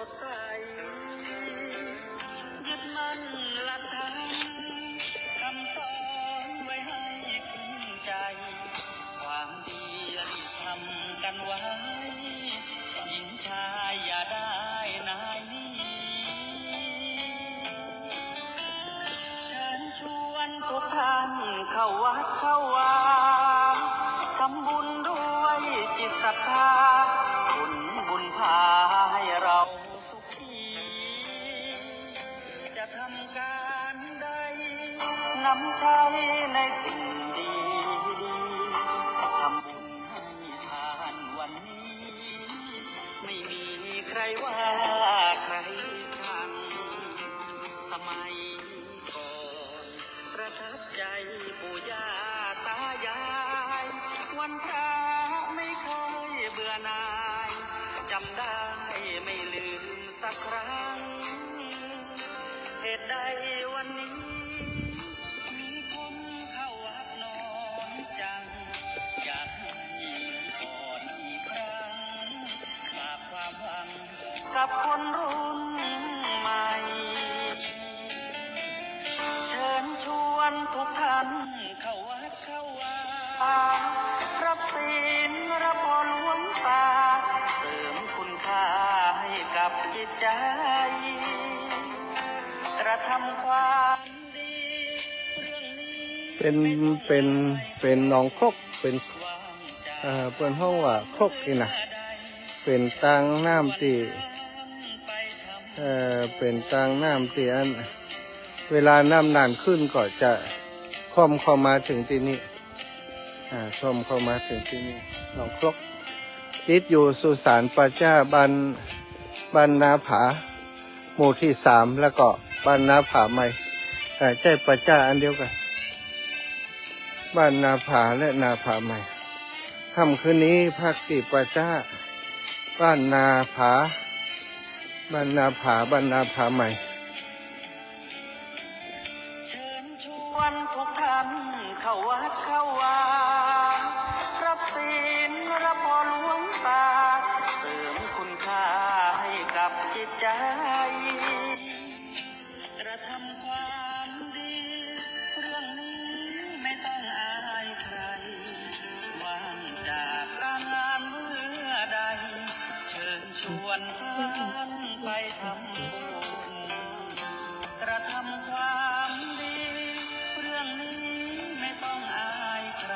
ดใสยึดมั่นหลักธรรมคำสอนไว้ให้ขึ้นใจความดีรีบทำกันไว้หญิงชายอย่าได้นายนี้เชิญชวนทุกท่านเข้าวัดเข้าวาทำบุญด้วยจิตศรัทธาบุญพาให้เราสุขีจะทำการใดนำใช้ในสิ่งดีทำบุญให้ทานวันนี้ไม่มีใครว่าใครชังสมัยก่อนประทับใจปู่ย่าตายายวันพระไม่เคยเบื่อหน่ายจำได้ไม่ลืมสักครั้งเหตุใดวันนี้มีคนเข้าวัดน้อยจังอยากให้ก่อนอีกครั้งฝากความหวังกับคนรุ่นใหม่เชิญชวนทุกท่านเข้าวัดเข้าวารับศีลรับพรหลวงตาเสริมคุณค่าให้กับจิตใจกระทำความดีเรื่องนี้เป็นหนองคกเป็นเปิ้นห้องว่าคกนี่นะเป็นตังน้ำตีเป็นตังน้ำตีอันเวลาน้ำนานขึ้นก็จะค่อมเข้ามาถึงที่นี่ค่อมเข้ามาถึงที่นี่หนองคกติดอยู่สุสานป่าจ้าบ้านนาผาหมู่ที่3แล้วก็บ้านนาผาใหม่ใช่ป่าจ้าอันเดียวกันบ้านนาผาและนาผาใหม่ค่ำคืนนี้ภาคติป่าจ้าบ้านนาผาบ้านนาผาใหม่เชิญชวนทุกท่านเข้าวัดเข้าวารับศีลรับพรหลวงตาเสริมคุณค่าให้กับจิตใจกระทำความดีเรื่องนี้ไม่ต้องอายใครว่างจากการงานเมื่อใดเชิญชวนท่านไปทำบุญกระทำความดีเรื่องนี้ไม่ต้องอายใคร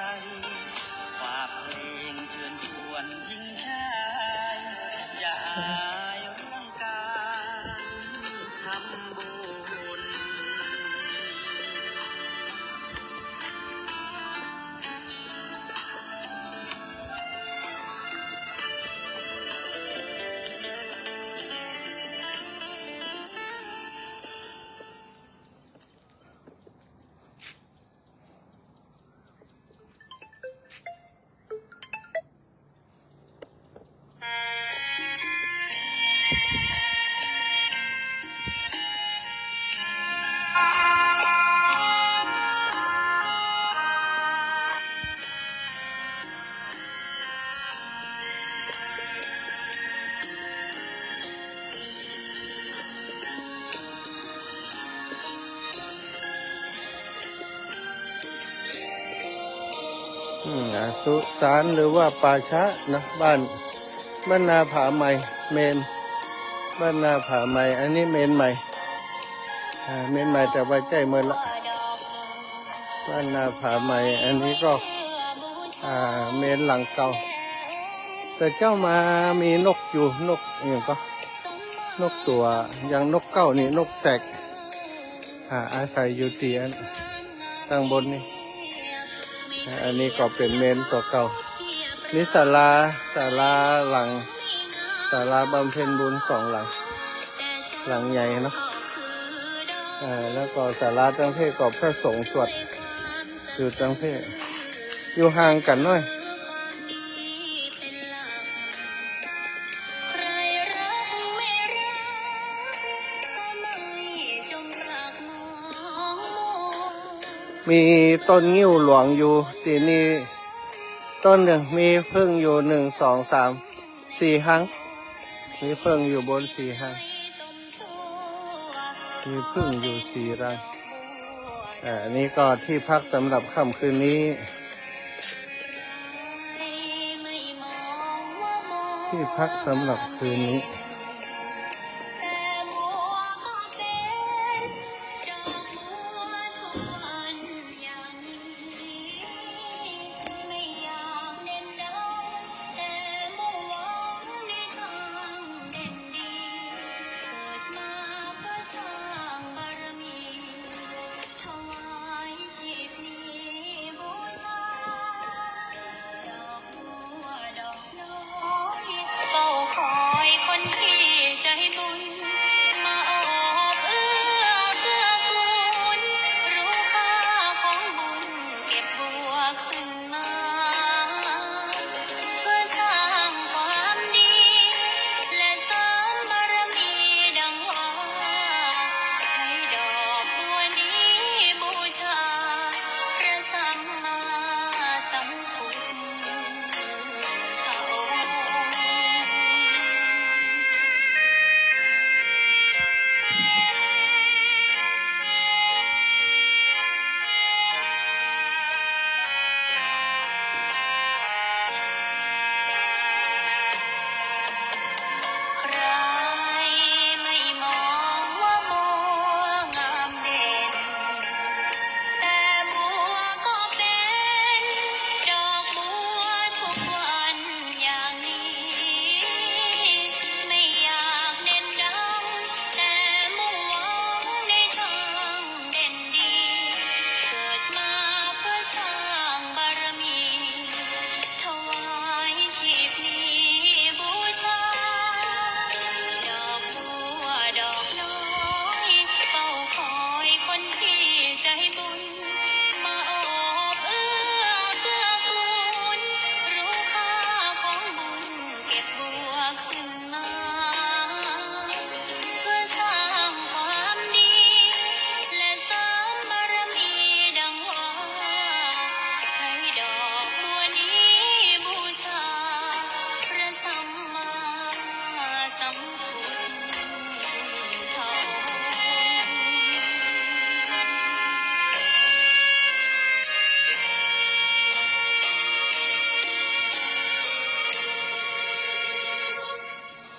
ฝากเพลงเชิญชวนหญิงชายอย่าอายเรื่องการทำบุญ สุสานหรือว่าป่าช้านะบ้านนาผาใหม่เมนบ้านนาผาใหม่อันนี้เมนใหม่แต่ว่าใจเมื่อละบ้านนาผาใหม่อันนี้ก็เมนหลังเก่าแต่เจ้ามามีนกอยู่นกอย่างก็นกตัวอย่างนกเก้านี่นกแสกอาศัยอยู่ที่ตั้งบนนี่อันนี้ก็เป็นเมนตัวเก่านี่ศาลาหลังศาลาบำเพ็ญบุญ2หลังใหญ่เนาะแล้วก็ศาลาตั้งเพศก็พระสงฆ์สวดอยู่ตั้งเพศอยู่ห่างกันหน่อยมีต้นงิ้วหลวงอยู่ที่นี่ต้นหนึ่งมีพึ่งอยู่1 2 3 4 หาง มีเพิ่งอยู่บน4 หันมีพึ่งอยู่4 รังอันนี้ก็ที่พักสำหรับค่ำคืนนี้ ที่พักสำหรับคืนนี้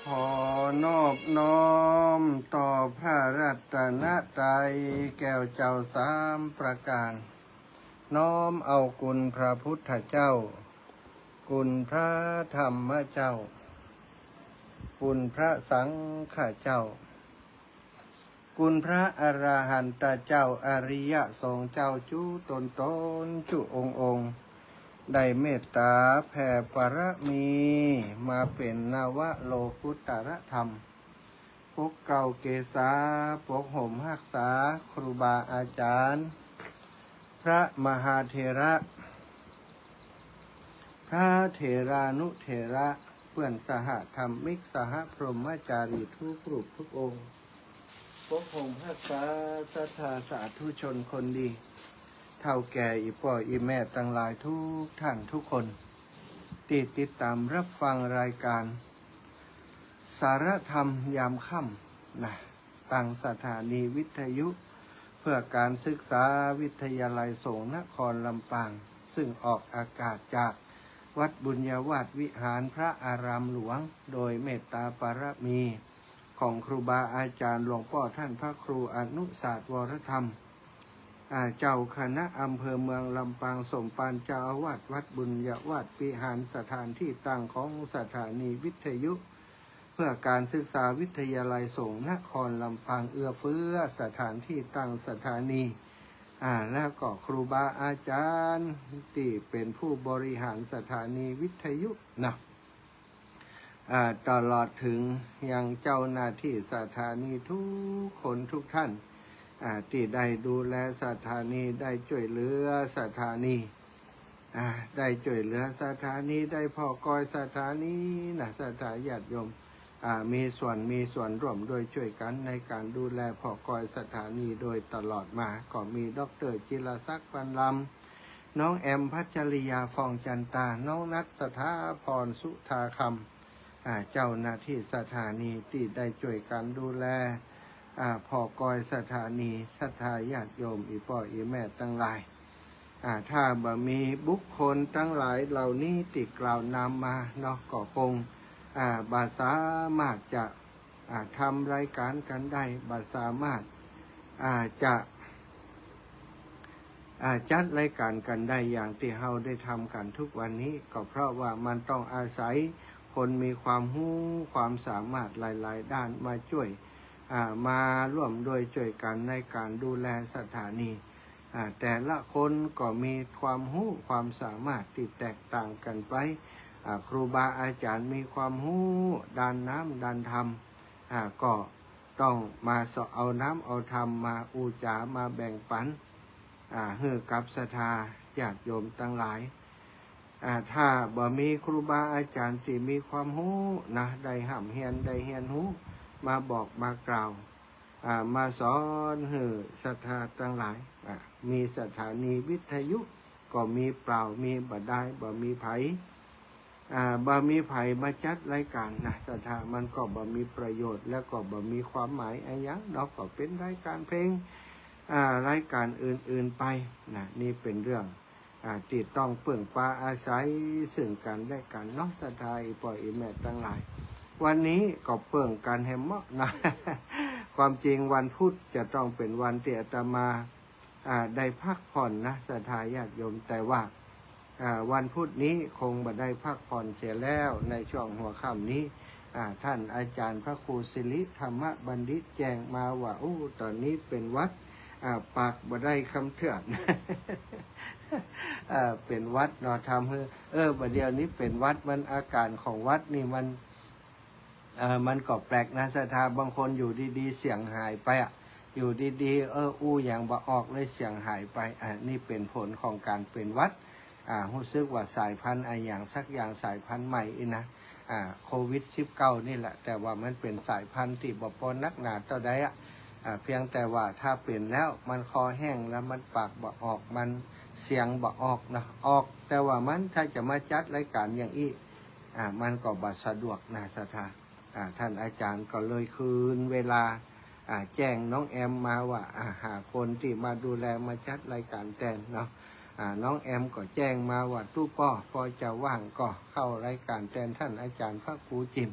ขอนอบน้อมต่อพระรัตนตรัยแก้วเจ้า3 ประการน้อมเอาคุณพระพุทธเจ้าคุณพระธรรมเจ้าคุณพระสังฆเจ้าคุณพระอรหันตเจ้าอริยสงฆ์เจ้าจุตนจุองค์ได้เมตตาแผ่ปรมีมาเป็นนวโลกุตรธรรมปกเก่าเกษาปกห่มรักษาครูบาอาจารย์พระมหาเถระพระเถรานุเถระเพื่อนสหธรรมิกสหพรหมจารีทุกรูปทุกองค์ปกห่มรักษาศรัทธาสาธุชนคนดีเท่าแก่อีพ่ออีแม่ตั้งหลายทุกท่านทุกคนติดตามรับฟังรายการสารธรรมยามค่ำนะตั้งสถานีวิทยุเพื่อการศึกษาวิทยาลัยสงฆ์นครลำปางซึ่งออกอากาศจากวัดบุญญาวาสวิหารพระอารามหลวงโดยเมตตาปรมีของครูบาอาจารย์หลวงพ่อท่านพระครูอนุศาสตร์วรธรรมเจ้าคณะอำเภอเมืองลำปางสมปานเจ้าอาวาสวัดบุญญาวาสวิหารสถานที่ตั้งของสถานีวิทยุเพื่อการศึกษาวิทยาลัยสงฆ์นครลำปางเอื้อเฟื้อสถานที่ตั้งสถานีแล้วก็ครูบาอาจารย์ที่เป็นผู้บริหารสถานีวิทยุนะตลอดถึงยังเจ้าหน้าที่สถานีทุกคนทุกท่านที่ได้ดูแลสถานีได้ช่วยเหลือสถานีได้ช่วยเหลือสถานีได้พอกอยสถานีนะสถาญาติโยมมีส่วนร่วมโดยช่วยกันในการดูแลพอกอยสถานีโดยตลอดมาก็มีดร.จิรศักดิ์ ปันลำน้องแอมพัชริยาฟองจันตาน้องนัทสถาพรสุธาค เจ้าหน้าที่สถานีที่ได้ช่วยกันดูแลพอกอยสถานีศรัทธาญาติโยมอีพ่ออีแม่ทั้งหลายถ้าบ่มีบุคคลทั้งหลายเหล่านี้ติดกล่าวนำมาเนาะก็คงบ่สามารถจะทำรายการกันได้บ่สามารถจะจัดรายการกันได้อย่างที่เราได้ทำกันทุกวันนี้ก็เพราะว่ามันต้องอาศัยคนมีความรู้ความสามารถหลายๆด้านมาช่วยมาร่วมด้วยช่วยกันในการดูแลสถานีแต่ละคนก็มีความรู้ความสามารถที่แตกต่างกันไปครูบาอาจารย์มีความรู้ด้านน้ำด้านธรรมก็ต้องมาเอาน้ำเอาธรรมมาอูจามาแบ่งปันให้กับศรัทธาญาติโยมทั้งหลายถ้าบ่มีครูบาอาจารย์ที่มีความรู้นะได้ห้ำเฮียนได้เฮียนรู้มาบอกมากล่าวมาสอนให้ศรัทธาทั้งหลายมีสถานีวิทยุก็มีเปล่ามีบ่ได้บ่มีไผบ่มีไผมาจัดรายการนะศรัทธามันก็บ่มีประโยชน์แล้วก็บ่มีความหมายอะไรอย่างดอกก็เป็นรายการเพลงรายการอื่นๆไปนะนี่เป็นเรื่องที่ต้องเพิ่งปาอาศัยซึ่งกันและกันเนาะศรัทธาอีพ่ออีแม่ทั้งหลายวันนี้ก็เปิ่งกันแฮมเมาะนะ ความจริงวันพุธจะต้องเป็นวันที่อาตมาได้พักผ่อนนะศรัทธาญาติโยมแต่ว่าวันพุธนี้คงบ่ได้พักผ่อนเสียแล้วในช่วงหัวค่ำนี้ท่านอาจารย์พระครูศิริธรรมบัณฑิตแจ้งมาว่าตอนนี้เป็นวัดปากบ่ได้คำเถื่อน เป็นวัดเนาะทำให้บัดเดียวนี้เป็นวัดมันอาการของวัดนี่มันก็แปลกนะศรัทธาบางคนอยู่ดีๆเสียงหายไปอยู่ดีๆอย่างบ่ออกเลยเสียงหายไปนี่เป็นผลของการเป็นวัดรู้สึกว่าสายพันธุ์อย่างสักอย่างสายพันธุ์ใหม่นะโควิด-19 นี่แหละแต่ว่ามันเป็นสายพันธุ์ที่บ่ปนนักหนาเท่าใดเพียงแต่ว่าถ้าเป็นแล้วมันคอแห้งแล้วมันปากบ่ออกมันเสียงบ่ออกนะออกแต่ว่ามันถ้าจะมาจัดรายการอย่างอีมันก็บ่สะดวกนะศรัทธาท่านอาจารย์ก็เลยคืนเวลาแจ้งน้องแอมมาว่าหาคนที่มาดูแลมาจัดรายการแทนเนาะน้องแอมก็แจ้งมาว่าตู้ป้อพอจะว่างก็เข้ารายการแทนท่านอาจารย์พระครูจิม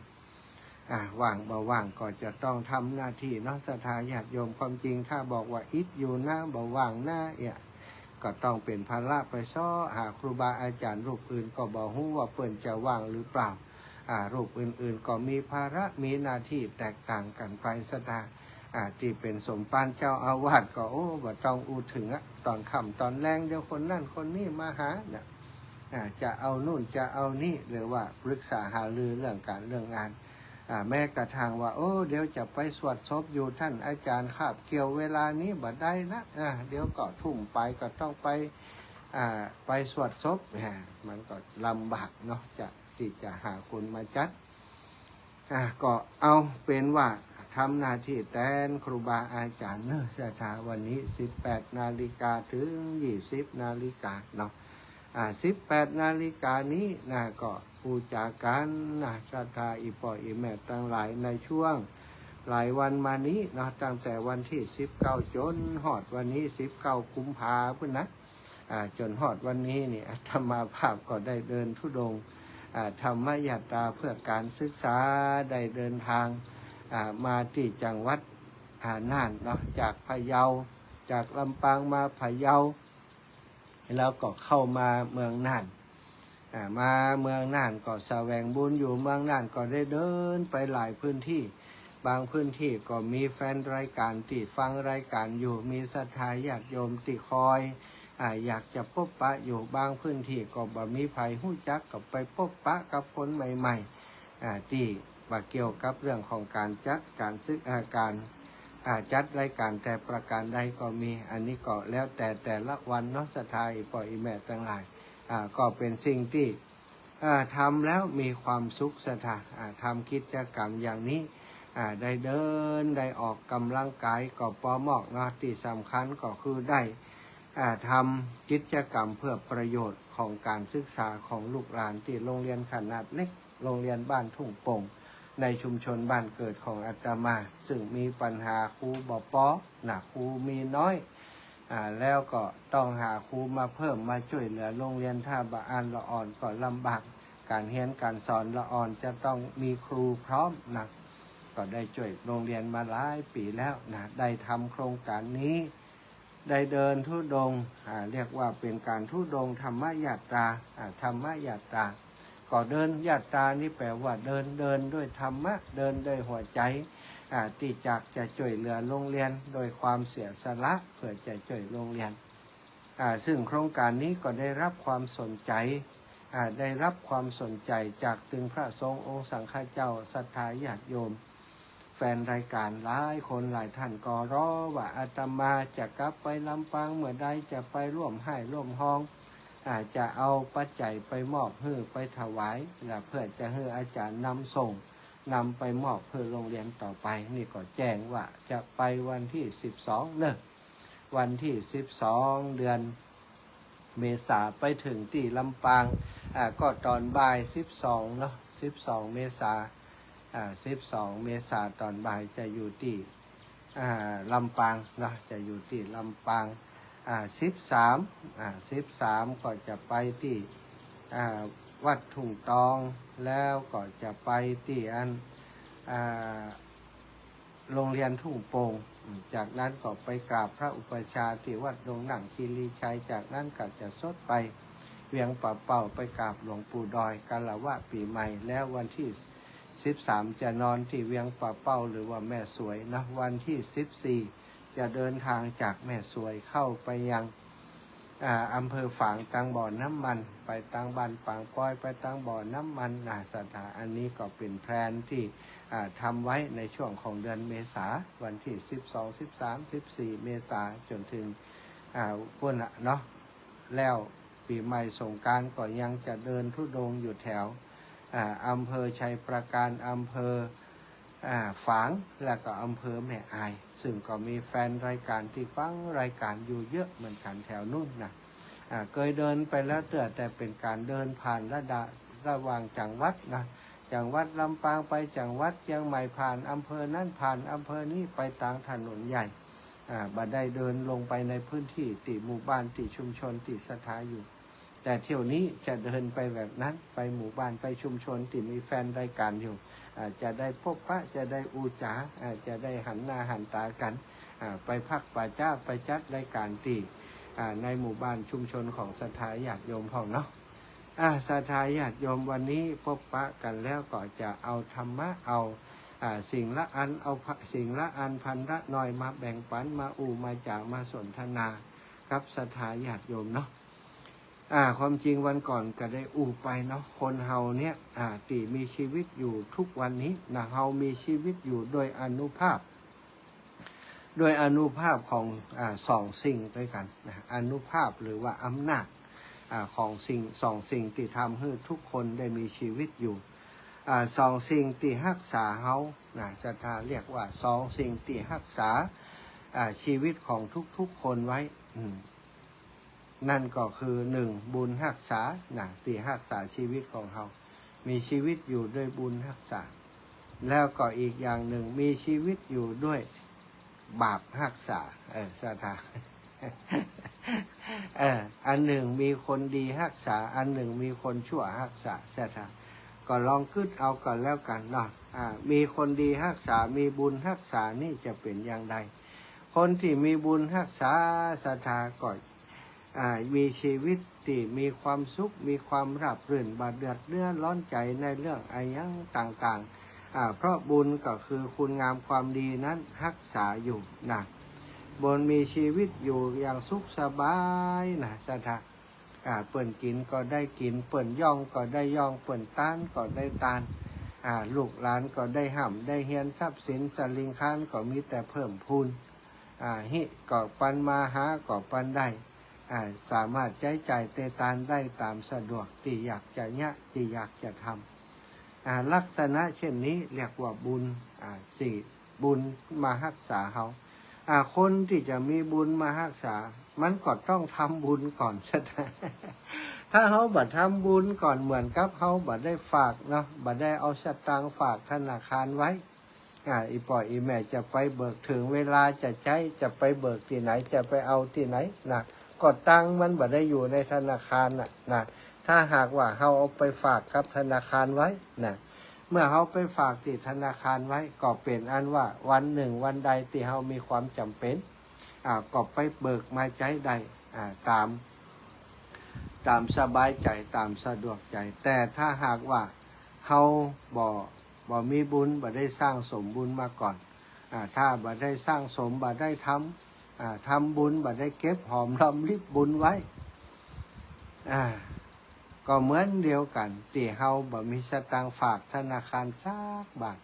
ว่างบ่ว่างก็จะต้องทำหน้าที่เนาะศรัทธาญาติโยมความจริงถ้าบอกว่าอิดอยู่หน้าบ่ว่างหน้าก็ต้องเป็นภาระไปซ้อหาครูบาอาจารย์รูปอื่นก็บอกฮู้ว่าเปิ้นจะว่างหรือเปล่ารูปอื่นๆก็มีภาระมีหน้าที่แตกต่างกันไปศรัทธาที่เป็นสมภารเจ้าอาวาสก็บ่ต้องอูถึงตอนค่ำตอนแรงเดี๋ยวคนนั่นคนนี้มาหาเนี่ยจะเอานู่นจะเอานี่หรือว่าปรึกษาหารือเรื่องการเรื่องงานแม้กระทั่งว่าเดี๋ยวจะไปสวดศพอยู่ท่านอาจารย์คาบเกี่ยวเวลานี้บ่ได้นะเดี๋ยวก็ทุ่มไปก็ต้องไปสวดศพมันก็ลำบากเนาะที่จะหาคนมาจัดก็เอาเป็นว่าทำหน้าที่แทนครูบาอาจารย์เนอะศรัทธาวันนี้ 18 นาฬิกาถึง 20 นาฬิกาเนาะ18 นาฬิกานี้ก็ปูจากันศรัทธาอีพ่ออีแม่ทั้งหลายในช่วงหลายวันมานี้เนาะตั้งแต่วันที่19จนฮอดวันนี้19กุมภาพันธ์นะจนฮอดวันนี้นี่อาตมาภาพก็ได้เดินธุดงค์ธรรมยตราเพื่อการศึกษาได้เดินทางมาที่จังหวัดน่านเนาะจากพะเยาจากลำปางมาพะเยาแล้วก็เข้ามาเมืองน่านมาเมืองน่านก็แสวงบุญอยู่เมืองน่านก็ได้เดินไปหลายพื้นที่บางพื้นที่ก็มีแฟนรายการที่ฟังรายการอยู่มีศรัทธาญาติโยมที่คอยอยากจะพบปะอยู่บางพื้นที่ก็บ่มีภัยหู้จักกับไปพบปะกับคนใหม่ๆที่เกี่ยวกับเรื่องของการจัดการศึกการจัดรายการแต่ประการใดก็มีอันนี้ก็แล้วแต่ละวันเนาะศรัทธาพ่ออีแม่ทั้งหลายก็เป็นสิ่งที่ทำแล้วมีความสุขศรัทธาทำกิจกรรมอย่างนี้ได้เดินได้ออกกำลังกายก็ปอมอกเนาะที่สำคัญก็คือได้ทำกิจกรรมเพื่อประโยชน์ของการศึกษาของลูกหลานที่โรงเรียนขนาดเล็ก โรงเรียนบ้านทุ่งโป่งในชุมชนบ้านเกิดของอาตมาซึ่งมีปัญหาครูบ่พอครูมีน้อยแล้วก็ต้องหาครูมาเพิ่มมาช่วยเหลือโรงเรียนถ้าบ่อ่านละอ่อนก็ลำบากการเรียนการสอนละอ่อนจะต้องมีครูพร้อมก็ได้ช่วยโรงเรียนมาหลายปีแล้วได้ทำโครงการนี้ได้เดินธุดงค์เรียกว่าเป็นการธุดงค์ธรรมยาตราธรรมยาตราก็เดินยาตรานี่แปลว่าเดินด้วยธรรมะเดินด้วยหัวใจที่จากจะช่วยเหลือโรงเรียนโดยความเสียสละเพื่อจะช่วยโรงเรียนซึ่งโครงการนี้ก็ได้รับความสนใจได้รับความสนใจจากถึงพระสงฆ์องค์สังฆเจ้าศรัทธาญาติโยมแฟนรายการหลายคนหลายท่านก็รอว่าอาตมาจะกลับไปลำปางเมื่อใดจะไปร่วมให้ร่วมห้องจะเอาปัจจัยไปมอบให้ไปถวายและเพื่อจะให้อาจารย์นำส่งนำไปมอบเพื่อโรงเรียนต่อไปนี่ก็แจ้งว่าจะไปวันที่12เนอะวันที่12เดือนเมษาไปถึงที่ลำปางก็ตอนบ่าย12เนาะ12เมษา12เมษาตอนบ่ายจะอยู่ที่ลำปางเนาะจะอยู่ที่ลำปาง13ก็จะไปที่วัดทุ่งตองแล้วก็จะไปที่โรงเรียนทุ่งโป่งจากนั้นก็ไปกราบพระอุปชฌาย์ที่วัดดงหนังคีรีชัยจากนั้นก็จะสดไปเวียงป่าเป่าไปกราบหลวงปู่ดอยกาลวะปีใหม่แล้ววันที่13จะนอนที่เวียงป่าเป่าหรือว่าแม่สวยนะวันที่14จะเดินทางจากแม่สวยเข้าไปยังอำเภอฝางตังบ่อน้ำมันไปตังบ้านปางป้อยไปตังบ่อน้ำมันสถานอันนี้ก็เป็นแพลนที่ทำไว้ในช่วงของเดือนเมษาวันที่12 13 14เมษาจนถึงพุ่นเนาะแล้วปีใหม่สงกรานต์ก็ยังจะเดินธุดงค์อยู่แถวอำเภอชัยประการอำเภอฝางและก็อำเภอแม่อายซึ่งก็มีแฟนรายการที่ฟังรายการอยู่เยอะเหมือนกันแถวนู้นเคยเดินไปแล้วแต่เป็นการเดินผ่านระหว่างจังหวัดจังหวัดลำปางไปจังหวัดเชียงใหม่ผ่านอำเภอนั้นผ่านอำเภอนี้ไปตามถนนใหญ่บัดได้เดินลงไปในพื้นที่ติหมู่บ้านติชุมชนติสถาอยู่แต่เที่ยวนี้จะเดินไปแบบนั้นไปหมู่บ้านไปชุมชนที่มีแฟนรายการอยู่จะได้พบปะจะได้อูจาจะได้หันหน้าหันตากันไปพักป่าจ้าไปจัดรายการที่ในหมู่บ้านชุมชนของศรัทธาญาติโยมของเนาะศรัทธาญาติโยมวันนี้พบปะกันแล้วก็จะเอาธรรมะเอาสิ่งละอันเอาสิ่งละอันพันละน้อยมาแบ่งปันมามาจากมาสนทนาครับศรัทธาญาติโยมเนาะความจริงวันก่อนก็ได้ไปเนาะคนเฮาเนี่ยที่มีชีวิตอยู่ทุกวันนี้เฮามีชีวิตอยู่โดยอนุภาพของสองสิ่งด้วยกันอนุภาพหรือว่าอำนาจของสองสิ่งที่ทำให้ทุกคนได้มีชีวิตอยู่สองสิ่งที่รักษาเฮาศรัทธาเรียกว่าสองสิ่งที่รักษาชีวิตของทุกๆคนไว้นั่นก็คือ1บุญรักษาที่รักษาชีวิตของเรามีชีวิตอยู่ด้วยบุญรักษาแล้วก็อีกอย่างหนึ่งมีชีวิตอยู่ด้วยบาปรักษาศรัทธาอันหนึ่งมีคนดีรักษาอันหนึ่งมีคนชั่วรักษาศรัทธาก็ลองคิดเอาก่อนแล้วกันเนาะมีคนดีรักษามีบุญรักษานี่จะเป็นอย่างไรคนที่มีบุญรักษาศรัทธาก็มีชีวิตที่มีความสุขมีความราบรื่นบาดเดือดเนื้อร้อนใจในเรื่องอะไรต่างๆเพราะบุญก็คือคุณงามความดีนั้นรักษาอยู่บนมีชีวิตอยู่อย่างสุขสบายศรัทธาเปิ่นกินก็ได้กินเปิ่นย่องก็ได้ย่องเปิ่นต้านก็ได้ตานลูกหลานก็ได้ห่ำได้เฮียนทรัพย์สินสลิงค้านก็มีแต่เพิ่มพูนหิก็ปันมาหาก็ปันได้สามารถใช้จ่ายเตตานได้ตามสะดวกที่อยากจะที่อยากจะทำลักษณะเช่นนี้เรียกว่าบุญบุญมารักษาเขาคนที่จะมีบุญมารักษามันก็ต้องทำบุญก่อน ถ้าเขาบัดทำบุญก่อนเหมือนกับเขาบัดได้ฝากเนาะบัดได้เอาสตางค์ฝากธนาคารไว้อีปอยอีแม่จะไปเบิกถึงเวลาจะใช้จะไปเบิกที่ไหนจะไปเอาที่ไหนนะก็ตังมันบัดได้อยู่ในธนาคารนะถ้าหากว่าเขาเอาไปฝากกับธนาคารไว้นะเมื่อเขาไปฝากที่ธนาคารไว้ก็เป็นอันว่าวันหนึ่งวันใดที่เขามีความจำเป็นก็ไปเบิกมาใช้ได้ตามสบายใจตามสะดวกใจแต่ถ้าหากว่าเขาบ่มีบุญบ่ได้สร้างสมบุญมาก่อนถ้าบ่ได้สร้างสมบ่ได้ทำบุญบ่ได้เก็บหอมรอมริบบุญไว้ก็เหมือนเดียวกันที่เฮาบ่มีสตางค์ฝากธนาคารสักบาท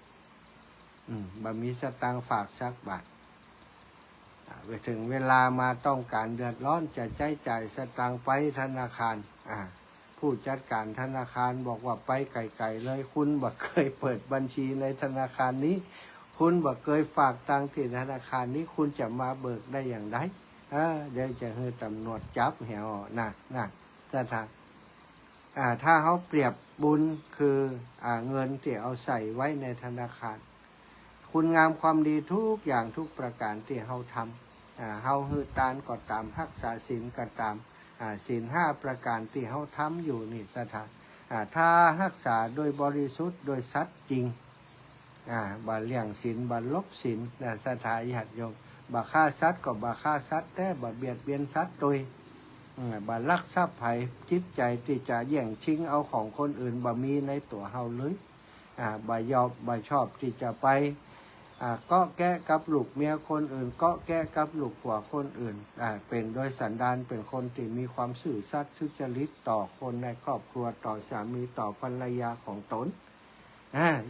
บ่มีสตางค์ฝากสักบาทไปถึงเวลามาต้องการเดือดร้อนจะใช้จ่ายสตางค์ไปธนาคารผู้จัดการธนาคารบอกว่าไปไกลๆเลยคุณบ่เคยเปิดบัญชีในธนาคารนี้คุณบ่เคยฝากตังค์ที่ธนาคารนี้คุณจะมาเบิกได้อย่างไรเดี๋ยวจะให้ตำรวจจับเหี่ยวนะสถานถ้าเขาเปรียบบุญคือเงินที่เอาใส่ไว้ในธนาคารคุณงามความดีทุกอย่างทุกประการที่เขาทำเขาฮือตานก็ตามรักษาศีลก็ตามศีล5ประการที่เขาทำอยู่นี่สถานถ้ารักษาโดยบริสุทธิ์โดยสัตย์จริงบ่เลี่ยงศีลบ่ลบศีลสถานญาติโยมบ่ฆ่าสัตว์ก็บ่ฆ่าสัตว์แต่บ่เบียดเบียนสัตว์โดยบ่ลักทรัพย์ไผ่จิตใจที่จะแย่งชิงเอาของคนอื่นบ่มีในตัวเฮาเลยบ่ชอบที่จะไปก็แก้กับลูกเมียคนอื่นก็แก้กับลูกผัวคนอื่นเป็นโดยสันดานเป็นคนที่มีความซื่อสัตย์สุจริตต่อคนในครอบครัวต่อสามีต่อภรรยาของตน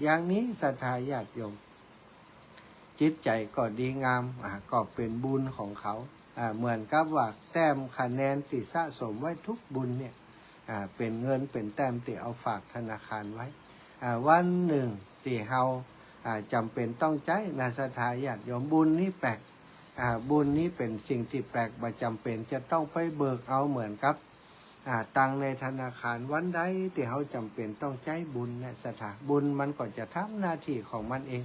อย่างนี้ศรัทธาญาติโยมจิตใจก็ดีงามก็เป็นบุญของเขาเหมือนกับว่าแต้มคะแนนที่สะสมไว้ทุกบุญเนี่ยเป็นเงินเป็นแต้มที่เอาฝากธนาคารไว้วันหนึ่งที่เฮาจำเป็นต้องใช้นาศรัทธาญาติโยมบุญนี้แปลกบุญนี้เป็นสิ่งที่แปลกบ่จำเป็นจะต้องไปเบิกเอาเหมือนกับตังในธนาคารวันใดที่เขาจำเป็นต้องใช้บุญเนี่ยสถาบุญมันก็จะทำหน้าที่ของมันเอง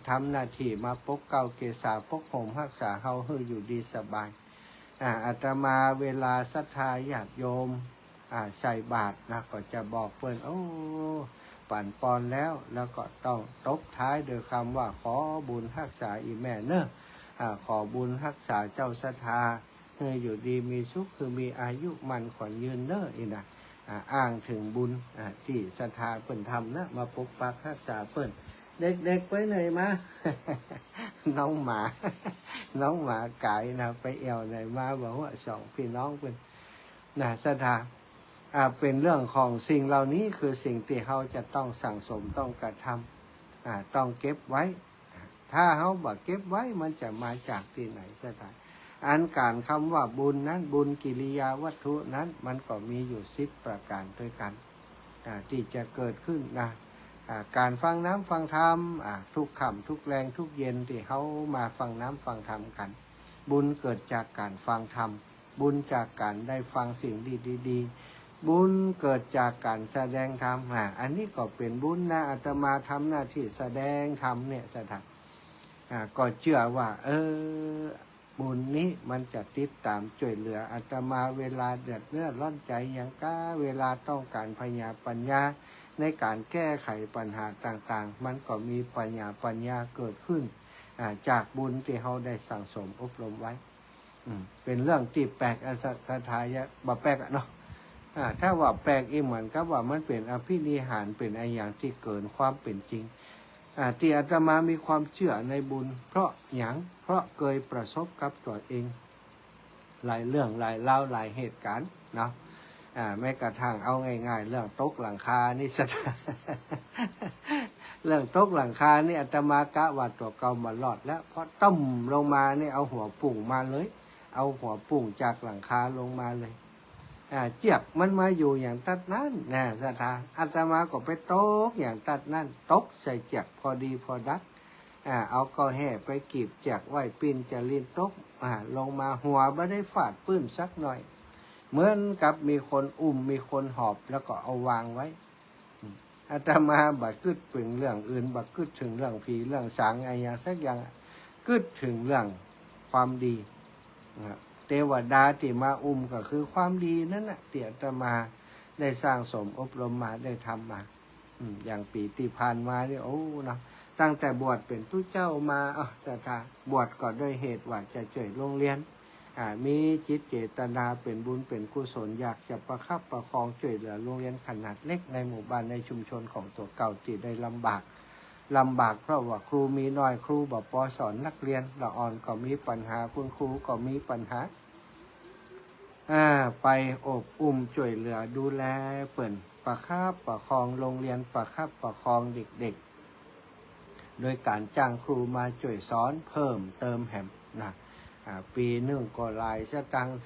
ทำหน้าที่มาปกเก่าเกษาปกห่มรักษาเฮาให้อยู่ดีสบายอาตมาเวลาศรัทธาญาติโยมใส่บาตรนะก็จะบอกเพิ่นปั่นปอนแล้วก็ต้องตบท้ายโดยคำว่าขอบุญรักษาอีแม่เนอะขอบุญรักษาเจ้าศรัทธาให้อยู่ดีมีสุขคือมีอายุมันขวัญยืนเนอะอีนะอ้างถึงบุญที่ศรัทธาเพิ่นทำนะมาปกปักรักษาเพิ่นเด็กๆไปไหนมา น้องหมาไก่นะไปแอวไหนมาบอกว่าสองพี่น้องเป็นศรัทธาเป็นเรื่องของสิ่งเหล่านี้คือสิ่งที่เขาจะต้องสั่งสมต้องกระทำต้องเก็บไว้ถ้าเขาบอกเก็บไว้มันจะมาจากที่ไหนศรัทธาอันการคำว่าบุญนั้นบุญกิริยาวัตถุนั้นมันก็มีอยู่10ประการด้วยกันที่จะเกิดขึ้นนะการฟังน้ำฟังธรรมทุกค่ำทุกแรงทุกเย็นที่เขามาฟังน้ำฟังธรรมกันบุญเกิดจากการฟังธรรมบุญจากการได้ฟังสิ่งดีๆบุญเกิดจากการแสดงธรรมอันนี้ก็เป็นบุญนะอาตมาทำหน้าที่แสดงธรรมเนี่ยสถานก็เชื่อว่าบุญนี้มันจะติดตามช่วยเหลืออาตมาเวลาเดือดเนื้อร้อนใจอย่างก้าเวลาต้องการปัญญาในการแก้ไขปัญหาต่างๆมันก็มีปัญญาเกิดขึ้นจากบุญที่เขาได้สั่งสมอบรมไว้เป็นเรื่องที่แปลกอสัตถายะบ่แปลกเนาะถ้าว่าแปลกอีเหมือนกับว่ามันเป็นอภินิหารเป็นอะไรอย่างที่เกินความเป็นจริงที่อาตมามีความเชื่อในบุญเพราะเคยประสบกับตัวเองหลายเรื่องหลายเล่าหลายเหตุการณ์เนาะแม้กระทั่งเอาง่ายๆเรื่องตกหลังคานี่สถาน เรื่องตกหลังคานี่อาตมากะว่าตัวเก่ามาหลอดแล้วเพราะต้มลงมานี่เอาหัวปุ่งมาเลยเอาหัวปุ่งจากหลังคาลงมาเลยเจียกมันมาอยู่อย่างตัดนั้นนะสถานอาตมาก็ไปตกอย่างตัดนั้นตกใส่เจียกพอดีพอดักเอาก็แห่ไปกีบเจียกไว้ปิ้นจะลิ้นตกลงมาหัวไม่ได้ฟาดปื้นสักหน่อย เหมือนกับมีคนอุ้มมีคนหอบแล้วก็เอาวางไว้อาตมาบัดกึดถึงเรื่องอื่นบัดกึดถึงเรื่องผีเรื่องสางอะไรอย่างสักอย่างกึดถึงเรื่องความดีเทวดาที่มาอุ้มก็คือความดีนั่นแหละที่อาตมาได้สร้างสมอบรมมาได้ทำมาอย่างปีที่ผ่านมาเนี่ยโอ้เนาะตั้งแต่บวชเป็นตู้เจ้ามาศรัทธาบวชก็ด้วยเหตุว่าจะช่วยโรงเรียนมีจิตเจตนาเป็นบุญเป็นกุศลอยากจะประคับประคองช่วยเหลือโรงเรียนขนาดเล็กในหมู่บ้านในชุมชนของตัวเก่าที่ได้ลำบากเพราะว่าครูมีน้อยครูบ่พอสอนนักเรียนละอ่อนก็มีปัญหาคุณครูก็มีปัญหาไปอบอุ้มช่วยเหลือดูแลเปิ่นประคับประคองโรงเรียนประคับประคองเด็กๆโดยการจ้างครูมาช่วยสอนเพิ่มเติมแหมนะปีหนึ่งก็หลายสตังค์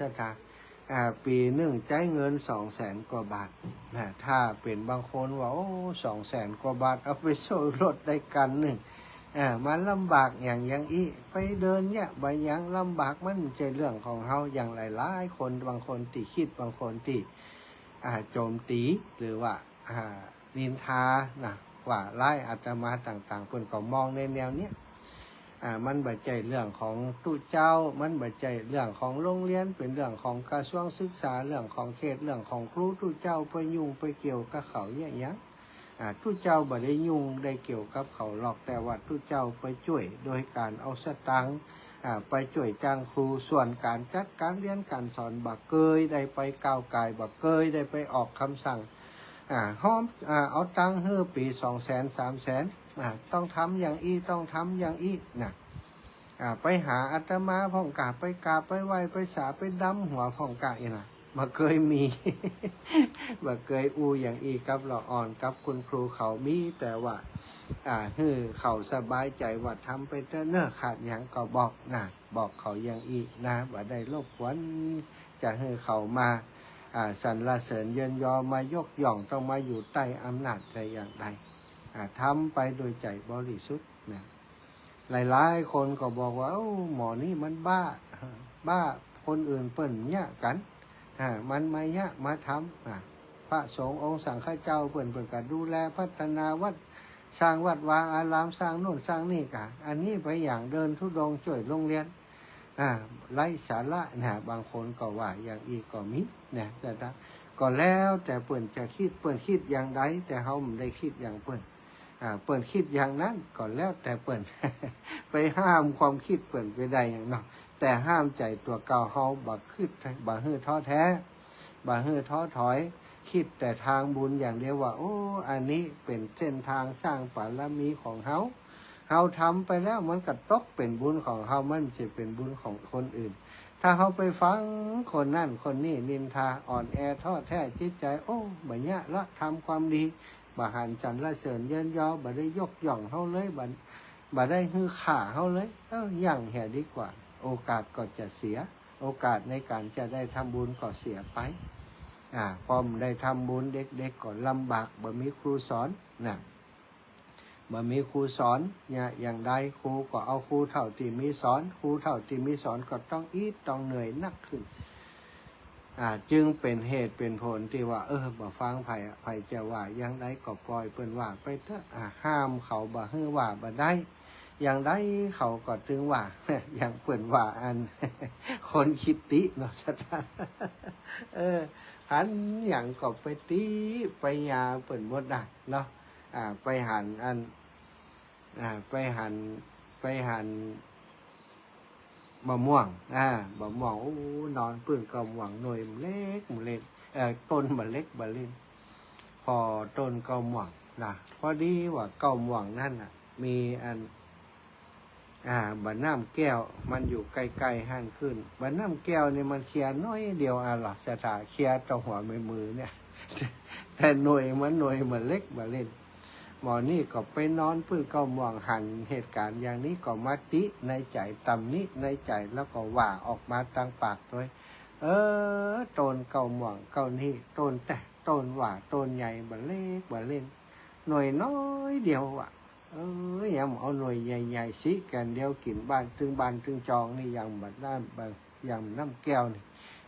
ปีหนึ่งใช้เงิน200,000 กว่าบาทถ้าเป็นบางคนว่า200,000 กว่าบาทเอาไปสู้รถได้กันหนึ่งมันลำบากอย่างอีไปเดินเนี่ยบางอย่างลำบากมันใจเรื่องของเขาอย่างหลายๆคนบางคนตีคิดบางคนตีโจมตีหรือว่านินทานะว่าไล่อาตมาต่างๆเพิ่นก็มองในแนวเนี้ยมันบัดใจเรื่องของตู้เจ้ามันบัดใจเรื่องของโรงเรียนเป็นเรื่องของกระทรวงศึกษาเรื่องของเขตเรื่องของครูตู้เจ้าไปยุ่งไปเกี่ยวกับเขาอย่างตู้เจ้าบ่ได้ยุ่งได้เกี่ยวกับเขาหรอกแต่ว่าตู้เจ้าไปช่วยโดยการเอาสตังค์ไปช่วยจ้างครูส่วนการจัดการเรียนการสอนบักเกยได้ไปก้าวไก่บักเกยได้ไปออกคำสั่งห้อมเอาตังค์ให้ปี200,000 300,000ต้องทำอย่างอีต้องทำอย่างอีนะไปหาอาตมาพ่องกาไปกาไปไหวไปสาไปดำหัวพ่องกาอีนะมาเคยมี มาเคยอย่างอีกับเราอ่อนกับคุณครูเขามีแต่ว่าเขาสบายใจว่าทำไปเถอะเนอะขาดอย่างก็บอกนะบอกเขาอย่างอีนะว่าได้รบกวนจะให้เขามาสรรเสริญเยินยอมายกย่องต้องมาอยู่ใต้อำนาจใดอย่างใดทำไปโดยใจบริสุทธิ์นะหลายๆคนก็บอกว่าหมอนี่มันบ้าคนอื่นเปิ่นเนี่ยกันมันมาเนี่ยมาทำพระสงฆ์องค์สังฆเจ้าเปิ่นกันดูแลพัฒนาวัดสร้างวัดวาอารามสร้างโน่นสร้างนี่กันอันนี้ไปอย่างเดินธุดงค์ช่วยโรงเรียนไร้สาระนะบางคนก็ว่าอย่างอีกก็มีนะแต่ก็แล้วแต่เปิ่นจะคิดเปิ่นคิดอย่างใดแต่เขาไม่ได้คิดอย่างเปิ่นเปิ่นคิดอย่างนั้นก็แล้วแต่เปิ่น ไปห้ามความคิดเปิ่นไปได้อย่างนั้นแต่ห้ามใจตัวเก่าเขาบักคิดบักฮื้อท้อแท้บักฮื้อท้อถอยคิดแต่ทางบุญอย่างเดียวว่าอันนี้เป็นเส้นทางสร้างบารมีของเขาทำไปแล้วมันก็ตกเป็นบุญของเขามันจะเป็นบุญของคนอื่นถ้าเขาไปฟังคนนั่นคนนี้นินทาอ่อนแอท้อแท้จิตใจบัญญัติละทำความดีบ่หันสรรเสริญเยินยอบ่ได้ยกย่องเขาเลยบ่ได้ฮือข่าเขาเลยอย่างแห่ดีกว่าโอกาสก็จะเสียโอกาสในการจะได้ทำบุญก็เสียไปพอได้ทำบุญเด็กๆก็ลำบากบ่มีครูสอนนะบ่มีครูสอนเนี่ยอย่างใดครูก็เอาครูเท่าที่มีสอนครูเท่าที่มีสอนก็ต้องต้องเหนื่อยนักขึ้นจึงเป็นเหตุเป็นผลที่ว่าบ่ฟังไผจะว่าอย่างใดก็ปล่อยเปิ้นว่าไปเถอะห้ามเขาบ่ฮื้อว่าบ่ได้อย่างใดเขาก็ถึงว่า อย่างเปิ้นว่าอัน คนคิดติเนาะสัตว์หันอย่างก็ไปตีไปยาเปิ้นหมดได้เนาะไปหันอันไปหันมะม่วงมะม่วงนอนปื้นกำหวังหน่วยเล็กต้นมันเล็กบะเล่นพอต้นกำหวังนะพอดีว่ากำหวังนั่นมีอันบะน้ำแก้วมันอยู่ใกล้ๆหันขึ้นบะน้ำแก้วนี่มันเคลียร์น้อยเดียวหรอสถาเคลียร์ต่อหัวมือเนี่ย แต่หน่วยมันเล็กบะเล่นหมอนี่ก็ไปนอนพื้นก็มองหันเหตุการณ์อย่างนี้ก็มาติในใจตำนี้ในใจแล้วก็ว่าออกมาทางปากด้วยต้นเก่าหม่องเก่านี่ต้นแต่ต้นว่าต้นใหญ่บะเล็กบะเล่นหน่วยน้อยเดียวยังเอาหน่วยใหญ่ๆสิกันเดียวกินบ้านถึงจองนี่ยังบัดน้ำอย่างน้ำแก้วนี่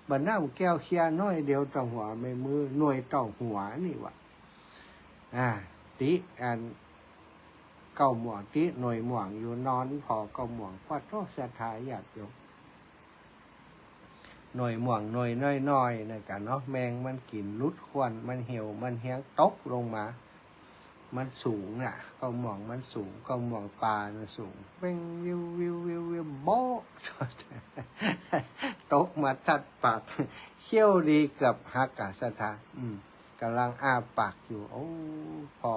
บัดน้ำแก้วเคียน้อยเดียวต่อหัวไม่มือหน่วยต่อหัวนี่วะติอันเก้าหม่วงติหน่วยหม่วงอยู่นอนพอเก้าหม่วงปัดโทษสถาญาติโยมหน่วยหม่วงหน่วยน้อยๆนะกันเนาะแมงมันกินลุดควันมันเหี่ยวมันเฮี้ยงตกลงมามันสูงน่ะเก้าหม่วงมันสูงเก้าหม่วงปลามันสูงเป็นวิววิววิววิวโบ๊ะตกมาทัดปากเขี้ยวดีกับฮักกะสถานกำลังอ้าปากอยู่โอ้พอ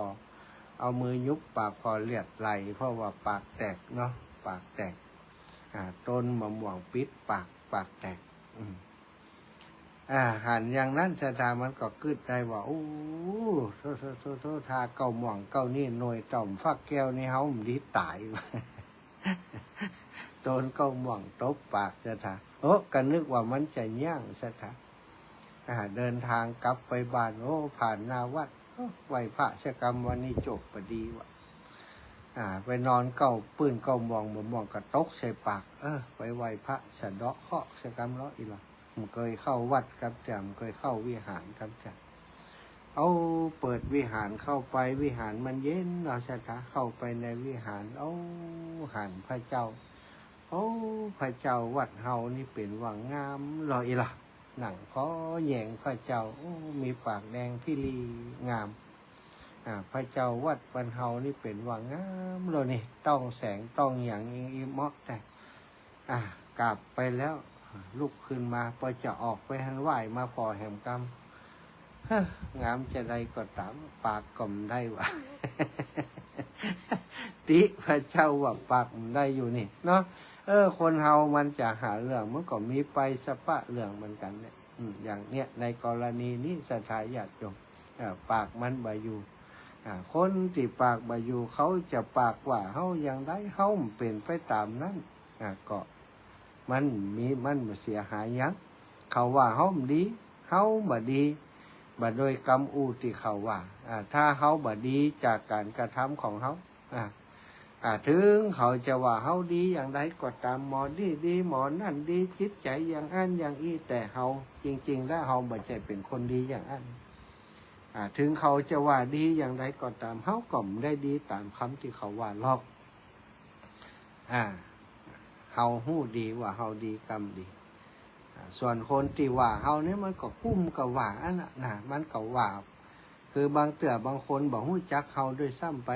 เอามือยุบปากพอเลือดไหลเพราะว่าปากแตกเนาะปากแตกต้นมะม่วงปิดปากแตกหันอย่างนั้นสถานมันก็กึดได้ว่าโอ้โททาเก่าหม่องเก่านี่หน่วยต่อมฟักแก้วนี่เฮาดีตายต้นเก่าหม่องตบปากสถานโอ้กันนึกว่ามันจะย่างสถานเดินทางกลับไปบ้านโอ้ผ่านนาวัดไหวพระชกรรมวันนี้จบพอดีวะไปนอนเก่าปืนเก่ามองกระตกใส่ปากไปไหวพระสะเดาะเคาะชกรรมล้ออีหรอมันเคยเข้าวัดกับแจมเคยเข้าวิหารกับแจมเอาเปิดวิหารเข้าไปวิหารมันเย็นเราชะตาเข้าไปในวิหารหันพระเจ้าพระเจ้าวัดเฮานี่เป็นว่างามรออีหรอหนังขอแยงพระเจ้ามีปากแดงพิลีงามพระเจ้าวัดปันเฮานี่เป็นว่างามเลยนี่ต้องแสงต้องอย่างอีเหมาะแต่กลับไปแล้วลุกขึ้นมาพอจะออกไปหันไหวมาพอแหมกรรมงามจะได้ก็ตามปากก่อมได้วะ ติพระเจ้าว่าปากได้อยู่นี่เนาะคนเฮามันจะหาเรื่องมันก็มีไปสปะเรื่องเหมือนกันเนี่ยอย่างเนี้ยในกรณีนี้สถาญาติโยมปากมันบาอยู่คนที่ปากบาอยู่เขาจะปากว่าเฮาอย่างไรเฮาเป็นไปตามนั้นก็มันเสียหายยังเขาว่าเฮาดีเฮาบ่ดีบ่โดยกรรมอูที่เขาว่าถ้าเฮาบ่ดีจากการกระทำของเฮาถึงเขาจะว่าเฮาดีอย่างไรก็ตามหมอดีหมอนั่นดีจิตใจอย่างอันอย่างอีแต่เฮาจริงๆแล้วเฮาบ่ใช่เป็นคนดีอย่างอันถึงเขาจะว่าดีอย่างไรก็ตามเฮาก็ไม่ได้ดีตามคำที่เขาว่าหรอกเฮาหู้ดีว่าเฮาดีกรรมดีส่วนคนที่ว่าเฮาเนี่ยมันก็กุ้มกับว่าอันน่ะมันก็ว่าคือบางเตื่อบางคนบอกหู้จักเฮาด้วยซ้ำไป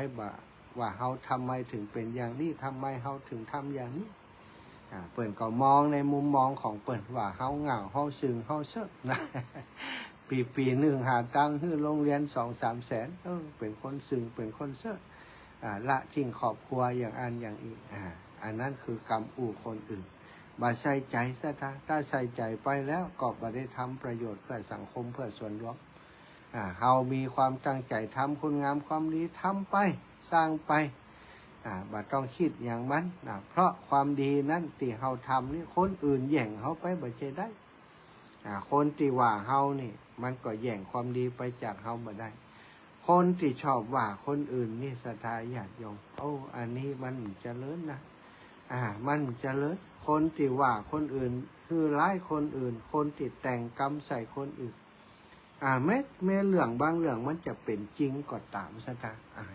ว่าเฮาทำไมถึงเป็นอย่างนี้ทำไมเฮาถึงทำอย่างนี้เปิ่นก็มองในมุมมองของเปิ่นว่าเฮาเหงาเฮาซึงเฮาเซ่อนะปีหนึ่งหาตังค์ให้โรงเรียน2-3 แสนเป็นคนซึงเป็นคนเซ่อละทิ้งครอบครัวอย่างอันอย่างอีกอันนั้นคือกรรมอู่คนอื่นบ่ใส่ใจซะถ้าใส่ใจไปแล้วก็บ่ได้ทำประโยชน์เพื่อสังคมเพื่อส่วนรวมเฮามีความตั้งใจทำคุณงามความดีทำไปสร้างไปบ่ต้องคิดอย่างมันเพราะความดีนั้นที่เฮาทำนี่คนอื่นแย่งเฮาไปบ่ใช่ได้คนที่ว่าเฮานี่มันก็แย่งความดีไปจากเฮาบ่ได้คนที่ชอบว่าคนอื่นนี่ศรัทธาญาติโยมอันนี้มันเจริญนะมันเจริญคนที่ว่าคนอื่นคือร้ายคนอื่นคนที่แต่งกรรมใส่คนอื่นแม้เรื่องบางเรื่องมันจะเป็นจริงก็ตามซะ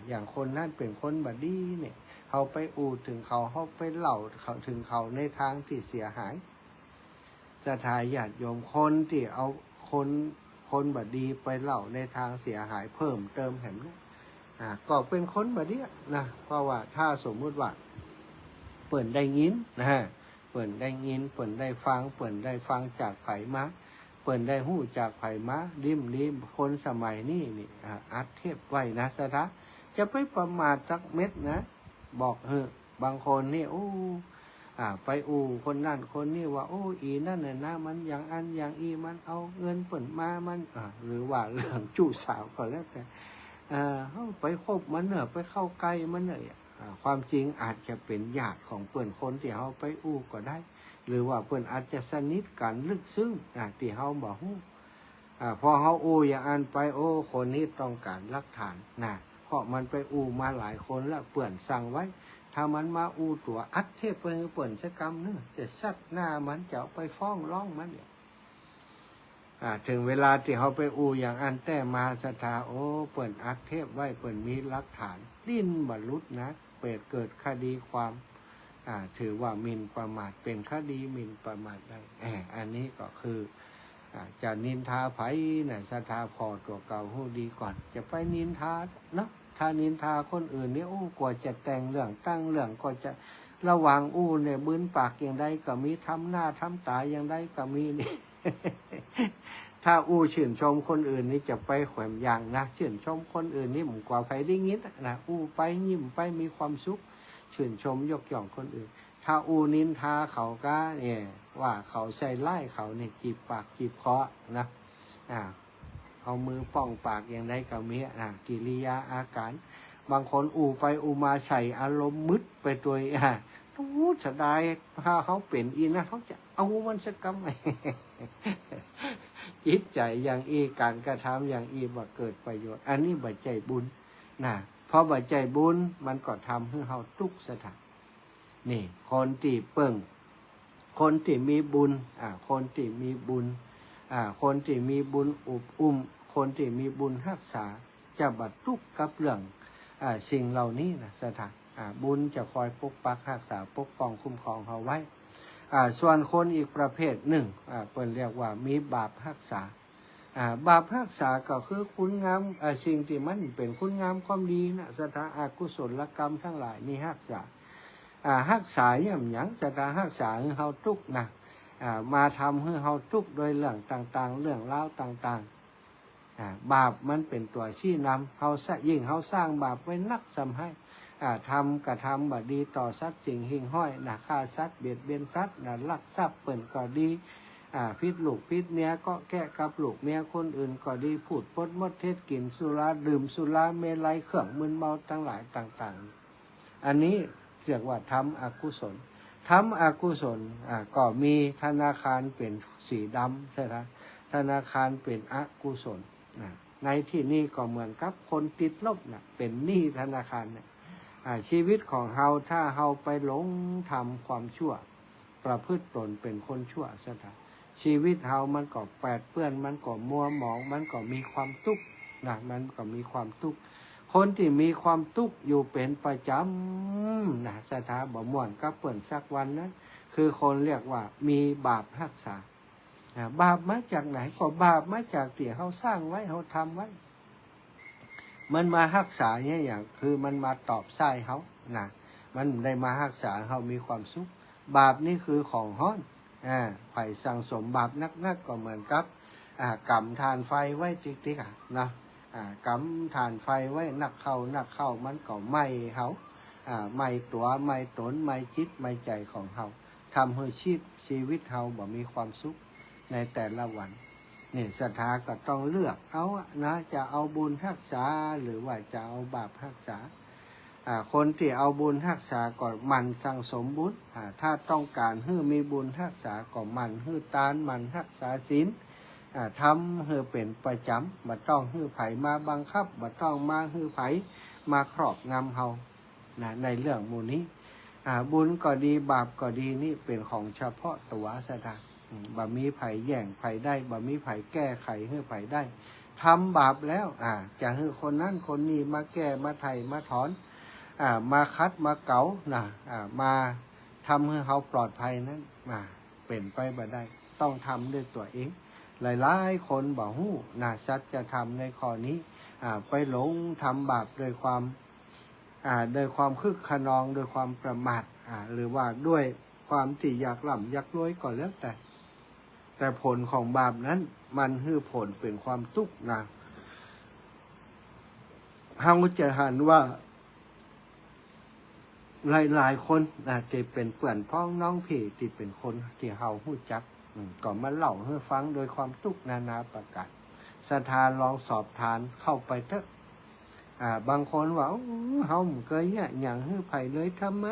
อย่างคนนั้นเป็นคนบดีเนี่ยเขาไปอูถึงเขาไปเล่าเขาถึงเขาในทางที่เสียหายศรัทธาญาติโยมคนที่เอาคนบดีไปเล่าในทางเสียหายเพิ่มเติมแหมก็เป็นคนบดีนะเพราะว่าถ้าสมมุติว่าเปิ่นได้ยินเปิ่นได้ยินเปิ่นได้ฟังจากไผมาเปิ่นได้หู้จากไผมาริมคนสมัยนี้นี่อัดเทพไว้นะสถาจะไปประมาทสักเม็ดนะบอกบางคนนี่ไปคนนั่นคนนี่ว่าอีนั่นน่ะนะมันอย่างอันอย่างอีมันเอาเงินเปิ่นมามันหรือว่าเรื่องจู้สาวก็แล้วแต่ไปคบมันไปเข้าใกล้มันความจริงอาจจะเป็นญาติของเปิ่นคนที่เขาไปก็ได้หรือว่าเปิ่นอาจจะสนิทกันลึกซึ้งที่เขาบอกพอเขาอย่างอันไปคนนี้ต้องการหลักฐานเพราะมันไปมาหลายคนแล้วเปิ่นสั่งไว้ถ้ามันมาตัวอัดเทพไปเปิ่นชะกรรมจะซัดหน้ามันจะไปฟ้องร้องมันเนี่ย ถึงเวลาที่เขาไปอูอย่างอันแต่มาสถาโอ้เปิ่นอักเทพไว้เปิ่นมีหลักฐานดิ้นบรรลุนะเกิดคดีความถือว่าหมิ่นประมาทเป็นคดีหมิ่นประมาทได้อันนี้ก็คือจะนินทาไผเนี่ยสถาพอตัวเก่าหูดีก่อนจะไปนินทาเนาะถ้านินทาคนอื่นเนี่ยกว่าจะแต่งเรื่องตั้งเรื่องก็จะระวังเนี่ยบืนปากอย่างใดก็มีทำหน้าทำตาอย่างใดก็มีนี่ ถ้าชื่นชมคนอื่นนี่จะไปแขวมอย่างนะชื่นชมคนอื่นนี่มันกว่าใครได้ยินนะไปยิ้มไปมีความสุขชื่นชมยกย่องคนอื่นถ้านินทาเขาก็เนี่ยว่าเขาใส่ไล่เขาเนี่ยจีบปากจีบคอนะเอามือป้องปากอย่างใดก็มีกิริยาอาการบางคนไปมาใส่อารมณ์มึดไปตัวรู้จะได้ถ้าเขาเป็นนะเขาจะเอามันสักกำไง จิตใจอย่างการกระทำอย่างบ่เกิดประโยชน์อันนี้บัจใจบุญนะเพราะบัจใจบุญมันก็ทำให้เราทุกสถานนี่คนที่เปิ่งคนที่มีบุญคนที่มีบุญคนที่มีบุญอุบคนที่มีบุญรักษาจะบัดทุกข์กับเรื่องสิ่งเหล่านี้นะสถานบุญจะคอยปกปักรักษาปกป้องคุ้มครองเขาไว้ส่วนคนอีกประเภทหนึ่งเปิ่นเรียกว่ามีบาปรักษาบาปรักษาก็คือคุณงามสิ่งที่มันเป็นคุณงามความดีนะสถานกุศลกรรมทั้งหลายนี่รักษารักษาอย่างหยังสถานรักษาให้เฮาทุกข์นะมาทำให้เฮาทุกข์โดยเรื่องต่างๆเรื่องเล่าต่างๆบาปมันเป็นตัวชี้นำเฮายิ่งเฮาสร้างบาปไว้นักซ้ำให้ทำกระทำบดีต่อสัตว์สิ่งหิ่งห้อยฆ่าสัตว์เบียดเบียนสัตว์ลักทรัพย์เปิ่นก็ดีพิษลูกพิษเมียก็แก้กับลูกเมียคนอื่นก็ดีพูดปดมดเทศกินสุราดื่มสุราเมลัยเครื่องมึนเมาทั้งหลายต่างๆอันนี้เรียกว่าทำอกุศลทำอกุศลก็มีธนาคารเป็นสีดำใช่ไหมธนาคารเป็นอกุศลในที่นี้ก็เหมือนกับคนติดลบเป็นหนี้ธนาคารชีวิตของเฮาถ้าเฮาไปหลงทำความชั่วประพฤติตนเป็นคนชั่วซะถ้าชีวิตเฮามันก็แปดเปื้อนมันก็มัวหมองมันก็มีความทุกข์มันก็มีความทุกข์คนที่มีความทุกข์อยู่เป็นประจำสถาบ่ม่วนกับเปิ้นสักวันนั้นคือคนเรียกว่ามีบาปรักษาบาปมาจากไหนก็บาปมาจากที่เฮาสร้างไว้เฮาทำไว้มันมารักษาเนี่ยอย่างคือมันมาตอบไส้เขามันได้มารักษาเขามีความสุขบาปนี่คือของฮ้อนไผ่สั่งสมบาปนักก็เหมือนกับกำทานไฟไว้ติ๊กนะกำทานไฟไว้นักเข้ามันก็ไหม้เขาไหม้ตัวไหม้ตนไหม้จิตไหม้ใจของเขาทำให้ชีวิตเขาบ่มีความสุขในแต่ละวันนี่ศรัทธาก็ต้องเลือกเอาจะเอาบุญรักษาหรือว่าจะเอาบาปรักษาคนที่เอาบุญรักษาก็มันสั่งสมบุญถ้าต้องการให้มีบุญรักษาก็มันให้ทานมันรักษาศีลทำให้เป็นประจำบ่ต้องให้ไผมาบังคับบ่ต้องมาให้ไผมาครอบงำเฮาในเรื่องหมู่นี้บุญก็ดีบาปก็ดีนี่เป็นของเฉพาะตัวศรัทธาบ่มีไผแย่งไผได้บ่มีไผแก้ไขให้ไผได้ทำบาปแล้วจะให้คนนั้นคนนี้มาแก้มาไถ่มาถอนมาคัดมาเก๋ามาทำให้เขาปลอดภัยนั้นเป็นไปบ่ได้ต้องทำด้วยตัวเองหลายๆคนบ่ฮู้สัจธรรมในข้อนี้ไปหลงทำบาปโดยความคึกขนองโดยความประมาทหรือว่าด้วยความที่อยากร่ำอยากรวยก็แล้วแต่ผลของบาปนั้นมันให้ผลเป็นความทุกข์เราจะเห็นว่าหลายคนที่เป็นเพื่อนพ้องน้องพี่ที่เป็นคนที่เฮาฮู้จักก็มาเล่าให้ฟังโดยความทุกข์นานาประการศรัทธาลองสอบทานเข้าไปเถอะบางคนว่าเฮาไม่เคยอย่างให้ไผเลยทำไม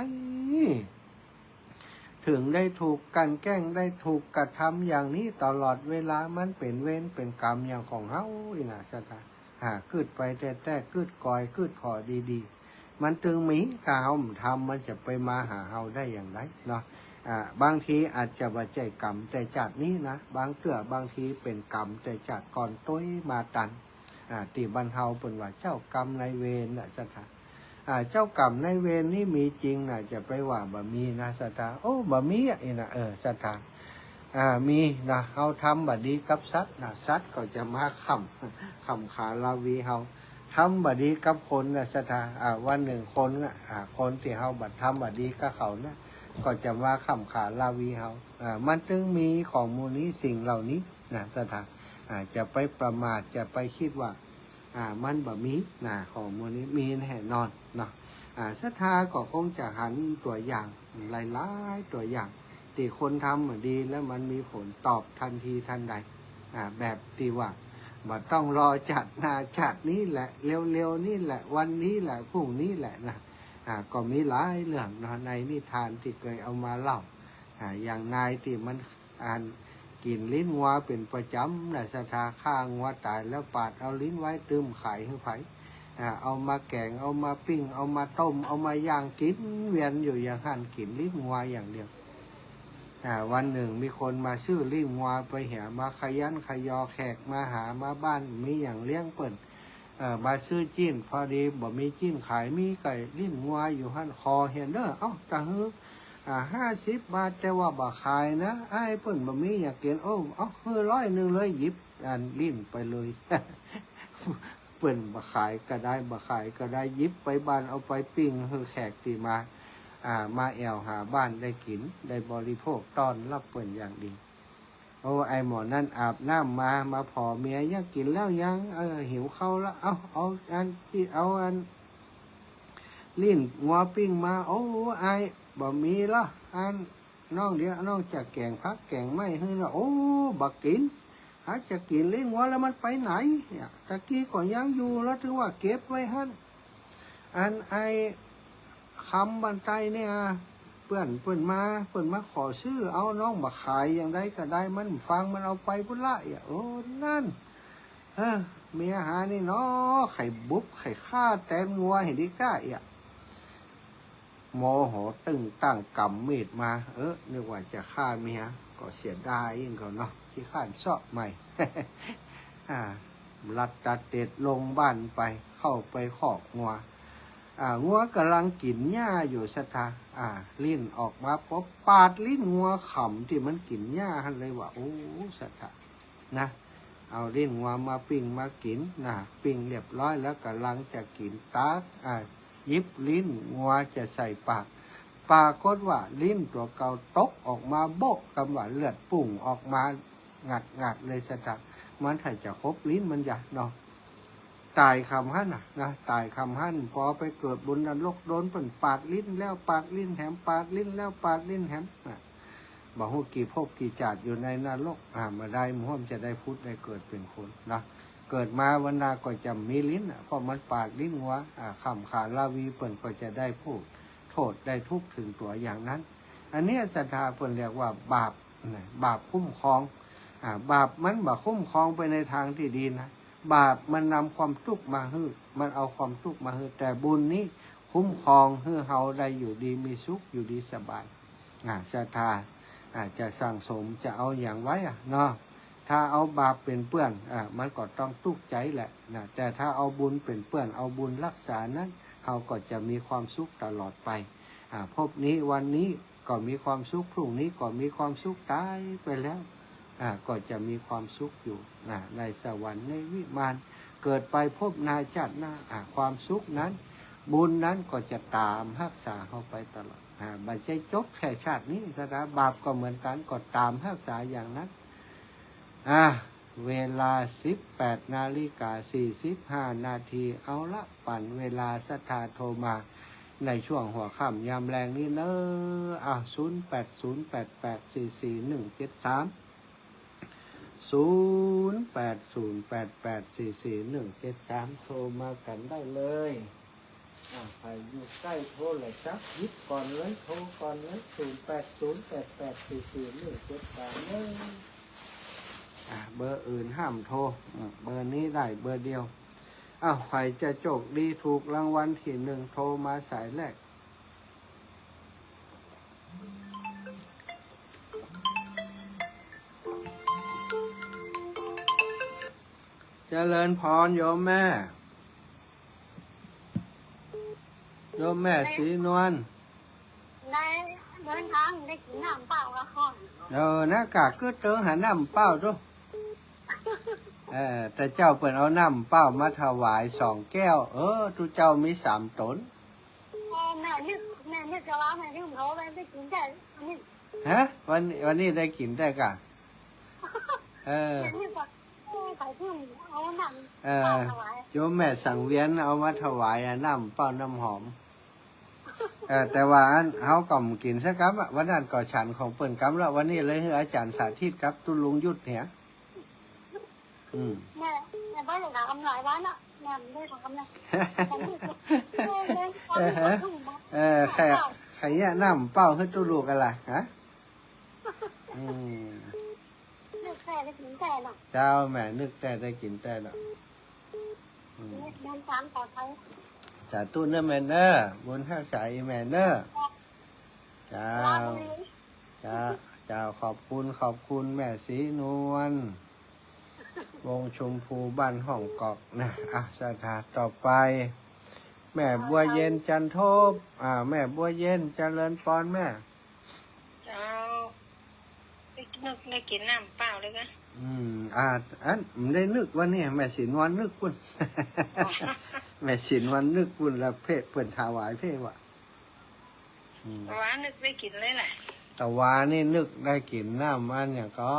ถึงได้ถูกกันแกล้งได้ถูกกระทำอย่างนี้ตลอดเวลามันเป็นเวรเป็นกรรมอย่างของเฮาศรัทธาคืดไปแต่คืดกอยคืดขอดีๆมันตึงมีกาวทำมันจะไปมาหาเฮาได้อย่างไรเนาะ บางทีอาจจะว่าใจกรรมแต่จากนี้นะบางเตื้อบางทีเป็นกรรมแต่จากก่อนต้ยมาตันตีบรรเทาเป็นว่าเจ้ากรรมนายเวรนะสัทธาเจ้ากรรมนายเวรนี่มีจริงนะจะไปว่าบ่มีนะสัทธาโอ้บ่มีอ่ะนะสัทธามีนะเขาทำบัดดีกับสัตว์นะสัตว์ก็จะมาขำขาลาวีเขาทำบัดดีกับคนนะสัทธาวันหนึ่งคนคนที่เขาบัดทำบัดดีกับเขานะก็จะมาขำขาลาวีเขามันจึงมีของมูลนี้สิ่งเหล่านี้นะสัทธาจะไปประมาทจะไปคิดว่ามันบ่มีนะของมูลนี้มีแน่นอนเนาะศรัทธาก็คงจะหันตัวอย่างหลายๆตัวอย่างที่คนทำดีแล้วมันมีผลตอบทันทีทันใดแบบที่ว่าบ่ต้องรอจัดนาจัดนี้แหละเร็วๆนี่แหละวันนี้แหละพรุ่งนี้แหละนะก็มีหลายเรื่องนะในนิทานที่เคยเอามาเล่าอย่างนายที่มันกินลิ้นงัวเป็นประจำนะศรัทธาฆ่างัวตายแล้วปาดเอาลิ้นไว้ตื้มไข่ให้ไผเอามาแกงเอามาปิ้งเอามาต้มเอามาย่างกินเวียนอยู่อย่างหันกินลิ้นงัวอย่างเดียววันหนึ่งมีคนมาซื้อลิ้นงัวไปเหี่ยมาขยันขยอแขกมาหามาบ้านมีอย่างเลี้ยงเปิ่นมาซื้อจิ้นพอดีบ่มีจิ้นขายมีไก่ลิ้นงัวอยู่หันคอเห็นเด้อเอ้าตาฮือ50 บาทแต่ว่าบ่ขายนะไอ้เปิ่นบ่มีอยากกินโอ้เอ้าคือ100เลยหยิบลิ้นไปเลย เปิ่นบ่ขายก็ได้บ่ขายก็ได้หยิบไปบ้านเอาไปปิ้งคือแขกที่มาแอวหาบ้านได้กินได้บริโภคต้อนรับเปิ่นอย่างดีโอ้ไอหมอนั่นอาบน้ำมาพอเมียอยากกินแล้วยังหิวเข้าแล้วเอาอันลิ้นงัวปิ้งมาโอ้ไอบ่มีละน้องเดียวน้องจะแกงพักแกงไม่ให้ละโอ้บักกินจะกินลิ้นงัวแล้วมันไปไหนตะกี้ก็ยังอยู่แล้วถึงว่าเก็บไว้หั่นไอคำบันไตเนี่ยเพื่อนมาขอซื้อเอาน้องมาขายอย่างใดก็ได้มันฟังมันเอาไปพุ่นละโอ้นั่นเมียหานี่เนาะไข่บุบไข่ข้าแตงงัวเห็นดีก้าโมโหตึงตั้งกำมีดมานึกว่าจะฆ่าเมียก็เสียดายยิ่งเขาเนาะที่ข้านซอกใหม่ ลัดตัดเด็ดลงบ้านไปเข้าไปขอกงัวงัวกำลังกินหญ้าอยู่ศรัทธาลิ้นออกมาป๊บปาดลิ้นงัวขำที่มันกินหญ้าหันเลยว่าโอ้ศรัทธานะเอาลิ้นงัวมาปิ้งมากินนะปิ้งเรียบร้อยแล้วกำลังจะกินตักยิบลิ้นงัวจะใส่ปากปรากฏว่าลิ้นตัวเก่าตกออกมาโบกกำว่าเลือดปุ่งออกมางัดเลยศรัทธามันถ้าจะครบลิ้นมันอย่าเนาะตายคำหั่นนะตายคำหั่นพอไปเกิดบนนรกโดนเปิ่นปาดลิ้นแล้วปาดลิ้นแถมปาดลิ้นแล้วปาดลิ้นแถมบอกว่ากี่ภพกี่จาดอยู่ในนรกมาได้มุ่งจะได้พุทธได้เกิดเป็นคนนะเกิดมาวันนาก็จะมีลิ้นเพราะมันปาดลิ้นหัวขำขาลาวีเปิ่นก็จะได้พูดโทษได้ทุกข์ถึงตัวอย่างนั้นอันนี้ศรัทธาเปิ่นเรียกว่าบาปคุ้มครองบาปมันบ่คุ้มครองไปในทางที่ดีนะบาปมันนำความทุกข์มาให้มันเอาความทุกข์มาให้แต่บุญนี้คุ้มครองให้เฮาได้อยู่ดีมีสุขอยู่ดีสบายศรัทธาจะสั่งสมจะเอาอย่างไว้เนาะถ้าเอาบาปเป็นเปื้อนมันก็ต้องทุกข์ใจแหละนะแต่ถ้าเอาบุญเป็นเปื้อนเอาบุญรักษานั้นเฮาก็จะมีความสุขตลอดไปพบนี้วันนี้ก็มีความสุขพรุ่งนี้ก็มีความสุขตายไปแล้วก็จะมีความสุขอยู่ในสวรรค์ในวิมานเกิดไปพบนาจัดหน้าความสุขนั้นบุญนั้นก็จะตามรักษาเข้าไปตลอดบัจจัยจบแค่ชาตินี้สถาบาปก็เหมือนกันก็ตามรักษาอย่างนั้นเวลา 18:45 นาทีเอาละปั่นเวลาศรัทธาโทรมาในช่วงหัวค่ำยามแรงนี้เนอะ0808844173 0808844173โทรมากันได้เลยใครอยู่ใกล้โทรเลยครับยิบก่อนเลยโทรก่อนเลย0808844173เบอร์อื่นห้ามโทรเบอร์นี้ได้เบอร์เดียวใครจะโชคดีถูกรางวัลที่1โทรมาสายแรก เจริญพรโยมแม่ โยมแม่ศรีนวล ได้เดินทางได้กินน้ำเปล่าละค่ะ หน้ากากก็เติงหาน้ำเป้าด้วยแต่เจ้าเปิดเอาน้ำเป้ามาถวาย2 แก้ว ทุเจ้ามี3 ตน แม่นึกจะว่าแม่นึกเขาไปได้กินแต่อันนี้ ฮะ วันนี้ได้กินได้กะ แม่นึกว่าใส่ถุงเอาน้ำเปล่าถวาย โยมแม่สั่งเวียนเอามาถวายน้ำเป้าน้ำหอม แต่ว่าเขากล่อมกินซะครับวันนั้นก่อฉันของเปิ่นกัแล้ววันนี้เลยให้อาจารย์สาธิตครับตุลุงยุทธเนี่ยแม่ไม่ได้ทำหลายวันอ่ะแม่ไม่ได้ทำนะใครเนี่ยน้ำเป้าให้ตุลูกอะไรฮะนึกแต่ได้กินแต่หรอก เจ้าแม่นึกแต่ได้กินแต่หรอกเดินทางปลอดภัยสาธุเนอแม่เนอบุญข้าสายแม่เนอเจ้าขอบคุณแม่ศรีนวลวงชมพูบ้านห้องกอกนะสถานต่อไป แม่บัวเย็นจันทบแม่บัวเย็นเจริญปอนแม่เจ้าได้กินน้ำเปล่าเลยนะได้นึกว่าเนี่ยแม่ศรีนวลนึกปุ่น แม่ศรีนวลนึกปุ่นแล้วเพื่อนถวายเพ่วะว่านึกได้กินเลยแหละแต่ว่านี่นึกได้กินน้ำมันอย่างก็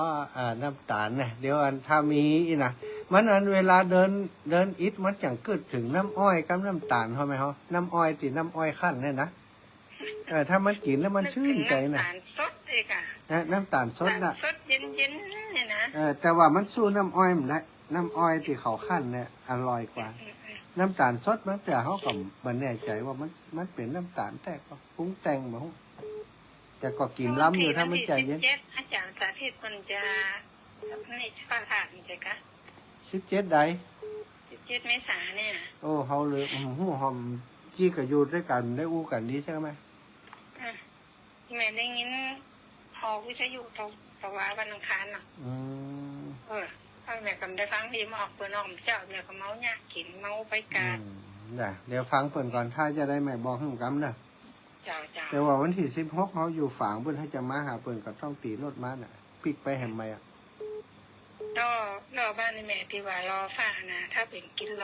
น้ำตาลเนี่ยเดี๋ยวถ้ามีอีนะมันเวลาเดินอิดมันจังเกิดถึงน้ำอ้อยกับน้ำตาลเขาไหมเขาน้ำอ้อยติน้ำอ้อยขั้นเนี่ยนะถ้ามันกินแล้วมันชื่นใจนะน้ำตาลสดเองน้ำตาลสดนะสดเย็นๆเนี่ยนะแต่ว่ามันสู้น้ำอ้อยมันได้น้ำอ้อยที่เขาขั้นเนี่ยอร่อยกว่าน้ำตาลสดมันแต่เขากับมันแน่ใจว่ามันเป็นน้ำตาลแต่ก็ปรุงแต่งมาแต่ก็กินล้ำอยู่ถ้ามันใจเย็นอาจารย์สาธิตมันจะในภาคาใช่ไหมคะ17ใด17 เมษายนเนี่ยโอ้เขาเลยหูหอมจี้กับยูด้วยกันได้อู้กันนี้ใช่ไหมแม่ได้ยินพอวิทยุตะวันวันอังคารน่ะแม่กำได้ฟังดีมาออกเปิดออกเจ้าเนี่ยก็เมาเนี่ยกินเมาไปการเดี๋ยวฟังเปิดก่อนถ้าจะได้แม่บอกให้ผมกำเนอะแต่ว่าวันที่16เขาอยู่ฝางเพื่อนให้จะมาหาเปิดก็ต้องตีรถมาน่ะปิกไปแหมไหมรอบ้านในแม่ที่ว่ารอฝ้านะถ้าเป็นกิโล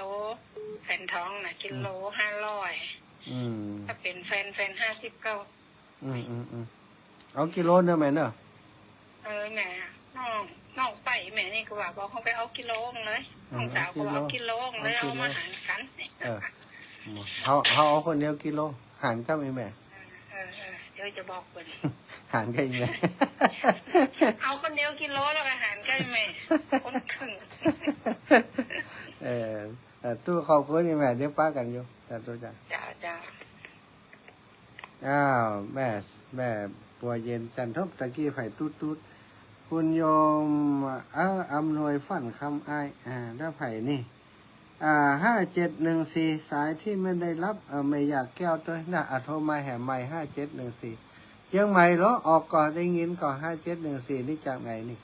แผ่นท้องนะกิโล500ถ้าเป็นแฟน59เอากิโลเนอะแม่เนอะแม่น้องไปแม่นี่ก็ว่าบอกเขาไปเอากิโลเลยน้องสาวก็เอากิโลเลยเอามาหารกันเขาเอาคนเดียวกิโลหารก็ไม่แม่เดี๋ยวจะบอกคนหารก็แม่เอาคนเดียวกิโลแล้วก็หารก็แม่คนครึ่งตู้เขาคุยนี่แม่เดี๋ยวป้ากันอยู่แต่ตัวจ้าแม่ปัวเย็นจันทบตะกี้ไผ่ตุ๊ดคุณโยมอำนวยฝันคำอ้ายได้ไผ่นี่5714สายที่ไม่ได้รับไม่อยากแก้วตัวนะโทรมาแห่ใหม่5714เชียงใหม่เหรอออกก่อนได้ยินก่อน5714นี่จากไหนนี่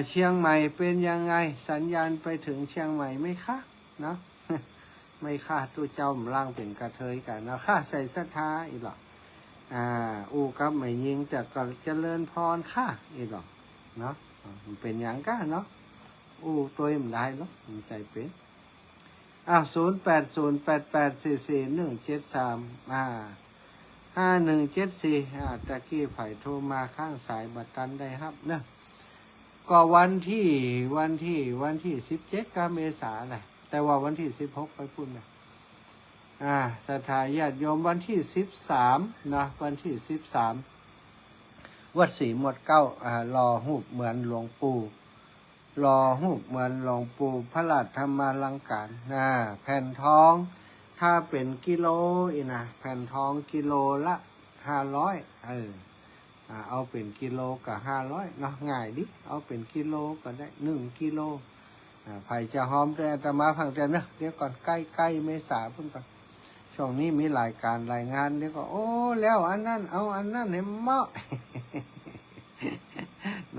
เชียงใหม่เป็นยังไงสัญญาณไปถึงเชียงใหม่ไหมคะเนาะ ไม่ค่าตัวเจ้าล่างเป็นกระเทยกันนะค่าใส่ศรัทธาอีหรอกกับไม่ยิงแต่ก็เจริญพรค่ะอีหรอกเนาะมันเป็นอย่างก้าเนาะตัวมันได้เนาะมันใจเป็น08088441735174ตะกี้ไผ่โทรมาข้างสายบัตรตันได้ครับเนาะก็วันที่17 เมษายนแหละแต่ว่าวันที่16ไปพูดนะสถาญาติโยมวันที่13นะวันที่13วัดศรีหมดเก้ารอหูปเหมือนหลวงปู่รอหูปเหมือนหลวงปู่พระราชธรรมาลังการแผ่นทองถ้าเป็นกิโลนะแผ่นทองกิโลละ500เอาเป็นกิโลกับ500เนาะง่ายดิเอาเป็นกิโลก็ได้1 กิโลไผ่จะหอมแต่อาตมาพังแต่เนอะเดี๋ยวก่อนใกล้เมษาพุ่นก่อนช่วงนี้มีรายการรายงานเดี๋ยวก็แล้วอันนั้นเอาอันนั้นให้เหมาะ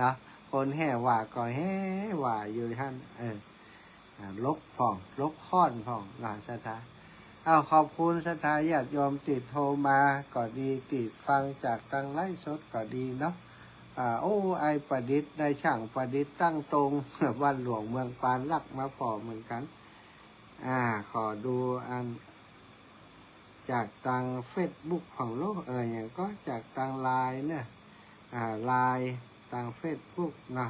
นะคนแห่ว่าก็แห่ว่าอยู่ท่าน ลบผ่องลบค้อนผ่องหลานสถาเอาขอบคุณสถาญาติโยมติดโทรมาก็ดีติดฟังจากทางไลฟ์สดก็ดีเนาะโอ้ไอประดิษฐ์ได้ช่างประดิษฐ์ตั้งตรง บ้านหลวงเมืองปานรักมาพอเหมือนกันขอดูอันจากทางเฟซบุ๊กของโลกอย่างก็จากทางไลน์เนี่ยไลน์ทางเฟซบุ๊กนะ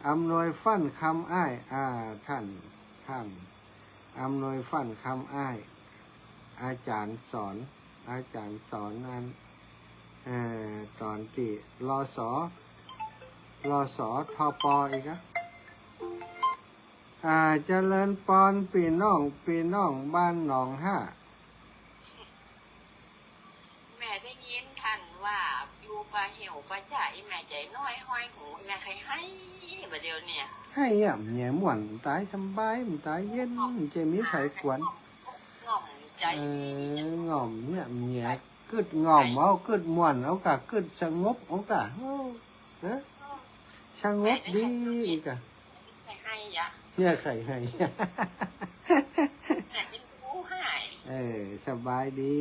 อำนวยฟั่นคำอ้ายท่านอำนวยฟั่นคำอ้ายอาจารย์สอนนั้นตอนที่รอสอทอปออีกนะเจริญปอนปีน้องบ้านหนองห้าแม่ได้ยินท่านว่าอยู่ปลาเหี่ยวปลาจ่ายแม่ใจน้อยห้อยหูแม่ใครให้ประเดี๋ยวเนี่ยให้แหน่ม่วนตายสบายมันตายเย็นจะมีไผกวนง่อมใจง่อมเนี่ยแหน่กึดง่อมเอากึดม่วนเอากะกึดสงบเอากะนะสงบดีอีกอะใครให้ยะเนี่ยใครให้แม่เป็นผู้ให้สบายดี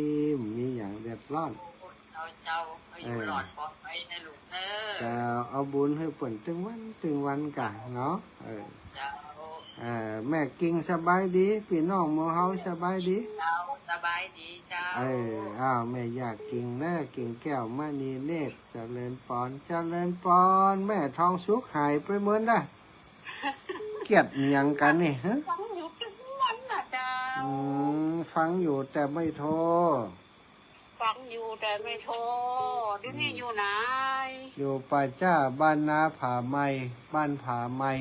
มีอย่างเดือดร้อนเจ้าอยู่หลอดปลอดภัยในลูกจะเอาบุญให้ผลถึงวันกะเนาะแม่กิ่งสบายดีพี่น้องหมู่เฮาสบายดีเจ้าสบายดีเจ้าแม่อยากกิ่งกิ่งแก้วมณีเนตรเจริญปอนแม่ทองสุขหายไปเหมือนนะเกลียดยังกันนี่ฮะฟังอยู่ทุกวันนะเจ้าฟังอยู่แต่ไม่โทรฟังอยู่แต่ไม่โทรที่นี่อยู่ไหนอยู่ป่าจ้าบ้านนาผาไม้บ้านผาไม้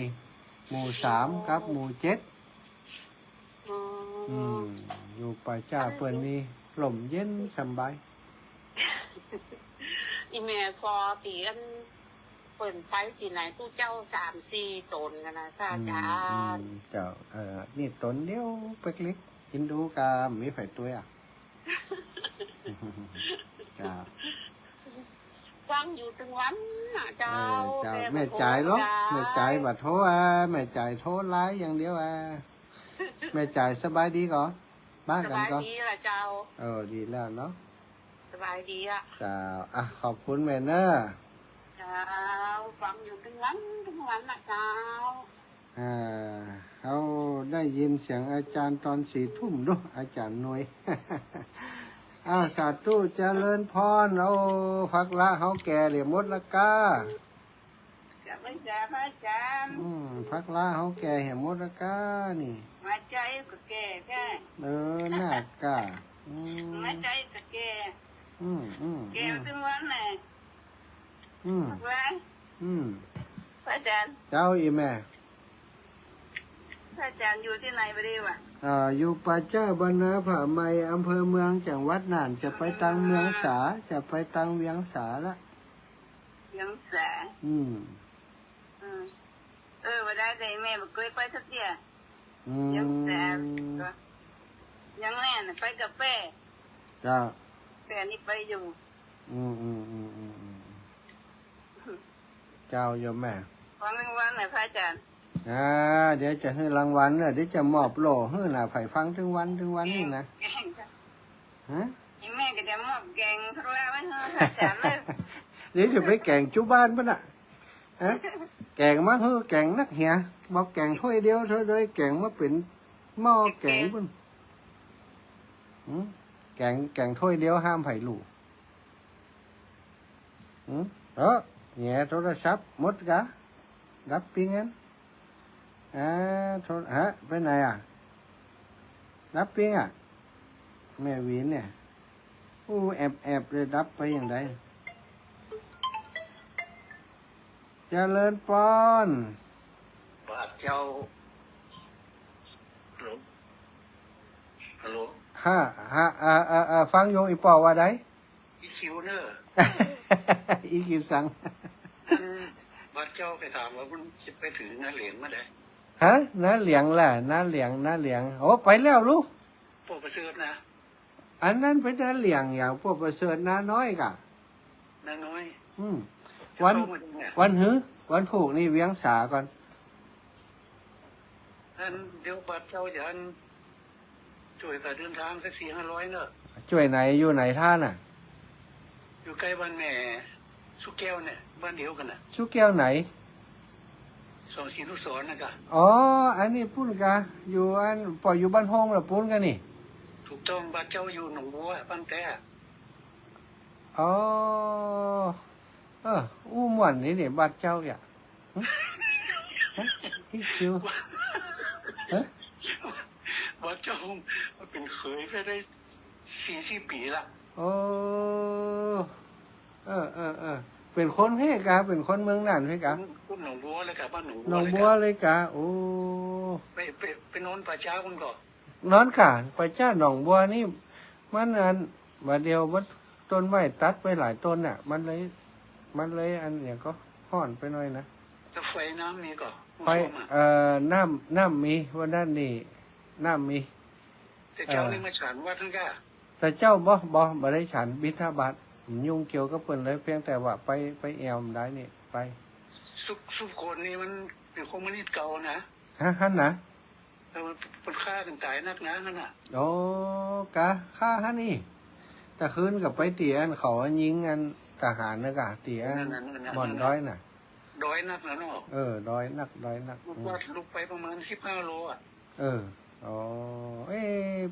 หมู่3ครับหมู่7อยู่ป่าจ้าเปิ้นนี่ลมเย็นสบายอีแม่พอตีอันเปิ่นไปที่ไหนตู้เจ้า3-4 ตนกันนะค่ะอาจารย์เจ้านี่ตนเดียวเป็กเล็กกินดูกามีไผตัวจ้าฟังอยู่ถึงวันเจ้าแม่จ่ายหรอแม่จ่ายบัดโทรแม่จ่ายโทรไลน์อย่างเดียวแม่จ่ายสบายดีก่อนบ้านกันก่อนสบายดีล่ะเจ้าดีแล้วเนาะสบายดีเจ้าขอบคุณแม่เนอะเจ้าฟังอยู่ถึงวันนะเจ้าเขาได้ยินเสียงอาจารย์ตอน4 ทุ่มด้วยอาจารย์หน่วยสาธุเจริญพรพักละเขาแก่เหลี่ยมมดละกาไม่ใช่พระอาจารย์พักละเขาแก่เหลี่ยมมดละกานี่มาใจก็แก่แค่หน้ากามาใจก็แก่แก่ถึงวันไหนพักละพระอาจารย์เจ้าอีแม่พระอาจารย์อยู่ที่ไหนไปดีวะอยู่ป่าจ้าบรรณาผาไม้อำเภอเมืองจังหวัดน่านจะไปตังเมืองสาจะไปตังเวียงสาละเวียงสาวันได้แม่บอกเคยไปสักเดียวเวียงสาก็ยังแน่นไปกับแป้จ้าแป้นี่ไปอยู่เจ้าโยมแม่ฟังรางวัลหน่อยพระอาจารย์เดี๋ยวจะให้รางวัลเดี๋ยวจะมอบโล่ให้น่ะไผ่ฟังถึงวันนี่นะแม่ก็จะมอบแกงทุเรียนไว้ให้พระอาจารย์เลยเดี๋ยวจะไปแกงจุบ้านป่ะน่ะแกงมาแกงนักเหี่ยบอกแกงถ้วยเดียวเท่าเลยแกงมาเป็นหม้อแกงป่ะแกงถ้วยเดียวห้ามไผ่ลูกแง่โทรศัพท์หมดกะรับปีงั้นไปไหนรับปิ้งแม่วินเนี่ยแอบเลยรับไปอย่างไรเจริญปอนบาดเจ้าฮัลโหลฟังโยอีปอว่าไดอีคิวเนอร์อีคิวสั่งบาดเจ้าไปถามว่าคุณจะไปถือน้าเหลียงมาได้น้าเหลียงแหละน้าเหลียงโอ้ไปแล้วลูกพวกประเสริฐนะอันนั้นเป็นน้าเหลียงอย่างพวกประเสริฐน้าน้อยกะน้าน้อยวันผูกนี่เวียงสาก่อน อันเดี๋ยวบัตรเจ้าอย่าอันช่วยค่าเดินทางสัก400-500เนอะ ช่วยไหนอยู่ไหนท่านน่ะ อยู่ใกล้บ้านแม่สุแก้วเนี่ยบ้านเดียวกันน่ะ ชุกแก้วไหน สองศรีนุสรณ์นะกะ อ๋ออันนี้ปุ้นกะอยู่อันปล่อยอยู่บ้านห้องละปุ้นกันนี่ ถูกต้องบัตรเจ้าอยู่หนองบัวบ้านแต่ อ๋ออู้ม่วนนี่เนี่ยบัดเจ้าอย่าฮะอีคิวฮะ บัตรเจ้ามันเป็นเคยไปได้40 ปีละ โอ้เป็นคนเพกะเป็นคนเมืองน่านเพกะ คุณหนองบัวเลยกับบ้านหนอง หนอง เลย บัว กะ เลยกะโอ้ ไปนอนป่าช้าคนก่อน นอนกะไปจ้าหนองบัวนี่มันอันมาเดียวมันต้นไม้ตัดไปหลายต้นน่ะ มันเลยอันอย่างก็ห่อนไปหน่อยนะ แล้วไฟน้ำมีก่อน ไฟน้ำมีวันนั้นนี่น้ำมี แต่เจ้านี่มาฉันวัดทั้งกะ แต่เจ้าบ่ได้ฉันบิณฑบาตยุ่งเกี่ยวกับเปิ้นเลยเพียงแต่ว่าไปแอมได้นี่ไป สุขคนนี่มันเป็นคอมมิวนิสต์เก่านะ ฮั่นนะ แล้วมันฆ่ากันตายนักนะนั่นน่ะ โอ้กะค่าฮั่นนี่แต่คืนกับไปเตียนเขายิงกันทหารนะกะเตียนบ่อนร้อยน่ะ ดอยนักนะเนาะ ดอยนัก ลูกวัดลุกไปประมาณ15 โลอ่ะ อ๋อ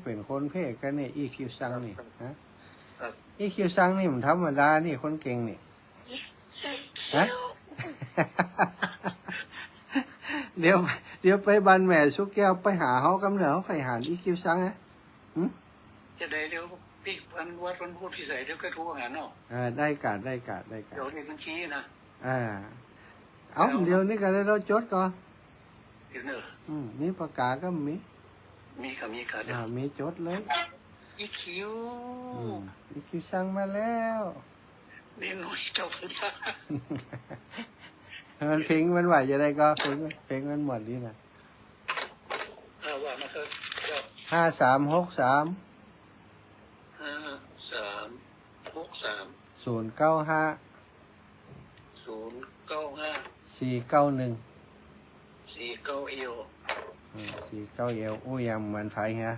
เป็นคนเพศกันนี่อีคิวซังนี่ฮะ ครับ อีคิวซังนี่มันธรรมดานี่คนเก่งนี่ฮะ เดี๋ยวไปบ้านแม่ชุกแก้วไปหาเขากำเนิดเขาไปหาอีคิวซังฮะ จะได้เดี๋ยวพี่วันวัดวันพูดพิเศษเดี๋ยวก็โทรหาเนาะ ได้กาด เดี๋ยวเรียนบัญชีนะ เอาเดี๋ยวนี้ก็ได้เราจดก่อน เดี๋ยวเนอะ มีปากกาก็มี มีค่ะเดี๋ยว มีจดเลย อีคิว อีคิวซังมาแล้ว เรียนน้อยเจ้าพระ มันเพลงมันไหวจะได้ก็เพลงมันหมดนี่นะ ว่ามาเถอะเจ้า 5363 5363 095 095 491 49เอว 491อู้ยังเหมือนไผฮะ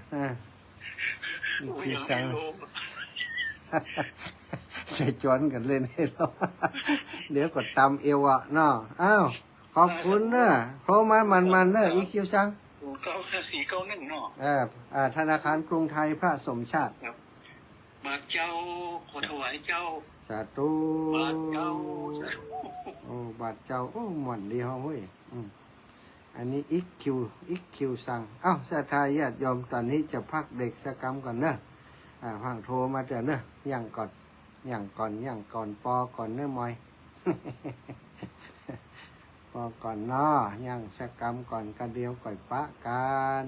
อี อุ้ย คิว ยัง ซั ไม่ ง รู้ ใส่จอนกันเล่นให้เรา เดี๋ยวกดตำเอวอ่ะเนาะอ้าวขอบคุณเนอะโทรมามันเนอะอีคิวซัง 095 491เนาะ ธนาคารกรุงไทยพระสมชาติ ครับบาทเจ้าขอถวายเจ้า สาธุ บาทเจ้า โอ้บาทเจ้าโอ้หม่อนดีฮะเว้ยอันนี้อีคิวซังอ้าวสาธาญาติโยมตอนนี้จะพักเด็กสกรรมก่อนเนอะพังโทรมาเดี๋ยวเนอะย่างก่อนปอก่อนเนอะมอย ปอก่อนเนาะย่างสกรรมก่อนกระเดียวก่อยปะกัน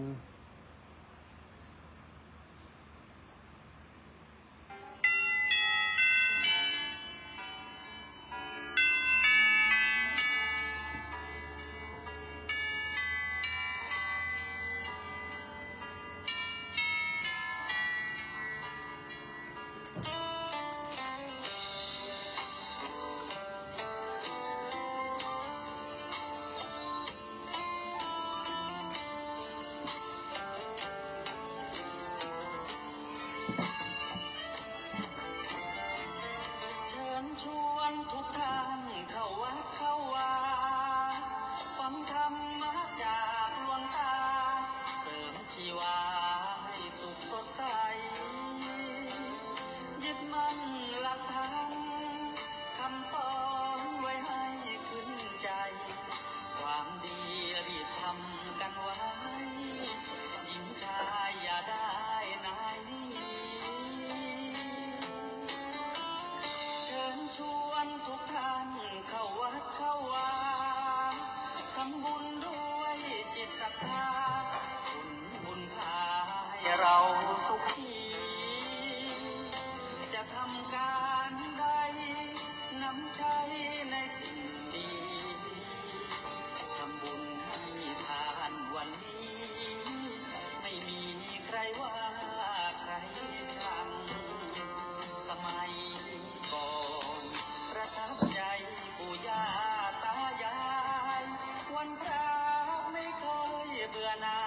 เชิญชวนทุกท่านเข้าวัดเข้าวาฟังธรรมะจากหลวงตาเสริมชีวาให้สุขสดใสยึดมั่นหลักธรรมคำสอนไว้ให้ขึ้นใจ ความดีรีบทำกันไว้หญิงชายอย่าได้นายนี้ เชิญชวนทุกท่านเข้าวัดเข้าวาทำบุญด้วยจิตศรัทธาบุญพาให้เราสุขีจะทำการใดน้ำใจในสิ่งดีทำบุญให้ทานวันนี้ ไม่มีใครว่าใครชังสมัยก่อนประทับใจปู่ย่าตายายวันพระไม่เคยเบื่อหน่า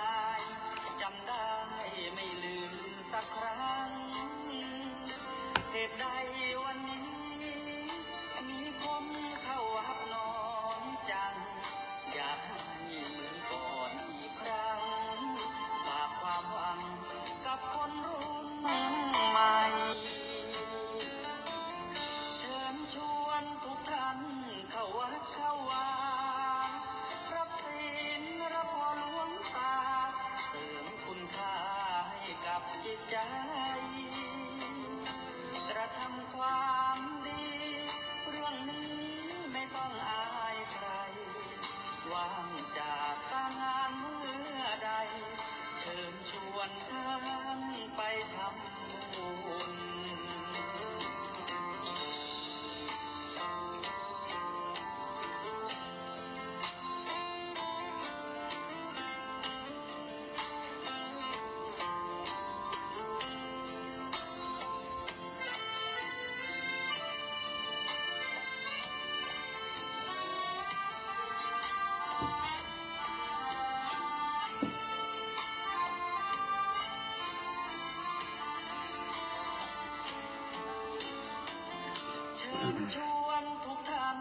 เชิญชวนทุกท่าน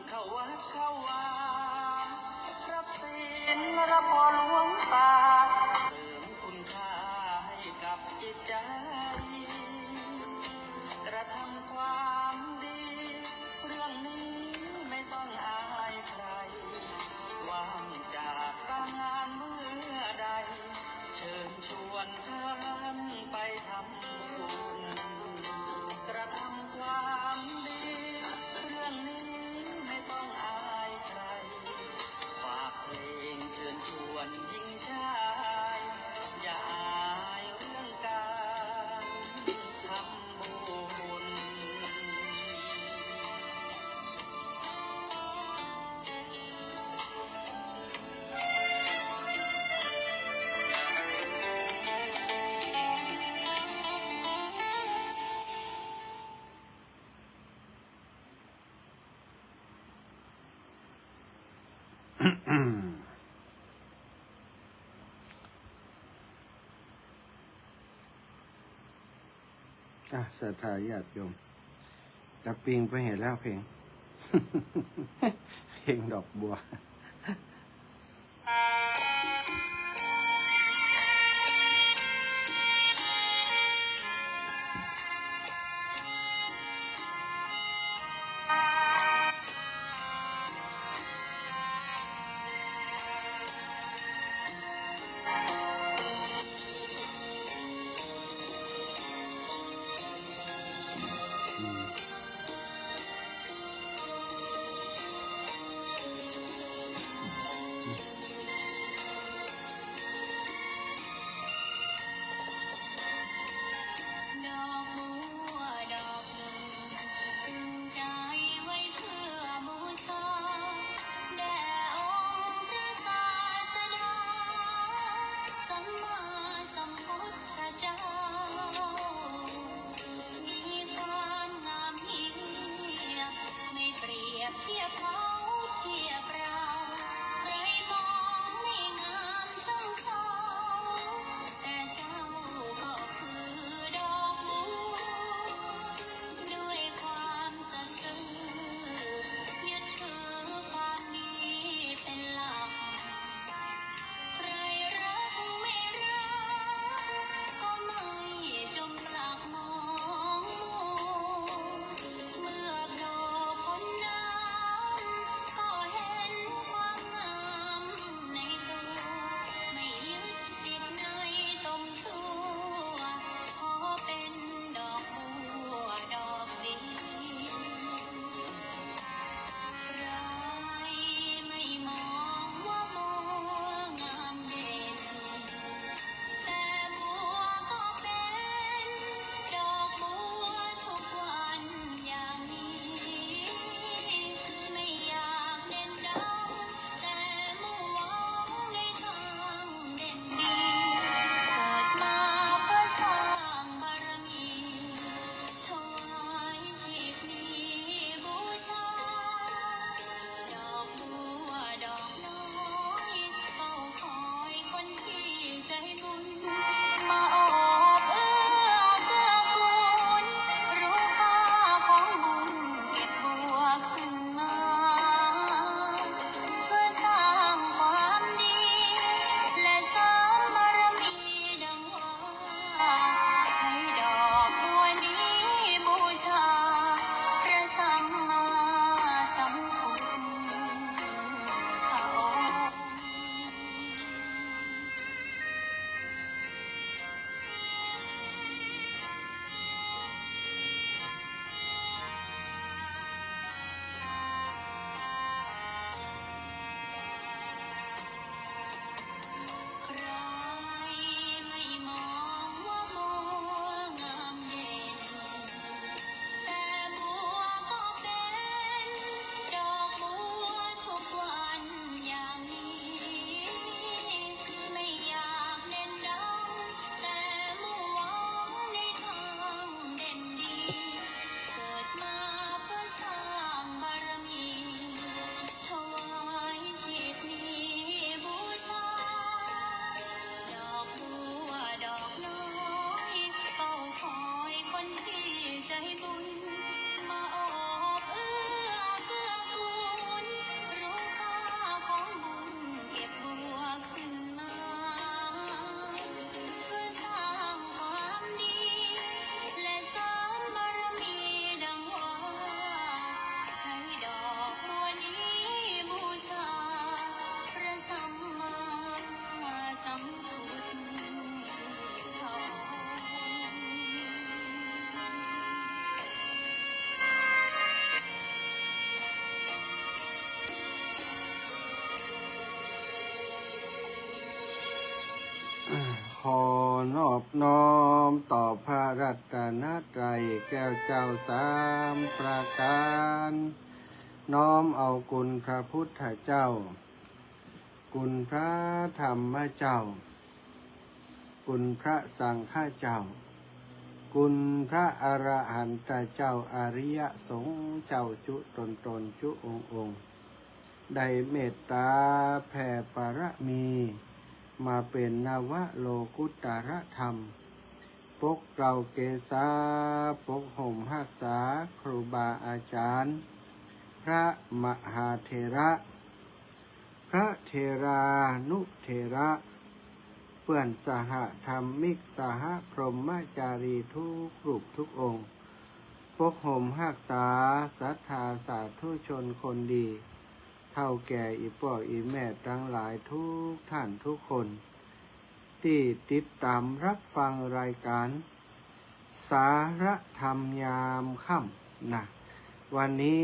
เข้าวัดเข้าวารับศีลรับพรหลวงตาเสริมคุณค่าให้กับจิตใจกระทำความดีเรื่องนี้ไม่ต้องอายใครว่างจากการงานเมื่อใดเชิญชวนท่านไปทำบุญกระทำความดีเรื่องนี้ไม่ต้องอายใครฝากเพลงเชิญชวนหญิงชายอย่าอายเรื่องการทำบุญ ศรัทธาญาติโยมตะปิงไปเห็นแล้วเพลง เพลงดอกบัว ขอนอบน้อมต่อพระรัตนตรัยแก้วเจ้าสามประการน้อมเอาคุณพระพุทธเจ้าคุณพระธรรมเจ้าคุณพระสังฆเจ้าคุณพระอรหันตเจ้าอริยสงฆ์เจ้าจุตนจุองค์ได้เมตตาแผ่ปรมีมาเป็นนวโลกุตรธรรมปกเกลาเกษาปกห่มหักษาครูบาอาจารย์พระมหาเถระพระเถรานุเถระเพื่อนสหธรรมิกสหพรหมจารีทุกรูปทุกองค์ปกห่มหักษาศรัทธาสาธุชนคนดีเท่าแก่อีป่ออีแม่ทั้งหลายทุกท่านทุกคนที่ติดตามรับฟังรายการสาระธรรมยามค่ำนะวันนี้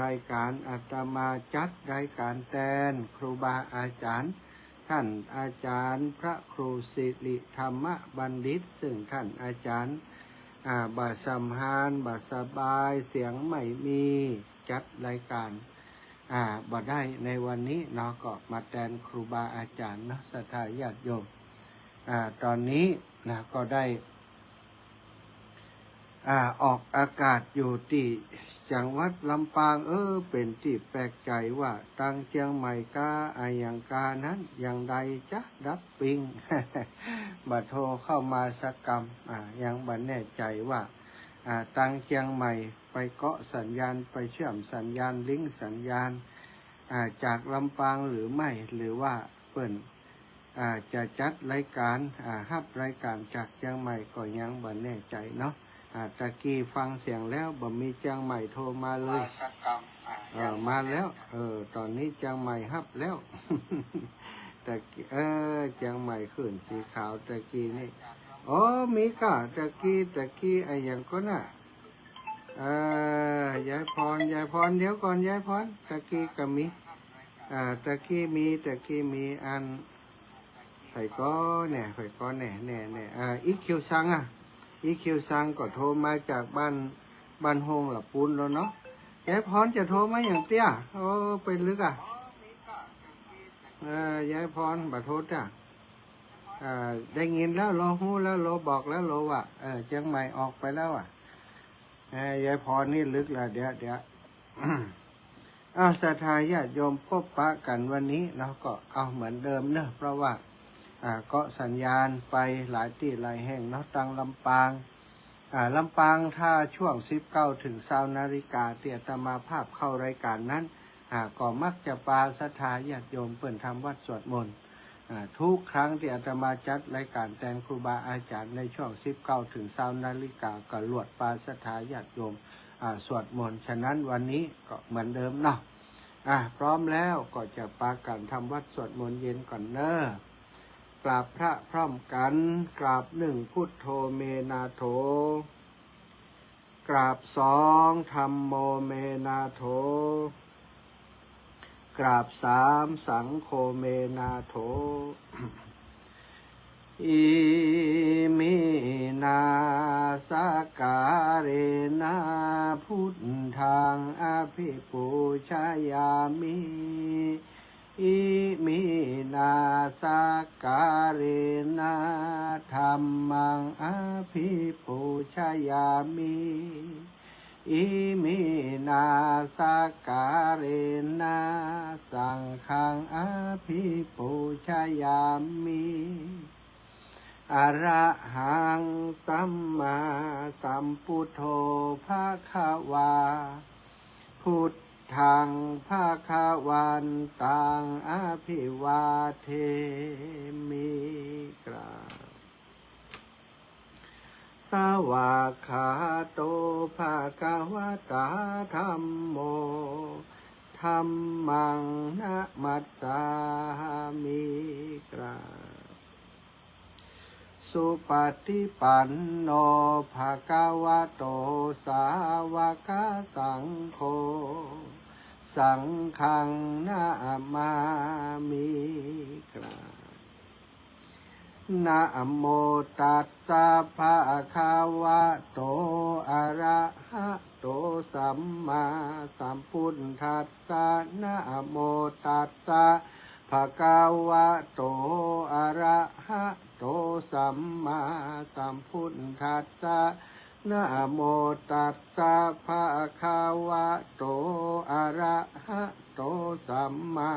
รายการอาตมาจัดรายการแทนครูบาอาจารย์ท่านอาจารย์พระครูสิริธรรมบัณฑิตซึ่งท่านอาจารย์บาสัมหานบาสบายเสียงไม่มีจัดรายการบ่ได้ในวันนี้เนาะก็มาแทนครูบาอาจารย์เนาะศรัทธาญาติโยมตอนนี้นะก็ได้ออกอากาศอยู่ที่จังหวัดลำปางเป็นที่แปลกใจว่าตังเชียงใหม่กาอายังกานั้นอย่างใดจะดับปิง บัดโทรเข้ามาสักกรรมยังบัดแน่ใจว่าตังเชียงใหม่ไปเกาะสัญญาณไปเชื่อมสัญญาณลิงก์สัญญาณจากลำปางหรือไม่หรือว่าเปิ่นจะจัดรายการฮับรายการจากเชียงใหม่ก็ยังบัดแน่ใจเนาะตะกี้ฟังเสียงแล้วบ่มีเชียงใหม่โทรมาเลยมาแล้วตอนนี้เชียงใหม่ฮับแล้ว แต่เชียงใหม่ขึ้นสีขาวตะกี้นี่มีก่ะตะกี้ไอ้อย่างก็น่ะยายพรเดี๋ยวก่อนยายพรตะกี้ก็มีตะกี้มีอันไผ่ก้อแน่อีคิวซังอีคิวซังก็โทรมาจากบ้านโฮงหลับปูนแล้วเนาะยายพรจะโทรมาอย่างเตี้ยเป็นลึกยายพรบัดโทรจ้ะได้ยินแล้วรอหู้แล้วรอบอกแล้วรอว่าเชียงใหม่ออกไปแล้วยายพรนี่ลึกละเดี๋ยวศรัทธาญาติโยมพบปะกันวันนี้เราก็เอาเหมือนเดิมเนอะเพราะว่าก็สัญญาณไปหลายที่หลายแห่งเนาะตังลำปางลำปางถ้าช่วง19 ถึง 20 นาฬิกาที่อาตมาภาพเข้ารายการนั้นก็มักจะปาศรัทธาญาติโยมเปิ่นทำวัดสวดมนต์ทุกครั้งที่อาตมาจัดรายการแทนครูบาอาจารย์ในช่วง19 ถึง 20 นาฬิกาก็ลวดปาศรัทธาญาติโยมสวดมนต์ฉะนั้นวันนี้ก็เหมือนเดิมเนาะพร้อมแล้วก็จะปากันทำวัดสวดมนต์เย็นก่อนเนอะกราบพระพร้อมกันกราบ1พุทโธเมนาโถกราบ2ธัมโมเมนาโถกราบ3สังโฆเมนาโถอิมินาสการเรนะพุทธังอภิปูชยามิอิมินาสการเรนะธัมมังอภิปูชยามิอิมินาสการเรนะสังฆังอภิปูชยามิอระหังสัมมาสัมพุทโธภะคะวาพุทธังภะคะวันตังอภิวาเทมิกราสวากขาโตภะคะวะตาธัมโมธัมมังนะมัสสามิกราสุปฏิปันโนภะคะวะโตสาวกสังโฆสังฆังนะมามิกรา นะโมตัสสะภะคะวะโตอะระหะโตสัมมาสัมพุทธัสสะนะโมตัสสะภะคะวะโตอะระหะโตสัมมาสัมพุทธัสสะนะโมตัสสะภะคะวะโตอะระหะโตสัมมา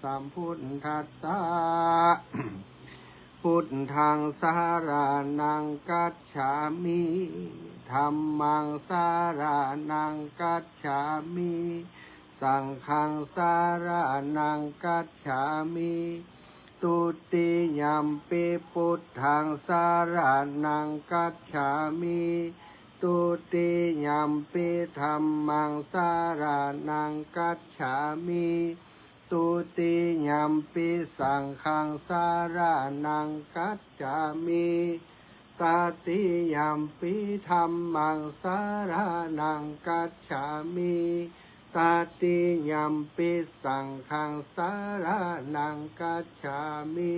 สัมพุทธัสสะ พุทธังสารานังกัจฉามิธัมมังสารานังกัจฉามิสังฆังสารานังกัจฉามิตุติยัมปิพุทธังสารานังกัจฉามิตุติยัมปิธัมมังสารานังกัจฉามิตุติยัมปิสังฆังสารานังกัจฉามิตติยัมปิธัมมังสารานังกัจฉามิตติยัมปิสังฆังสารานังกัจฉามิ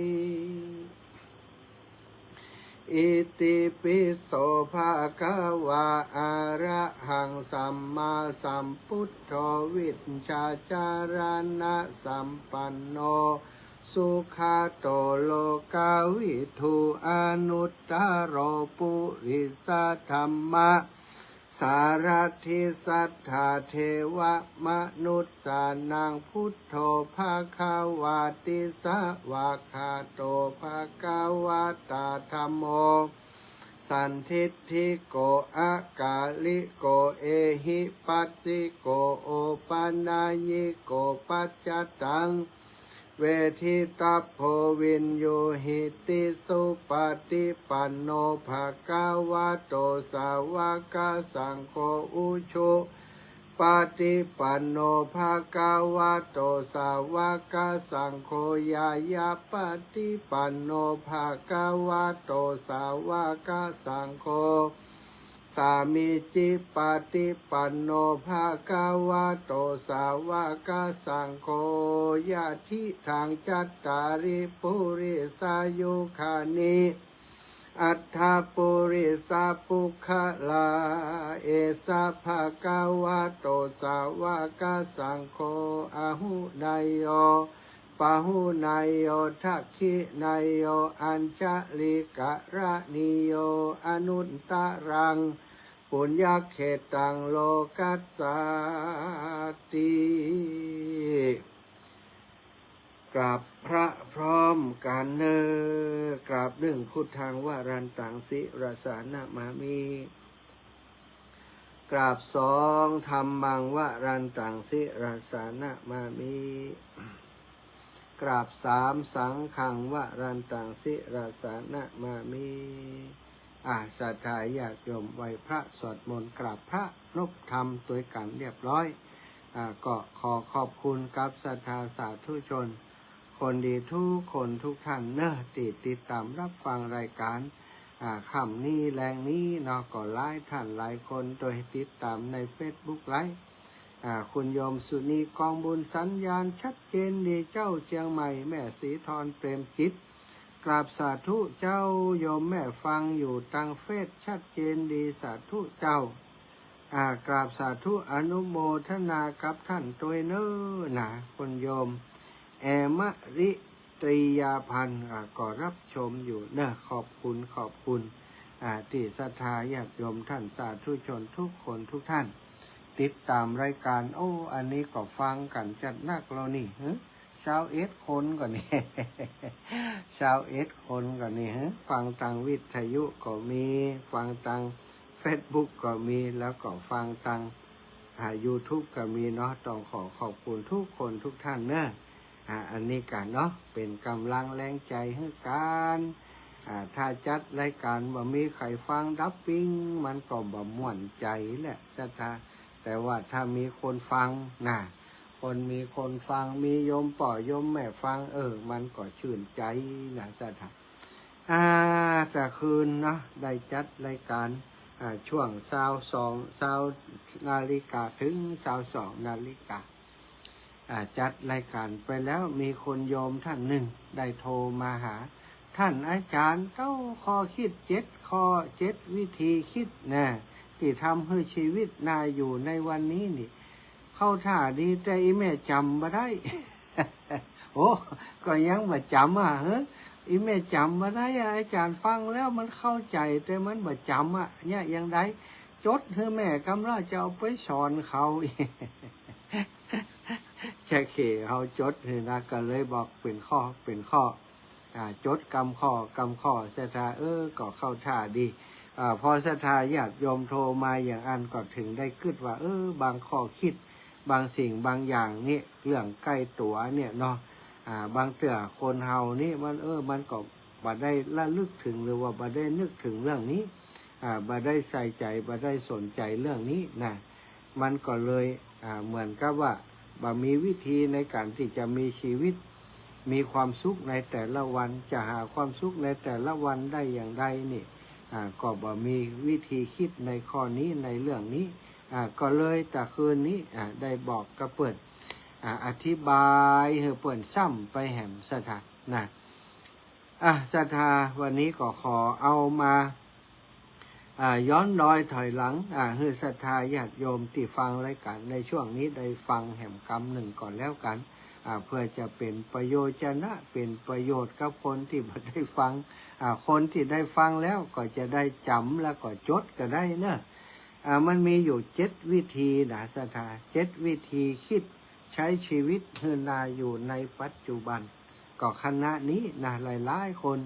อิติปิโสภะคะวะอะระหังสัมมาสัมพุทโธวิชชาจารณะสัมปันโนสุขาโตโลกาวิทูอนุตตโรปุริสธรรมะสารทิสัทธาเทวมนุษสานังพุทโธภะคะวาติสวะคาโตภะคะวะตาธัมโมสันทิฏฐิโกอากาลิโกเอหิปัสสิโกโอปันนายิโกปัจจตังเวทิตัพโพวินโยหิติสุปฏิปันโนภะคะวะโตสาวกสังโฆอุชุปฏิปันโนภะคะวะโตสาวกสังโฆยายาปฏิปันโนภะคะวะโตสาวกสังโฆสามิจิปฏิปันโนภะคะวะโตสาวกสังโฆญาทิทางจัตตาริปุริสายุคานิอัฏฐปุริสาปุคลาเอสะภะคะวะโตสาวกสังโฆอะหุนายโยปะหุนายโยทักขินายโยอัญชลิกะระนิโยอนุตตรังปุญญเขตังโลกัสสติกราบพระพร้อมกันเนอกราบหนึ่งพุทธังวรันตังสิรสานะมามิกราบสองธรรมังวรันตังสิรสานะมามิกราบสามสังฆังวรันตังสิรสานะมามิศรัทธาญาติโยมไหว้พระสวดมนต์กราบพระนบธรรมตัวกันเรียบร้อยก็ขอขอบคุณกับศรัทธาสาธุชนคนดีทุกคนทุกท่านเนอะติดตามรับฟังรายการค่ำนี้แรงนี้เนาะก็หลายท่านหลายคนโดยติดตามใน Facebook ไลฟ์คุณโยมสุนีกองบุญสัญญาณชัดเจนดีเจ้าเชียงใหม่แม่ศรีธรเปรมจิตกราบสาธุเจ้าโยมแม่ฟังอยู่ตังเฟซชัดเจนดีสาธุเจ้ากราบสาธุอนุโมทนากับท่านตัวเนอนะคุณโยมแอมริตรียาพันธ์ก็รับชมอยู่เนอะขอบคุณที่ศรัทธาญาติโยมท่านสาธุชนทุกคนทุกท่านติดตามรายการอันนี้ก็ฟังกันจัดนักเรานี่21 คนก่อนนี่21 คนก่อนนี่ฟังทางวิทยุก็มีฟังทาง Facebook ก็มีแล้วก็ฟังทาง YouTube ก็มีเนาะต้องขอบคุณทุกคนทุกท่านเนอะอันนี้กันเนาะเป็นกำลังแรงใจให้การถ้าจัดรายการบ่มีใครฟังดับปิ้งมันก็บ่ม่วนใจแหละศรัทธาแต่ว่าถ้ามีคนฟังมีคนฟังมีโยมป่อโยมแม่ฟังมันก็ชื่นใจนะศรัทธาแต่คืนเนาะได้จัดรายการช่วง20 นาฬิกาถึง22 นาฬิกาจัดรายการไปแล้วมีคนโยมท่านหนึ่งได้โทรมาหา ท่านอาจารย์เต้าข้อคิด7 ข้อ 7 วิธีคิดนะที่ทำให้ชีวิตน่าอยู่ในวันนี้นี่เข้าท่าดีแต่อีแม่จำมาได้ โอ้ก็ยังมาจำอ่ะเฮ้ยอีแม่จำมาได้อาจารย์ฟังแล้วมันเข้าใจแต่มันมาจำอ่ะเนี่ยยังได้จดเธอแม่กำลังจะเอาไปสอนเขาแค่เขเขาจดเธอนะก็เลยบอกเป็นข้อจดกำข้อศรัทธาก็เข้าท่าดีพอศรัทธาญาติโยมโทรมาอย่างอันก็ถึงได้คิดว่าบางข้อคิดบางสิ่งบางอย่างนี่เรื่องใกล้ตัวเนี่ยเนาะบางเตื่อคนเฮานี่มันก็บ่ได้ระลึกถึงหรือว่าบ่ได้นึกถึงเรื่องนี้บ่ได้ใส่ใจบ่ได้สนใจเรื่องนี้นะมันก็เลยเหมือนกับว่าบ่มีวิธีในการที่จะมีชีวิตมีความสุขในแต่ละวันจะหาความสุขในแต่ละวันได้อย่างไรนี่ก็บ่มีวิธีคิดในข้อนี้ในเรื่องนี้ก็เลยแต่คืนนี้ได้บอกกับเปิดอธิบายให้เปิดซ้ำไปแหมศรัทธานะศรัทธาวันนี้ก็ขอเอามาย้อนรอยถอยหลังให้ศรัทธาญาติโยมที่ฟังรายการในช่วงนี้ได้ฟังแห่มกรรมหนึ่งก่อนแล้วกันเพื่อจะเป็นประโยชน์เป็นประโยชน์กับคนที่ไม่ได้ฟังคนที่ได้ฟังแล้วก็จะได้จำแล้วก็จดก็ได้เนอะมันมีอยู่7 วิธีนะศรัทธา7 วิธีคิดใช้ชีวิตเฮือนาอยู่ในปัจจุบันก็คณะนี้นะหลายๆคน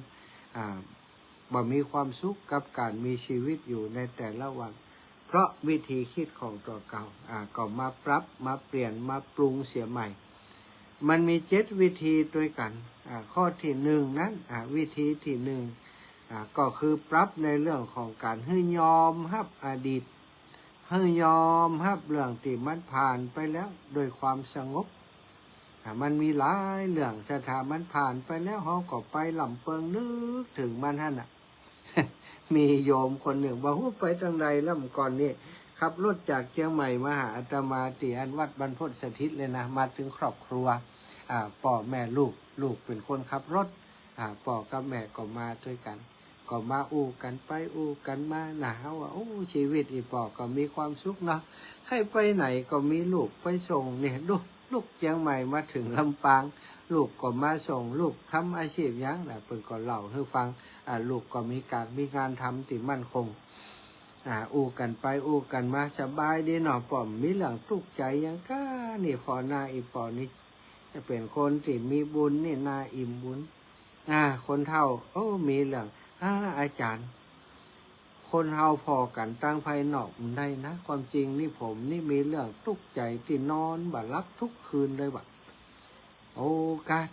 บ่มีความสุขกับการมีชีวิตอยู่ในแต่ละวันเพราะวิธีคิดของตัวเก่าก็มาปรับมาเปลี่ยนมาปรุงเสียใหม่มันมี7 วิธีด้วยกันข้อที่1นั้นวิธีที่1ก็คือปรับในเรื่องของการให้ยอมรับอดีตให้ยอมรับเรื่องที่มันผ่านไปแล้วโดยความสงบมันมีหลายเรื่องสถามันผ่านไปแล้วเขาก็ไปลำเปิงนึกถึงมันท่านมีโยมคนหนึ่งบอกว่าไปทางใดแล้วก่อนนี่ขับรถจากเชียงใหม่มาหาอาตมาที่อันวัดบรรพตสถิตเลยนะมาถึงครอบครัวพ่อแม่ลูกเป็นคนขับรถพ่อกับแม่ก็มาด้วยกันก็มาอู้กันไปอู้กันมาหนาวว่าชีวิตอีพ่อก็มีความสุขเนาะใครไปไหนก็มีลูกไปส่งเนี่ยลูกเชียงใหม่มาถึงลำปางลูกก็มาส่งลูกทำอาชีพยังนะเพิ่นก็เล่าให้ฟังลูกก็มีงานทำที่มั่นคงอู้กันไปอู้กันมาสบายดีเนาะป่อมมีเรื่องทุกข์ใจยังก้านี่พอหน้าอีปอนี่จะเป็นคนที่มีบุญนี่นาอิ่มบุญคนเฒ่ามีเรื่องอาจารย์คนเฮาพอกันตั้งภายนอกมันได้นะความจริงนี่ผมนี่มีเรื่องทุกข์ใจที่นอนบ่หลับทุกคืนเลยบ่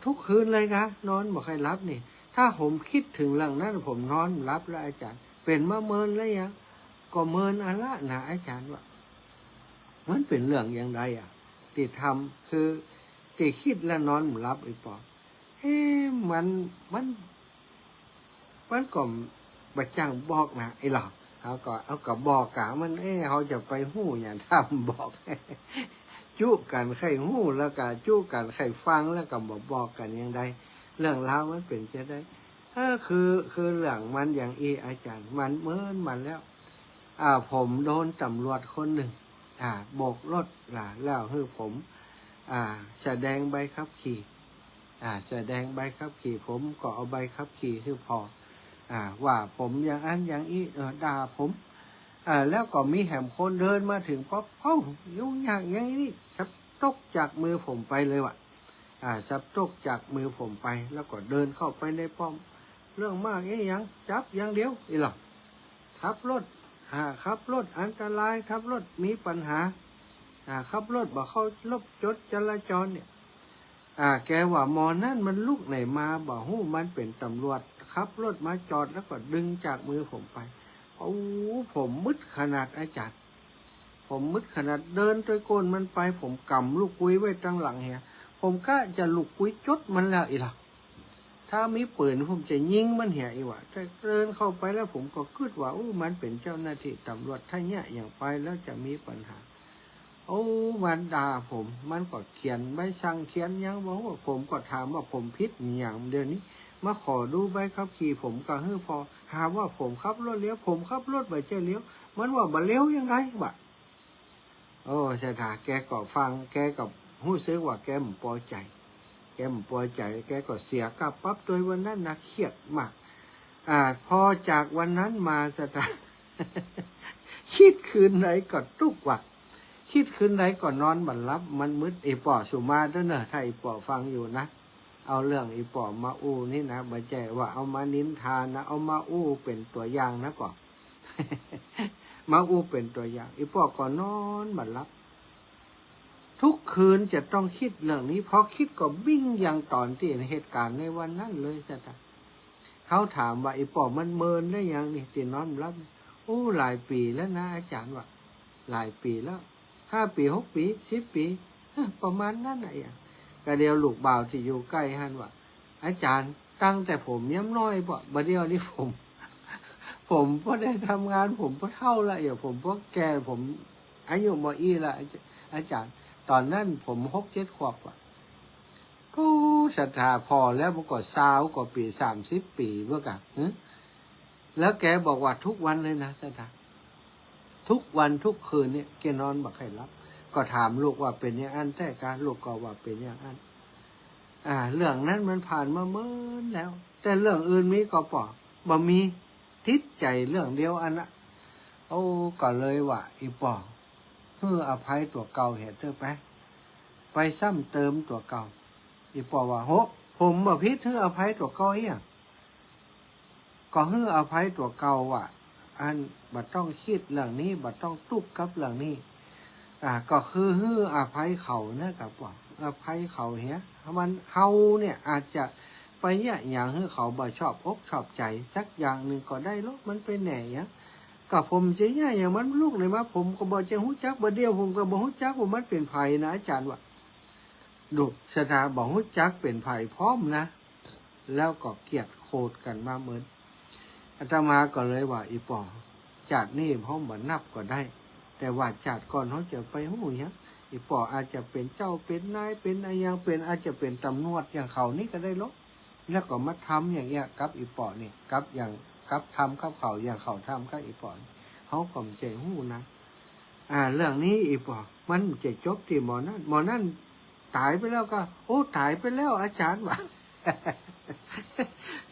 ทุกคืนเลยนอนบ่ค่อยหลับนี่ถ้าผมคิดถึงเรื่องนั้นผมนอนหลับแล้วอาจารย์เป็นมาเมินแล้วยังก็เมินอะละนะอาจารย์ว่ามันเป็นเรื่องอย่างไรที่ทำคือที่คิดแล้วนอนหลับไอ้ปอมันก็บัดจังบอกนะไอ้หลอกเอาก็บอกกะมันเขาจะไปหู้อย่างทำบอกจุกันใครหู้แล้วก็จุกันใครฟังแล้วก็บอกกันอย่างใดเรื่องราวมันเป็นจะได้คือเรื่องมันอย่างอาจารย์มันเมินมันแล้วผมโดนตำรวจคนหนึ่งโบกรถแล้วคือผมแสดงใบขับขี่แสดงใบขับขี่ผมก็เอาใบขับขี่คือพอว่าผมอย่างอันอย่างด่าผมแล้วก็มีแหมคนเดินมาถึงปั๊บยุ่งยากอย่างนี้สับตกจากมือผมไปเลยว่ะสับตกจากมือผมไปแล้วก็เดินเข้าไปในป้อมเรื่องมากยังจับอย่างเดียวหรอกขับรถอันตรายขับรถมีปัญหาขับรถบอกเขาลบจดจราจรเนี่ยแกว่ามอนั่นมันลูกไหนมาบอกหู้มันเป็นตำรวจขับรถมาจอดแล้วก็ดึงจากมือผมไปผมมึดขนาดอาจารย์ผมมึดขนาดเดินตัวโกนมันไปผมกำลูกกุ้ยไว้ตั้งหลังเฮียผมก็จะลูกกุ้ยจดมันแล้วอีหล่ะถ้ามีปืนผมจะยิงมันเหี่ยอีวะแต่เดินเข้าไปแล้วผมก็คิดว่ามันเป็นเจ้าหน้าที่ตำรวจถ้าเนี่ยอย่างไปแล้วจะมีปัญหามันด่าผมมันก็เขียนใบสั่งเขียนยังบอกว่าผมก็ถามว่าผมผิดอย่างเดี๋ยวนี้ มาขอดูใบขับขี่ผมก็ฮื้อพอหาว่าผมขับรถเลี้ยวผมขับรถไปเจ้าเลี้ยวมันว่าบ่เลี้ยวยังไงบะโอ้ชะตาแกก็ฟังแกก็รู้สึกว่าแกไม่พอใจแกไม่พอใจแกก็เสียกลับปั๊บโดยวันนั้นนะเครียดมากพอจากวันนั้นมาชะตา คิดคืนไหนก็ทุกวันคิดคืนไหนก็นอนบันลับมันมืดไอ้ป่อสุมาเด้อเนอะถ้าไอ้ป่อฟังอยู่นะเอาเรื่องไอ้ป่อมาอู้นี่นะไม่ใช่ว่าเอามานินทานะเอามาอู้เป็นตัวอย่างนะก่อน มาอู้เป็นตัวอย่างไอ้ป่อก็นอนบันลับทุกคืนจะต้องคิดเรื่องนี้พอคิดก็บิ้งอย่างตอนที่เห็นเหตุการณ์ในวันนั้นเลยสัตว์เขาถามว่าไอ้ป่อมันเมินได้ยังนี่ตีนอนรับโอ้หลายปีแล้วนะอาจารย์ว่าหลายปีแล้ว5 ปี6 ปี10 ปีประมาณนั้นไอ้ก็เดียวลูกบ่าวที่อยู่ใกล้ฮั่นว่าอาจารย์ตั้งแต่ผมย้ำน้อยบ่บัดเดียวนี้ผมพอได้ทำงานผมพอเท่าละผมพอแก่ผมอายุบ่อีละอาจารย์ตอนนั้นผม6 7 ขวบว่ะก็ศรัทธาพอแล้วมันก็20 กว่าปี30 ปีเมื่อกันแล้วแกบอกว่าทุกวันเลยนะศรัทธาทุกวันทุกคืนเนี่ยแกนอนบักให้รับก็ถามลูกว่าเป็นอย่างนั้นแต่การลูกก็ว่าเป็นอย่างนั้นเรื่องนั้นมันผ่านมาเมื่อแล้ว แต่เรื่องอื่นมีก็บ่มีทิศใจเรื่องเดียวอันนะโอ้ก็เลยว่าอีป่อเพื่ออภัยตัวเก่าเหตุเถอะไปซ้ำเติมตัวเก่าอีป่อว่าโหผมบ่พิษเพื่ออภัยตัวเก่าเองก็เพื่ออภัยตัวเก่าว่ะอันบัดต้องคิดเรื่องนี้บัดต้องตุกกับเรื่องนี้ก็คือฮื้ออภัยเขานะกับว่าอภัยเขาเหี้ยมันเฮาเนี่ยอาจจะไปอย่างฮื้อเขาบ่ชอบอกชอบใจสักอย่างหนึ่งก็ได้ลูกมันเป็นแหน่ยังก็ผมจะอย่างมันลูกเลยว่าผมก็บ่จะฮู้จักบ่เดียวผมก็บ่ฮู้จักว่ามันเป็นไผนะอาจารย์ว่าดุสถาบ่ฮู้จักเป็นไผพร้อมนะแล้วก็เกลียดโคตรกันมาเหมือนอาตมาก็เลยว่าอีป่อจากนี่เฮาบ่นับก็ได้แต่ว่าจากก่อนเขาจะไปหูเนี่ยอีป่ออาจจะเป็นเจ้าเป็นนายเป็นอะไรอย่างเป็นอาจจะเป็นตำรวจอย่างเขานี่ก็ได้ลบแล้วก็มาทำอย่างเงี้ยกับอีป่อนี่กับอย่างกับทำกับเขาอย่างเขาทำกับอีป่อเขาก็ไม่ใจหูนะเรื่องนี้อีป่อมันจะจบที่หมอนั่นตายไปแล้วก็โอ้ตายไปแล้วอาจารย์ว่า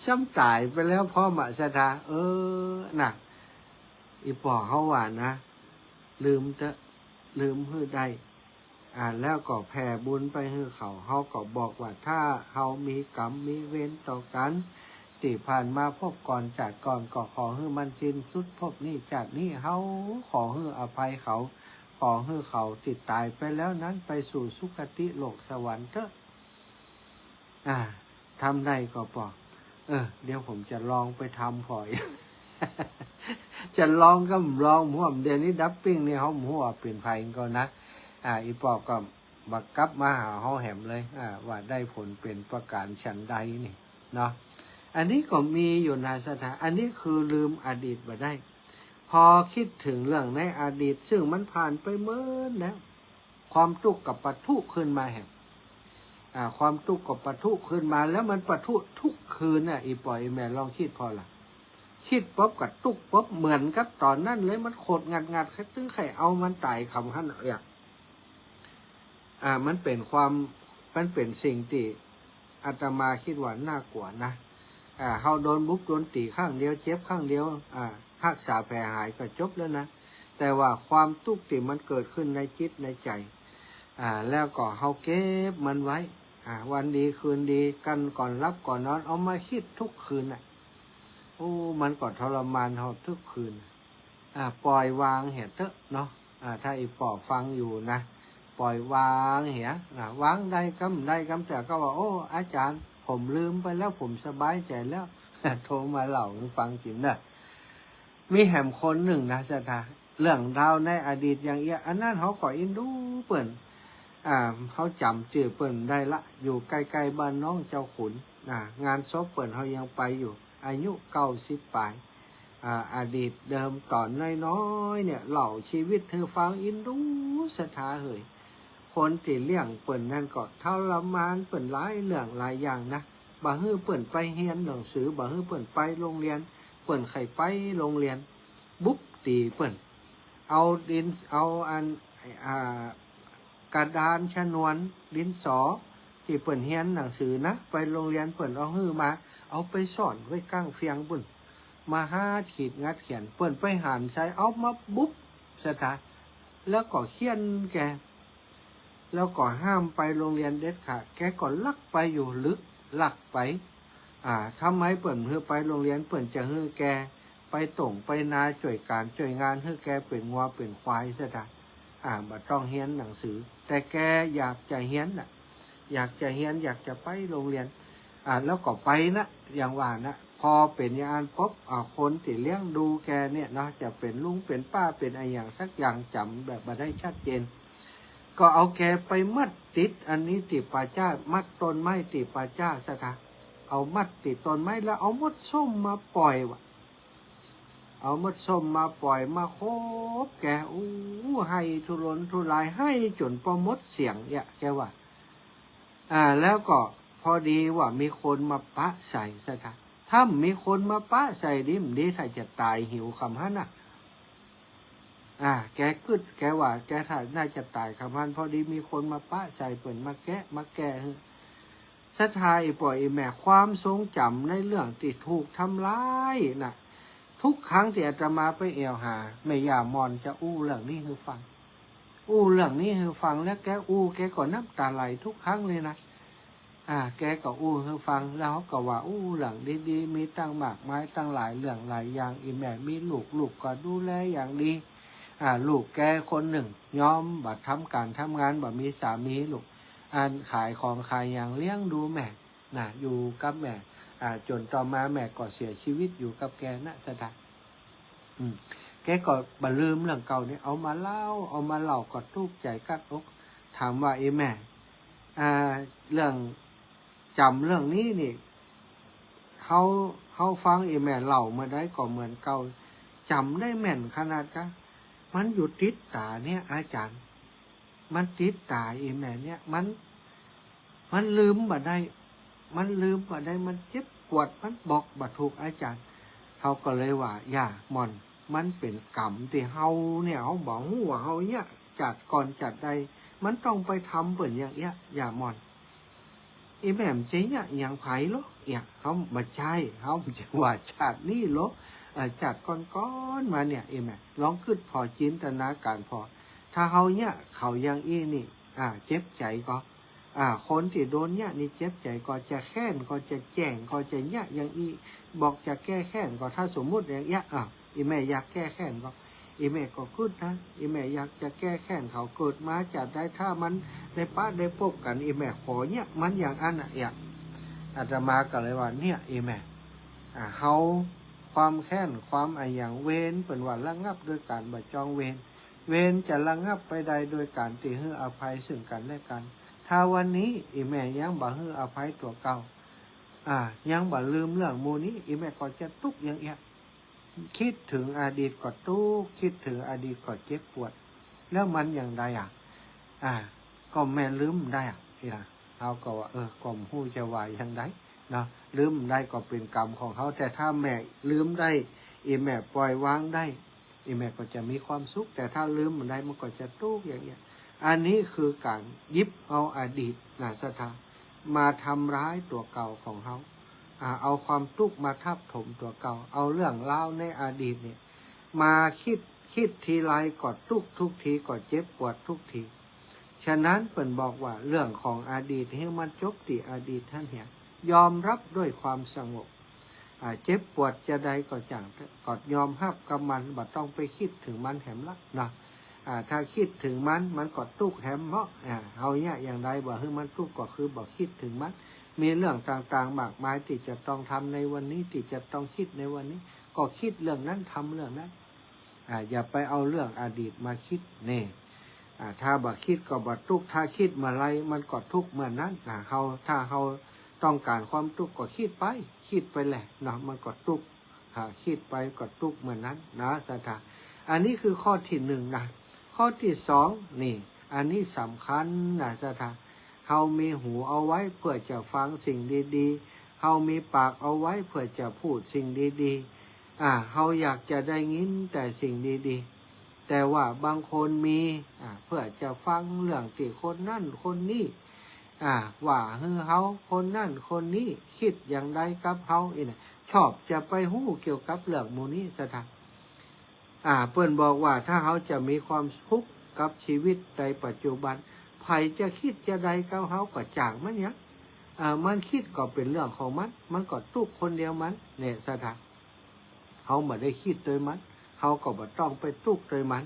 ซ้ำตายไปแล้วพ่อมาสถาน่ะอีป่อเขาว่านะลืมฮื้อได้แล้วก็แผ่บุญไปฮื้อเขาก็บอกว่าถ้าเขามีกรรมมีเวรต่อกันที่ผ่านมาพบก่อนจากก่อนก็ขอฮื้อมันสิ้นสุดพบนี้จากนี้เขาขอฮื้ออภัยเขาขอฮื้อเขาติดตายไปแล้วนั้นไปสู่สุคติโลกสวรรค์เถอะทำได้ก็บอกเดี๋ยวผมจะลองไปทำพอ จะลองก็ลองหัวเดี๋ยวนี้ดับปิ้งนี่เขาหัวเปลี่ยนไฟก็นะอีปอบก็บักกับมาหาเขาแหมเลยว่าได้ผลเป็นประการฉันใดนี่เนาะอันนี้ก็มีอยู่ในสถานอันนี้คือลืมอดีตมาได้พอคิดถึงเรื่องในอดีตซึ่งมันผ่านไปเมื่อแล้วความทุกข์กับปะทุขึ้นมาแหมความทุกข์กับปะทุขึ้นมาแล้วมันปะทุทุกคืนอีปอยแม่ลองคิดพอละคิดป๊บกับตุกป๊บเหมือนกับตอนนั้นเลยมันโคตรงัดแค่ตื้อไข่เอามันตายคำขั้นมันเป็นสิ่งที่อาตมาคิดว่าน่ากลัวนะเขาโดนบุกโดนตีข้างเดียวเจ็บข้างเดียวรักษาแผลหายก็จบแล้วนะแต่ว่าความตุกติมันเกิดขึ้นในจิตในใจแล้วก็เขาเก็บมันไว้วันดีคืนดีกันก่อนรับก่อนนอนเอามาคิดทุกคืนมันก็ทรมานเขาทุกคืนปล่อยวางเหตุเถอะเนาะถ้าอีปอฟังอยู่นะปล่อยวางเหตุวางได้กำแต่ก็ว่าโอ้อาจารย์ผมลืมไปแล้วผมสบายใจแล้ว โทรมาเล่าให้ฟังจริงนะมีแหมคนหนึ่งนะสถาเรื่องราวในอดีตอย่างอันนั้นเขาก็อินดูเปิ่นเขาจำจื่อเปิ่นได้ละอยู่ใกล้ๆบ้านน้องเจ้าขุนงานศพเปิ่นเขายังไปอยู่อายุ90 ปลายอดีตเดิมตอนน้อยๆเนี่ยเล่าชีวิตเธอฟังอินดูสถาเหยคนที่เลี้ยงเปิ่นนั่นก็ทรมานเปิ่นหลายเรื่องหลายอย่างนะ บ่ฮื้อเปิ่นไปเรียนหนังสือบ่ฮื้อเปิ่นไปโรงเรียนเปิ่นไข่ไปโรงเรียนบุ๊บตีเปิ่นเอาดินเอาอันกระดานชนวนดินสอที่เปิ่นเรียนหนังสือนะไปโรงเรียนเปิ่นเอาฮื้อมาเอาไปสอนไว้ก้างเฟียงเปิ่นมาหาขีดงัดเขียนเปิ่นไปหันใช้เอามาบุ๊บสถานแล้วก็เขียนแกแล้วก็ห้ามไปโรงเรียนเด็ดขาดแกก็ลักไปอยู่ลึกลักไปทำไมเปิ่นฮื้อไปโรงเรียนเปิ่นจะฮื้อแกไปต่งไปนาช่วยการช่วยงานฮื้อแกเป็นงัวเป็นควายซะจ้ะบ่ต้องเรียนหนังสือแต่แกอยากจะเรียนน่ะอยากจะเรียนอยากจะไปโรงเรียนแล้วก็ไปนะอย่างว่านะพอเป็นอย่างนั้นปุ๊บคนที่เลี้ยงดูแกเนี่ยเนาะจะเป็นลุงเป็นป้าเป็นอะไรอย่างสักอย่างจำแบบมาได้ชัดเจนก็เอาแกไปมัดติดอันนี้ติดป่าจ้ามัดต้นไม้ติดป่าจ้าซะค่ะเอามัดติดต้นไม้แล้วเอามดส้มมาปล่อยวะเอามดส้มมาปล่อยมาโคบแกให้ทุรนทุรายให้จนประมดเสียงเนี่ยแกว่าแล้วก็พอดีว่ามีคนมาปะใส่ซะค่ะถ้ามีคนมาปะใส่ดิมดีถ้าจะตายหิวคำฮั่นน่ะแกกึดแกว่าแกถ้าน่าจะตายคำฮั่นพอดีมีคนมาปะใส่เปิ่นมาแกะสะทายปล่อยแม่ความทรงจำในเรื่องที่ถูกทำร้ายน่ะทุกครั้งที่อาตมาไปแอวหาแม่ย่ามอนจะเรื่องนี้ให้ฟังเรื่องนี้ให้ฟังแล้วแกแกก็น้ำตาไหลทุกครั้งเลยนะแกก็ให้ฟังแล้วก็ว่าเรื่องดีๆมีตั้งมากมายตั้งหลายเรื่องหลายอย่างอีแม่มีลูกก็ดูแลอย่างดีลูกแกคนหนึ่งยอมบัดทำการทำงานบัดมีสามีลูกขายของขายอย่างเลี้ยงดูแม่อยู่กับแม่จนต่อมาแม่ก็เสียชีวิตอยู่กับแกนะสถานแกก็บัลืมเรื่องเก่าเนี่ยเอามาเล่าก็ทุกข์ใจกัดอกถามว่าแม่เรื่องจำเรื่องนี้นี่เขาฟังแม่เล่ามาได้ก็เหมือนเก่าจำได้แม่นขนาดกะมันอยู่ติดตาเนี่ยอาจารย์มันติดตาแม่เนี่ยมันลืมมาได้มันเจ็บปวดมันบอกบ่ถูกอาจารย์เขาก็เลยว่าอย่ามอนมันเป็นกรรมที่เฮาเนี่ยเขาบอกว่าเฮาเนี่ยจัดก่อนจัดใดมันต้องไปทำเปิ่นอย่างเงี้ยอย่ามอนแม่มเจ๊เนี่ยอย่างไผ่หรอเขามาใช่เขาจะว่าจัดนี่หรอจัดก้อนมาเนี่ยแม่ลองขึ้นพอจินตนาการพอถ้าเขาเนี่ยเขายังนี่เจ็บใจก็คนที่โดนเนี่ยนี่เจ็บใจก็จะแค้นก็จะแจ้งก็จะเนี่ยอย่างบอกจะแก้แค้นก็ถ้าสมมุติอย่างเงี้ยแม่อยากแก้แค้นก็แม่ก็ขึ้นนะแม่อยากจะแก้แค้นเขาเกิดมาจัดได้ถ้ามันได้ป้าได้พบกันแม่ขอเนี่ยมันอย่างอันอาตมาก็เลยว่าเนี่ยแม่เขาความแค้นความอย่างเวรเป็นว่าระงับโดยการบัดจองเวรจะระงับไปได้โดยการตีให้อภัยซึ่งกันและกันถ้าวันนี้แม่ยังบ่ให้อภัยตัวเก่ายังบ่ลืมเรื่องมูนี้แม่ก็จะทุกข์อย่างเงี้ยคิดถึงอดีตก็ทุกข์คิดถึงอดีตก็เจ็บปวดแล้วมันอย่างใดก็แม่ลืมได้เขาก็ว่าก็หู้จะวายอย่างใดเนาะลืมได้ก็เป็นกรรมของเขาแต่ถ้าแม่ลืมได้แม่ปล่อยวางได้แม่ก็จะมีความสุขแต่ถ้าลืมมันได้มันก็จะทุกข์อย่างเงี้ยอันนี้คือการยิบเอาอดีตสถานมาทำร้ายตัวเก่าของเขาเอาความทุกข์มาทับถมตัวเก่าเอาเรื่องเล่าในอดีตเนี่ยมาคิดทีไรก็ทุกทีก็เจ็บปวดทุกทีฉะนั้นเปิ่นบอกว่าเรื่องของอดีตให้มันจบที่อดีตท่านเห็นยอมรับด้วยความสงบเจ็บปวดจะใดก็จังก็ยอมรับกับมันบ่ต้องไปคิดถึงมันแหมละนะถ้าคิดถึงมันก็ทุกข์แหมเพราะเฮาเนี่ยอย่างใดบ่ให้มันทุกข์ก็คือบ่คิดถึงมันมีเรื่องต่างๆมากมายที่จะต้องทำในวันนี้ที่จะต้องคิดในวันนี้ก็คิดเรื่องนั้นทำเรื่องนั้นอย่าไปเอาเรื่องอดีตมาคิดนี่ถ้าบ่คิดก็บ่ทุกข์ถ้าคิดเมื่อไรมันก็ทุกข์เมื่อนั้นถ้าเฮาต้องการความทุกข์ก็คิดไปแหละเนาะมันก็ทุกข์คิดไปก็ทุกข์เมื่อนั้นนะสถานอันนี้คือข้อที่หนึ่งนะข้อที่สองนี่อันนี้สำคัญนะสถานเฮามีหูเอาไว้เพื่อจะฟังสิ่งดีๆ เฮามีปากเอาไว้เพื่อจะพูดสิ่งดีๆเฮาอยากจะได้ยินแต่สิ่งดีๆแต่ว่าบางคนมีเพื่อจะฟังเรื่องที่คนนั่นคนนี้ว่าเฮาคนนั่นคนนี้คิดอย่างไรกับเฮาชอบจะไปหู้เกี่ยวกับเรื่องหมู่นี้ซะทางเปิ้นบอกว่าถ้าเฮาจะมีความทุกข์กับชีวิตในปัจจุบันไผจะคิดจะใดกับเฮาก็จางมันเนี่ยมันคิดก็เป็นเรื่องของมันก็ทุกคนเดียวมันเนี่ยซะทางเฮาบ่ได้คิดโดยมันเฮาก็บ่ต้องไปทุกข์โดยมัน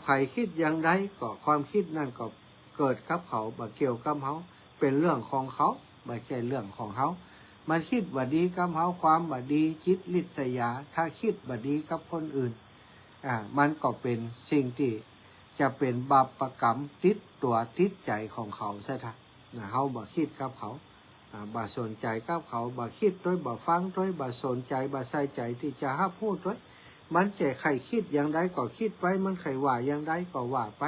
ไผคิดอย่างใดก็ความคิดนั่นก็เกิดกับเขาบ่เกี่ยวกับเฮาเป็นเรื่องของเขาบ่ใช่เรื่องของเฮามันคิดบ่ดีกับเฮาความบ่ดีจิตลิษยาถ้าคิดบ่ดีกับคนอื่นมันก็เป็นสิ่งที่จะเป็นบาปกรรมติดตัวติดใจของเขาซะทางเฮาบ่คิดกับเขาบ่สนใจกับเขาบ่คิดด้วยบ่ฟังด้วยบ่สนใจบ่ใส่ใจที่จะรับพูดด้วยมันจะใครคิดอย่างใดก็คิดไปมันใครว่าอย่างใดก็ว่าไป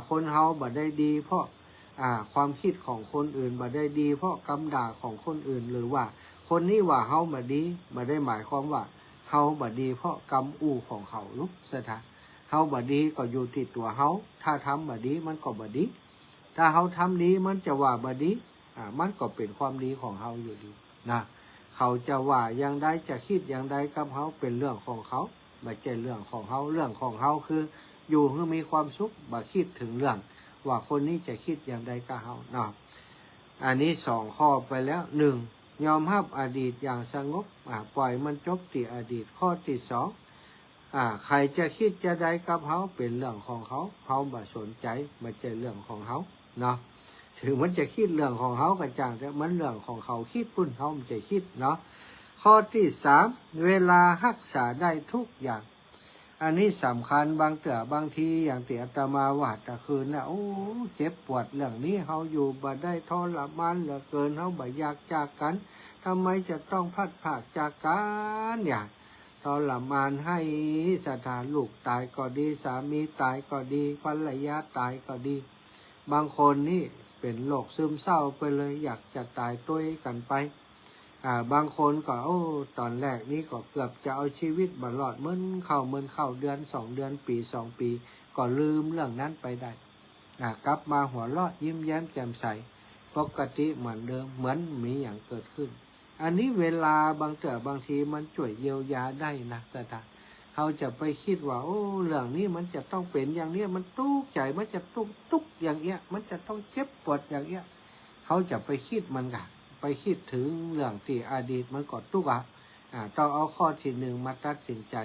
คนเฮาบ่ได้ดีเพราะความคิดของคนอื่นบ่ได้ดีเพราะคำด่าของคนอื่นหรือว่าคนนี้ว่าเฮาบ่ดีบ่ได้หมายความว่าเฮาบ่ดีเพราะกรรมอู่ของเขาลุกซะทางเฮาบ่ดีก็อยู่ที่ตัวเฮาถ้าทำบ่ดีมันก็บ่ดีถ้าเฮาทำดีมันจะว่าบ่ดีมันก็เป็นความดีของเฮาอยู่ดีนะเขาจะว่าอย่างใดจะคิดอย่างใดกับเฮาเป็นเรื่องของเขาไม่ใช่เรื่องของเฮาเรื่องของเฮาคืออยู่ให้มีความสุขบ่คิดถึงเรื่องว่าคนนี้จะคิดอย่างใดกับเฮานะอันนี้2ข้อไปแล้ว1ยอมรับอดีตอย่างสงบปล่อยมันจบที่อดีตข้อที่2ใครจะคิดจะใดกับเฮาเป็นเรื่องของเขาเฮาบ่สนใจไม่ใช่เรื่องของเฮาเนาะถึงมันจะคิดเรื่องของเขาก็จางแต่มันเรื่องของเขาคิดปุ่นเขามันจะคิดเนาะข้อที่3เวลารักษาได้ทุกอย่างอันนี้สำคัญบางทีอย่างที่อาตมาว่าตะคืนนะโอ้เจ็บปวดเรื่องนี้เขาอยู่บ่ได้ทรมานเหลือเกินเขาบ่อยากจากกันทำไมจะต้องพลัดพรากจากกันอย่างทรมานให้สถานลูกตายก็ดีสามีตายก็ดีภรรยาตายก็ดีบางคนนี่เป็นโรคซึมเศร้าไปเลยอยากจะตายตัวกันไปบางคนก็ตอนแรกนี้ก็เกือบจะเอาชีวิตบรอดเมื่อเข้าเดือน2 เดือนปี2 ปีก็ลืมเรื่องนั้นไปได้กลับมาหัวเราะยิ้มแย้มแจ่มใสปกติเหมือนเดิมเหมือนมีอย่างเกิดขึ้นอันนี้เวลาบางทีมันช่วยเยียวยาได้นะสถานเขาจะไปคิดว่าเรื่องนี้มันจะต้องเป็นอย่างนี้มันทุกข์ใจมันจะทุกข์อย่างเงี้ยมันจะต้องเจ็บปวดอย่างเงี้ยเขาจะไปคิดมันกันไปคิดถึงเรื่องที่อดีตมันก็ทุกข์ต้องเอาข้อที่1มาตัดสินใจ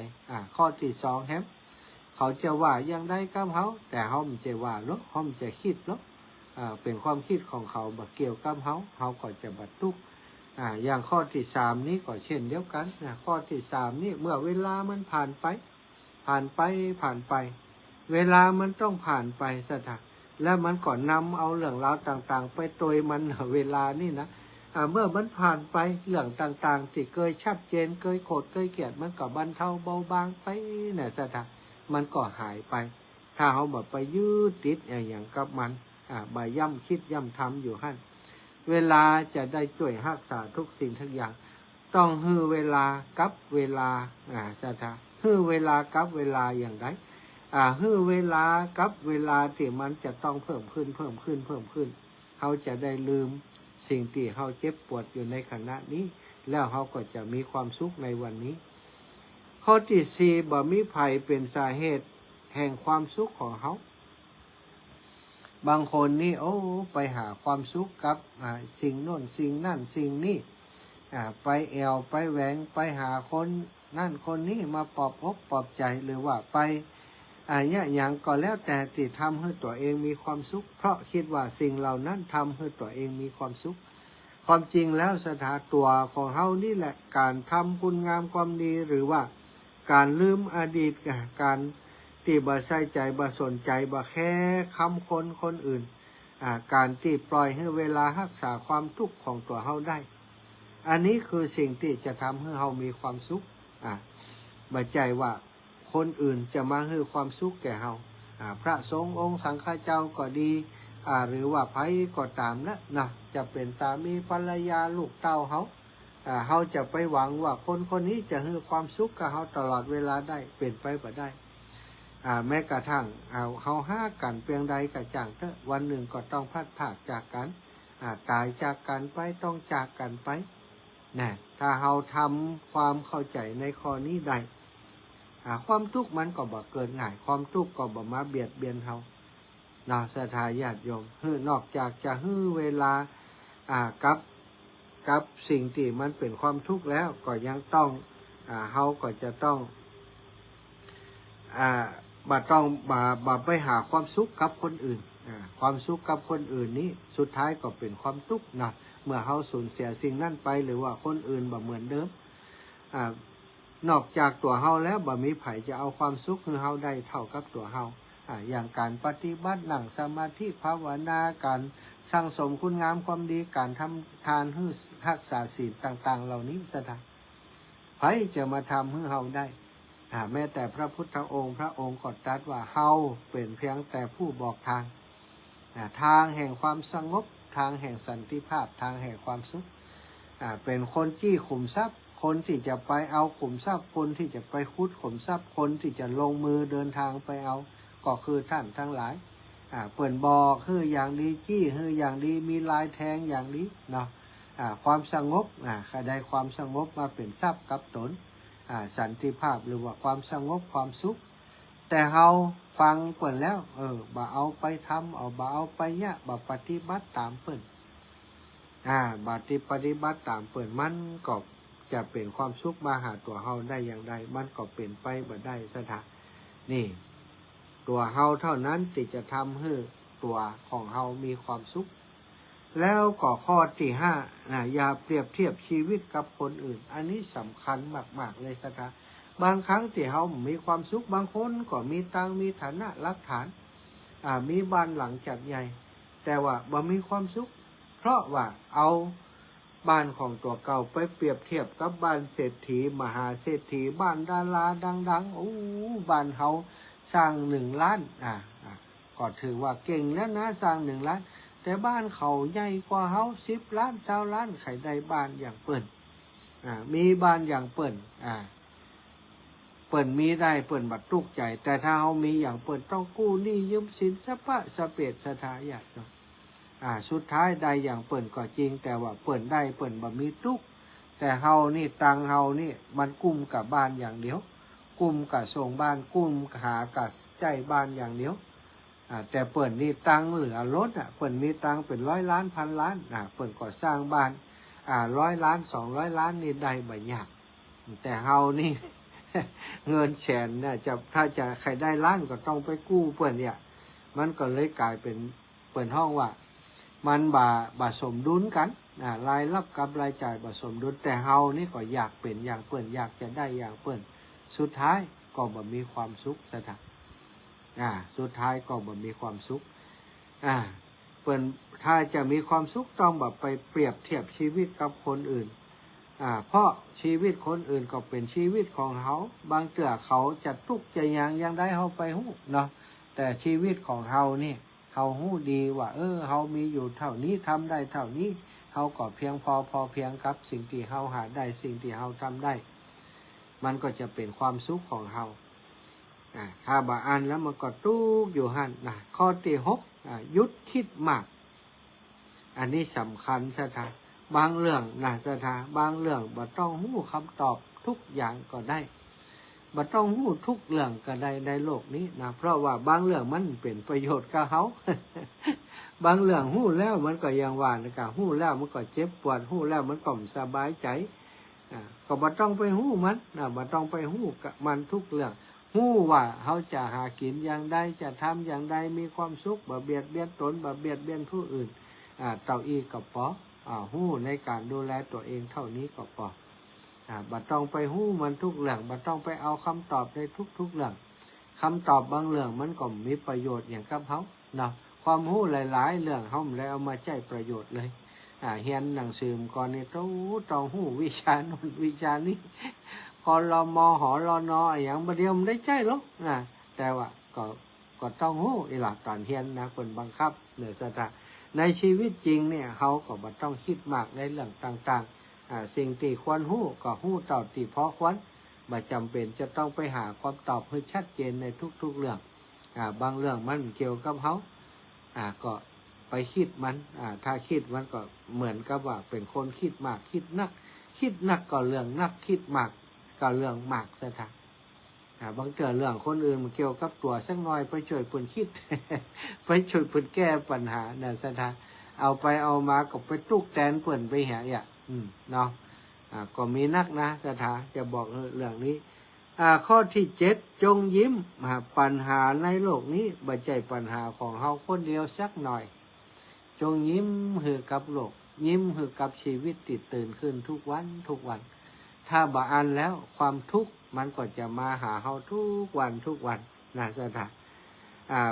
ข้อที่2เขาจะว่าอย่างใดกับเขาแต่เขาไม่จะว่าหรอกเขาไม่จะคิดหรอกเป็นความคิดของเขาบ่เกี่ยวกับเขาก็จะบัดทุกข์อย่างข้อที่3นี้ก็เช่นเดียวกันข้อที่3นี่เมื่อเวลามันผ่านไปเวลามันต้องผ่านไปสถานแล้วมันก็นำเอาเรื่องราวต่างๆไปโดยมันเวลานี่นะเมื่อมันผ่านไปเรื่องต่างๆที่เคยชัดเจนเคยโกรธเคยเกลียดมันก็บรรเทาเบาบางไปเนี่ยสถานมันก็หายไปถ้าเขาแบบไปยืดติดอย่างกับมันบ่ย่ำคิดย่ำทำอยู่หั่นเวลาจะได้ช่วยรักษาทุกสิ่งทุกอย่างต้องฮื้อเวลากับเวลาสถานฮื้อเวลากับเวลาอย่างไรฮื้อเวลากับเวลาที่มันจะต้องเพิ่มขึ้นเขาจะได้ลืมสิ่งที่เขาเจ็บปวดอยู่ในขณะนี้แล้วเขาก็จะมีความสุขในวันนี้ข้อที่4บ่มีภัยเป็นสาเหตุแห่งความสุขของเขาบางคนนี่ไปหาความสุขกับสิ่งโน่นสิ่งนั่นสิ่งนี้ไปแอวไปแหวงไปหาคนนั่นคนนี้มาปลอบอกปลอบใจหรือว่าไปอย่างก็แล้วแต่ที่ทำให้ตัวเองมีความสุขเพราะคิดว่าสิ่งเหล่านั้นทำให้ตัวเองมีความสุขความจริงแล้วสถาตัวของเฮานี่แหละการทำคุณงามความดีหรือว่าการลืมอดีตการที่บ่ใส่ใจบ่สนใจบ่แค่คำคนอื่นการที่ปล่อยให้เวลารักษาความทุกข์ของตัวเฮาได้อันนี้คือสิ่งที่จะทำให้เฮามีความสุขบ่ใจว่าคนอื่นจะมาให้ความสุขแก่เฮาพระสงฆ์องค์สังฆเจ้าก็ดี หรือว่าไผก็ตามนะจะเป็นสามีภรรยาลูกเต้าเขาจะไปหวังว่าคนคนนี้จะให้ความสุขกับเขาตลอดเวลาได้เป็นไปบ่ได้แม้กระทั่งเขาห้ากันเพียงใดกระจ่างเถอะวันหนึ่งก็ต้องพัดผากจากกันตายจากกันไปต้องจากกันไปนะถ้าเราทำความเข้าใจในข้อนี้ได้ความทุกข์มันก็บ่เกิดง่ายความทุกข์ก็บ่มาเบียดเบียนเราศรัทธาญาติโยมนอกจากจะเวลากับสิ่งที่มันเป็นความทุกข์แล้วก็ยังต้องเขาก็จะต้องบ่ไปหาความสุขกับคนอื่นความสุขกับคนอื่นนี้สุดท้ายก็เป็นความทุกข์นะเมื่อเขาสูญเสียสิ่งนั้นไปหรือว่าคนอื่นบ่เหมือนเดิมนอกจากตัวเฮาแล้วบ่มีไผจะเอาความสุขคือเฮาได้เท่ากับตัวเฮาอย่างการปฏิบัตินั่งสมาธิภาวนาการสร้างสมคุณงามความดีการทำทานรักษาศีลต่างๆเหล่านี้สถานไผจะมาทำให้เฮาได้แม้แต่พระพุทธองค์พระองค์ก็ตรัสว่าเฮาเป็นเพียงแต่ผู้บอกทางทางแห่งความสงบทางแห่งสันติภาพทางแห่งความสุขเป็นคนจี้ขุมทรัพย์คนที่จะไปเอาขุมทรัพย์คนที่จะไปขุดขุมทรัพย์คนที่จะลงมือเดินทางไปเอาก็คือท่านทั้งหลายเปิ่นบอกคืออย่างดีจี้คืออย่างดีมีลายแทงอย่างนี้เนาะความสงบใครได้ความสงบมาเป็นทรัพย์กับตนสันติภาพหรือว่าความสงบความสุขแต่เฮาฟังเปิ่นแล้วบ่เอาไปทำบ่เอาไปเนี่ยบ่ปฏิบัติตามเปิ่นปฏิบัติตามเปิ่นมันก็จะเป็นความสุขมาหาตัวเฮาได้อย่างใดมันก็เป็นไปบ่ได้สถานนี่ตัวเฮาเท่านั้นที่จะทำให้ตัวของเฮามีความสุขแล้วก็ข้อที่5อย่าเปรียบเทียบชีวิตกับคนอื่นอันนี้สำคัญมากๆเลยสถานบางครั้งที่เฮามีความสุขบางคนก็มีตังมีฐานะหลักฐานมีบ้านหลังจัดใหญ่แต่ว่าบ่มีความสุขเพราะว่าเอาบ้านของตัวเก่าไปเปรียบเทียบกับบ้านเศรษฐีมหาเศรษฐีบ้านดาราดังๆบ้านเฮาสร้าง1 ล้านก็ถือว่าเก่งแล้วนะสร้าง1 ล้านแต่บ้านเขาใหญ่กว่าเฮา10 ล้าน20 ล้านใครได้บ้านอย่างเปิ้นมีบ้านอย่างเปิ้นมีได้เปิ้นบัดตุกใจแต่ถ้าเฮามีอย่างเปิ้นต้องกู้หนี้ยืมสินสะปะสะเปดสะทายาเนาะสุดท้ายได้อย่างเปิ้นก็จริงแต่ว่าเปิ้นได้เปิ้นบ่มีตุกแต่เฮานี่ตังเฮานี่มันกุ้มกับบ้านอย่างเดียวกุ้มกับส่งบ้านกุ้มหากับใจบ้านอย่างเดียวแต่เปิ้นนี่ตังเหลือล้นเปิ้นมีตังเป็น100 ล้านพันล้านเปิ้นก็สร้างบ้าน100 ล้าน200 ล้านนี่ได้บ่ยากแต่เฮานี่ เงินแสนถ้าจะใครได้ล้านก็ต้องไปกู้เปิ้นเนี่ยมันก็เลยกลายเป็นเปิ้นห้องว่ามันบ่สมดุลกันรายรับกับรายจ่ายบ่สมดุลแต่เฮานี่ก็อยากเป็นอย่างเปิ้นอยากจะได้อย่างเปิ้นสุดท้ายก็บ่มีความสุขซะทั้งสุดท้ายก็บ่มีความสุขเปิ้นถ้าจะมีความสุขต้องแบบไปเปรียบเทียบชีวิตกับคนอื่นเพราะชีวิตคนอื่นก็เป็นชีวิตของเขาบางเตื้อเขาจะทุกข์จะยังได้เฮาไปฮู้เนาะแต่ชีวิตของเฮานี่เฮาฮู้ดีว่าเฮามีอยู่เท่านี้ทำได้เท่านี้เฮาก็เพียงพอเพียงกับสิ่งที่เฮาหาได้สิ่งที่เฮาทำได้มันก็จะเป็นความสุขของเฮาถ้าบ่อ่านแล้วมันก็ทุกข์อยู่หั่นข้อที่6หยุดคิดมากอันนี้สำคัญซะท่าบางเรื่องสถาบางเรื่องบ่ต้องฮู้คำตอบทุกอย่างก็ได้บ่ต้องฮู้ทุกเรื่องก็ได้ในโลกนี้เพราะว่าบางเรื่องมันเป็นประโยชน์กับเฮา บางเรื่องฮู้แล้วมันก็ยังว่านะครับฮู้แล้วมันก็เจ็บปวดฮู้แล้วมันก็ไม่สบายใจก็บ่ต้องไปฮู้มันบ่ต้องไปฮู้กับมันทุกเรื่องฮู้ว่าเฮาจะหากินอย่างใดจะทำอย่างใดมีความสุขบ่เบียดเบียนตนบ่เบียดเบียนผู้อื่นเต่าอีก็พอฮู้ในการดูแลตัวเองเท่านี้ก็พอบ่ต้องไปฮู้มันทุกเรื่องบ่ต้องไปเอาคำตอบในทุกเรื่องคำตอบบางเรื่องมันก็มีประโยชน์อย่างกับเฮาเนาะความฮู้หลายๆเรื่องเฮาไม่ได้เอามาใช้ประโยชน์เลยเรียนหนังสือก่อนนี่ต้องฮู้วิชาโน้นวิชานี้กลมหลนอย่างบ่เดียวมันได้ใช้หรอกแต่ว่าก็ ก็ต้องหู้อีหลักตอนเฮียนนะคนบังคับเหนือสถาในชีวิตจริงเนี่ยเขาก็บ่ต้องคิดมากในเรื่องต่างๆสิ่งที่ควรหู้ก็หู้เต่าที่พอควรบ่จำเป็นจะต้องไปหาความตอบให้ชัดเจนในทุกๆเรื่องบางเรื่องมันเกี่ยวกับเขาก็ไปคิดมันถ้าคิดมันก็เหมือนกับว่าเป็นคนคิดมากคิดนักก็เรื่องนักคิดมากก็เรื่องมากซะทบางเรื่องคนอื่นมันเกี่ยวกับตัวสักหน่อยไปช่วยเพิ่นคิด ไปช่วยเพิ่นแก้ปัญหาน่ะซะทเอาไปเอามาก็ไปตุกแตนเพิ่นไปหาเนาะก็มีนักนะสถาจะบอกเรื่องนี้ข้อที่7จงยิ้มปัญหาในโลกนี้บ่ใช่ปัญหาของเฮาคนเดียวสักหน่อยจงยิ้มให้กับโลกยิ้มให้กับชีวิตติดตื่นขึ้นทุกวันถ้าบ่อ่านแล้วความทุกข์มันก็จะมาหาเฮาทุกวันนะสถา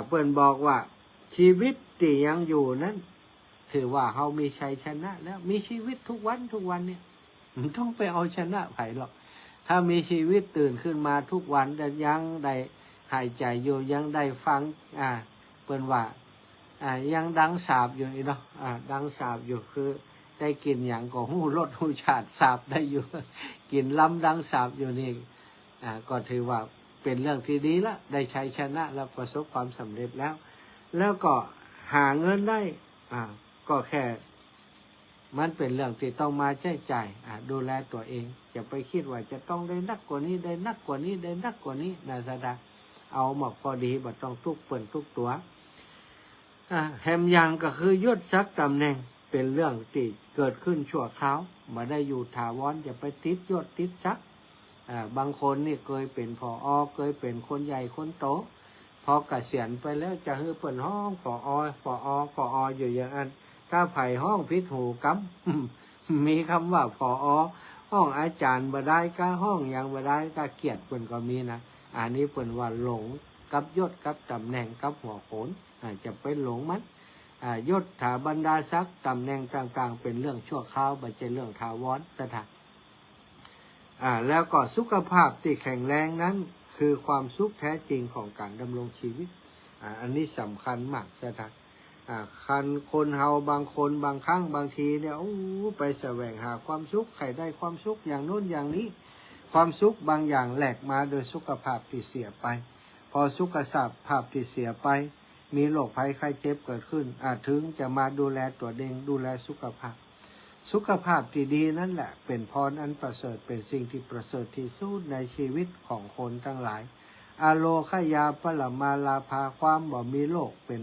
เพิ่นบอกว่าชีวิตที่ยังอยู่นั้นถือว่าเฮามีชัยชนะแล้วมีชีวิตทุกวันเนี่ยมันต้องไปเอาชนะไผหรอกถ้ามีชีวิตตื่นขึ้นมาทุกวันยังได้หายใจอยู่ยังได้ฟังเปิ้นว่ายังดังสาบอยู่เนาะดังสาบอยู่คือได้กินอย่างก็หู้รสหู้ชาติสาบได้อยู่ กินล้ำดังสาบอยู่นี่ก็ถือว่าเป็นเรื่องที่ดีละได้ชัยชนะแล้วประสบความสำเร็จแล้วก็หาเงินได้ก็แค่มันเป็นเรื่องที่ต้องมาใช้จ่ายดูแลตัวเองอย่าไปคิดว่าจะต้องได้นักกว่านี้ได้นักกว่านี้ได้นักกว่านี้นะสดาเอาหมอกพอดีบ่ต้องทุกเปิ่นทุกตัวแฮมยังก็คือยศศักดิ์ตำแหน่งเป็นเรื่องที่เกิดขึ้นชั่วคราวมาได้อยู่ถาวรอย่าไปติดยศติดศักดิ์บางคนนี่เคยเป็นผอเคยเป็นคนใหญ่คนโตพอเกษียณไปแล้วจะให้เปิ่นห้องผออยู่อย่างนั้นถ้าไผ่ห้องพิษหูกำ มีคำว่าผอห้องอาจารย์บ่ได้ก็ห้องยังบ่ได้ก็เกียรติเปิ่นก็มีนะอันนี้เปิ่นว่าหลงกับยศกับตำแหน่งกับหัวโขนจะไปหลงมันยศถาบรรดาศักดิ์ตำแหน่งต่างๆเป็นเรื่องชั่วคราวไม่ใช่เรื่องถาวรสถานแล้วก็สุขภาพที่แข็งแรงนั้นคือความสุขแท้จริงของการดำรงชีวิตอันนี้สำคัญมากสถานคนเฮาบางคนบางครั้งบางทีเนี่ยไปแสวงหาความสุขใครได้ความสุขอย่างโน้นอย่างนี้ความสุขบางอย่างแหลกมาโดยสุขภาพที่เสียไปพอสุขภาพที่เสียไปมีโรคภัยไข้เจ็บเกิดขึ้นถึงจะมาดูแลตัวเองดูแลสุขภาพที่ดีนั่นแหละเป็นพรอันประเสริฐเป็นสิ่งที่ประเสริฐที่สุดในชีวิตของคนทั้งหลายอโลคยาปรมาลาภาความบ่มีโรคเป็น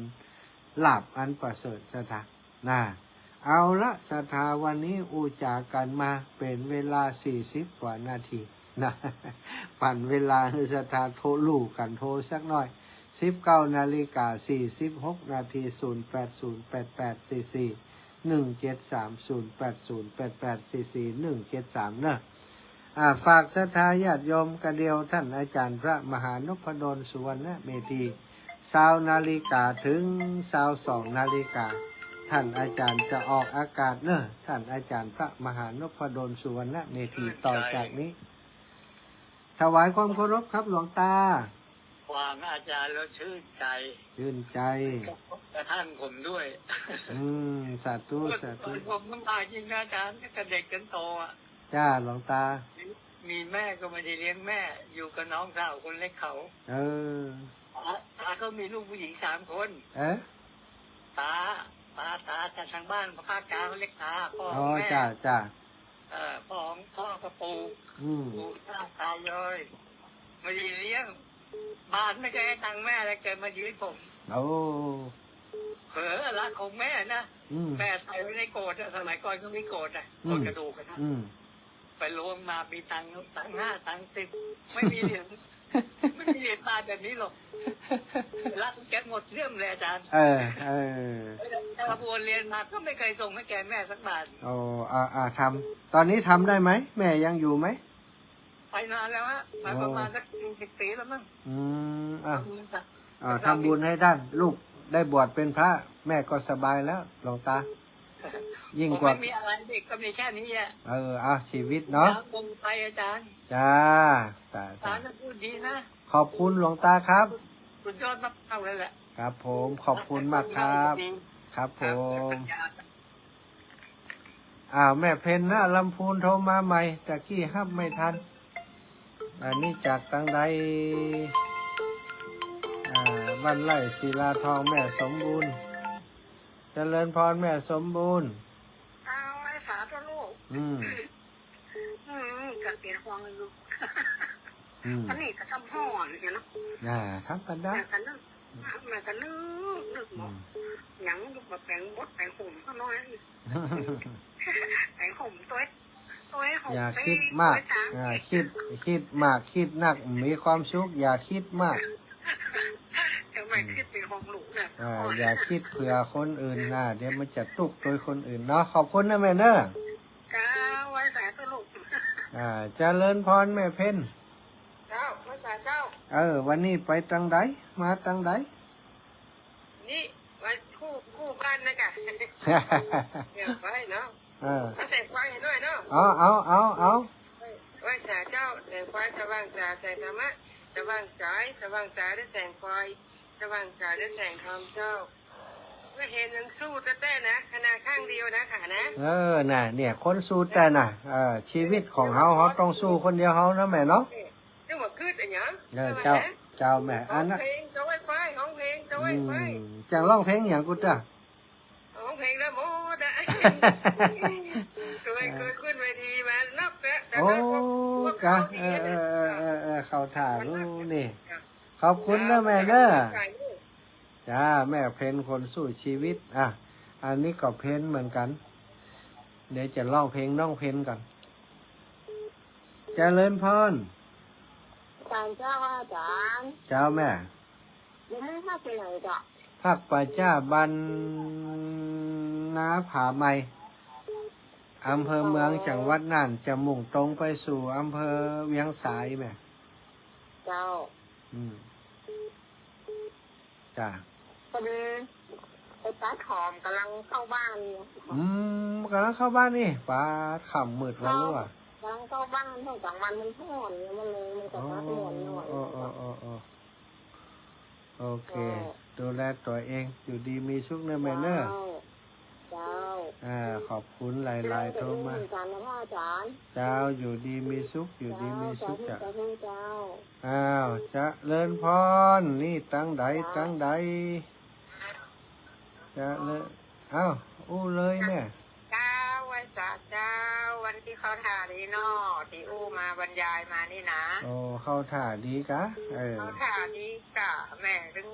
ลาภอันประเสริฐสถาเอาละสถาวันนี้อุจากันมาเป็นเวลา40กว่านาทีนะ ปั่นเวลาให้สถาโทรลูกกันโทรสักหน่อย19:46 นาที 08084417308088444173เนอะฝากศรัทธาญาติโยมกระเดียวท่านอาจารย์พระมหานพดลสุวรรณเมธี20 นาฬิกาถึง22 นาฬิกาท่านอาจารย์จะออกอากาศเนอะท่านอาจารย์พระมหานพดลสุวรรณเมธีต่อจากนี้ถวายความเคารพครับหลวงตาฟังอาจารย์แล้วชื่นใจกระทั่งผมด้วยสาธุผมน้ำตาจริงนะอาจารย์กับเด็กจนโตจ้าหลวงตามีแม่ก็ไม่ได้เลี้ยงแม่อยู่กับน้องสาวคนเล็กเขาตาก็มีลูกผู้หญิง3 คนตาจากทางบ้านภาคกลางเขาเล็กตาพ่อแม่จ้าพ่อกระปูตายเลยไม่ได้เลี้ยงบ้านไม่เคยให้ตังค์แม่เลยเกิดมาอยู่ที่ผมเผลอรักของแม่นะแม่ใส่ไว้ในโกรธสมัยก่อนก็มีโกรธโกรธกระดูกนะไปล้วงมามีตังค์5 ตังค์ 10ไม่มีเหรียญตาแบบนี้หรอกรักแกหมดเรื่องเลยอาจารย์แต่พอเรียนมาก็ไม่เคยส่งให้แกแม่สักบาททำตอนนี้ทำได้ไหมแม่ยังอยู่ไหมไปนานแล้วฮะประมาณสัก10 ปีแล้วมั้งทำบุญให้ด้านลูกได้บวชเป็นพระแม่ก็สบายแล้วหลวงตายิ่งกว่าไม่มีอะไรเด็กก็มีแค่นี้ชีวิตเนาะผมไปอาจารย์จ้าอาจารย์พูดดีนะขอบคุณหลวงตาครับ สุดยอดมากเลยแหละ ครับผมขอบคุณมากครับ ครับผมแม่เพนนะลำพูนโทรมาใหม่ตะกี้ฮับไม่ทัน อันนี้จากตังใดบ้านไร่ศิลาทองแม่สมบูรณ์เจริญพรแม่สมบูรณ์ เอาไอ้ฝาตัวลูกก็เปลี่ยนควงอยู่อันนี้ก็ทำห่อนเนาะทำกันได้แม่ก็นึกหมดยังลูกมาแปลงบดแปลงหุ่มก็น้อยอีกแปลงหุ่มตัวอย่าคิดมากคิดมากคิดหนักมีความสุขอย่าคิดมากอย่าคิดเผื่อคนอื่นนะเดี๋ยวมันจะตุกโดยคนอื่นเนาะขอบคุณนะแม่เนอะจ้าไว้สายตัวลูกเจริญพรแม่เพ็ญเจ้าไว้สายเจ้าวันนี้ไปตังใดมาตังใดนี่ไว้คู่บ้านนะจ๊ะเดี๋ยวไปเนาะแต่ไฟด้วยเนาะเอาไว้สายเจ้าแต่ไฟสว่างจ่าใส่ธรรมะสว่างจ่าได้แสงไฟสว่างจ่าได้แสงธรรมเจ้าก็เห็นยังสู้แต่นะขนาดข้างเดียวนะค่ะนะน่ะเนี่ยคนสู้แต่น่ะชีวิตของเขาต้องสู้คนเดียวเขานะแม่เนาะจังหวะคืดอะไรเนาะเจ้าแม่อันนั้นเพลงเจ้าไว้ไฟห้องเพลงเจ้าไว้ไฟจังร้องเพลงอย่างกูจ้ะห้องเพลงแล้วโมดะเคยขึ้นเวทีมานับแต่โอ้กะเขาถ่ายรู้นี่ขอบคุณนะแม่เนอะจ้าแม่เพนคนสู้ชีวิตอันนี้ก็เพนเหมือนกันเดี๋ยวจะร้องเพลงน้องเพนกันเจริญพรเจ้าอาจารย์เจ้าแม่ยังไม่ภาคไปไหนจ้ะภาคป่าจ้าบันนาผาไมอำเภอเมืองจังหวัดน่านจะมุ่งตรงไปสู่อำเภอเวียงสายแม่เจ้าจ้าพอดีไอ้ป้าถอมกำลังเข้าบ้านกำลังเข้าบ้านนี่ป้าขำมืดแล้วรู้อ่ะกำลังเข้าบ้านเท่ากับมันท่อนมันเลยมันกับพักหมดหน่อยโอเคดูแลตัวเองอยู่ดีมีสุขเนอะแม่เนอะเจ้าขอบคุณหลายๆโทรมาเจ้าอยู่ดีมีสุขอยู่ดีมีสุขจ้ะจะเลินพรนี่ตั้งใดจะเลยอู้เลยแม่เจ้าวันเจ้าวันที่เขาถ่ายดีนอที่อู้มาบรรยายมานี่นะเขาถ่ายดีกะเขาถ่ายดีกะแม่ถึง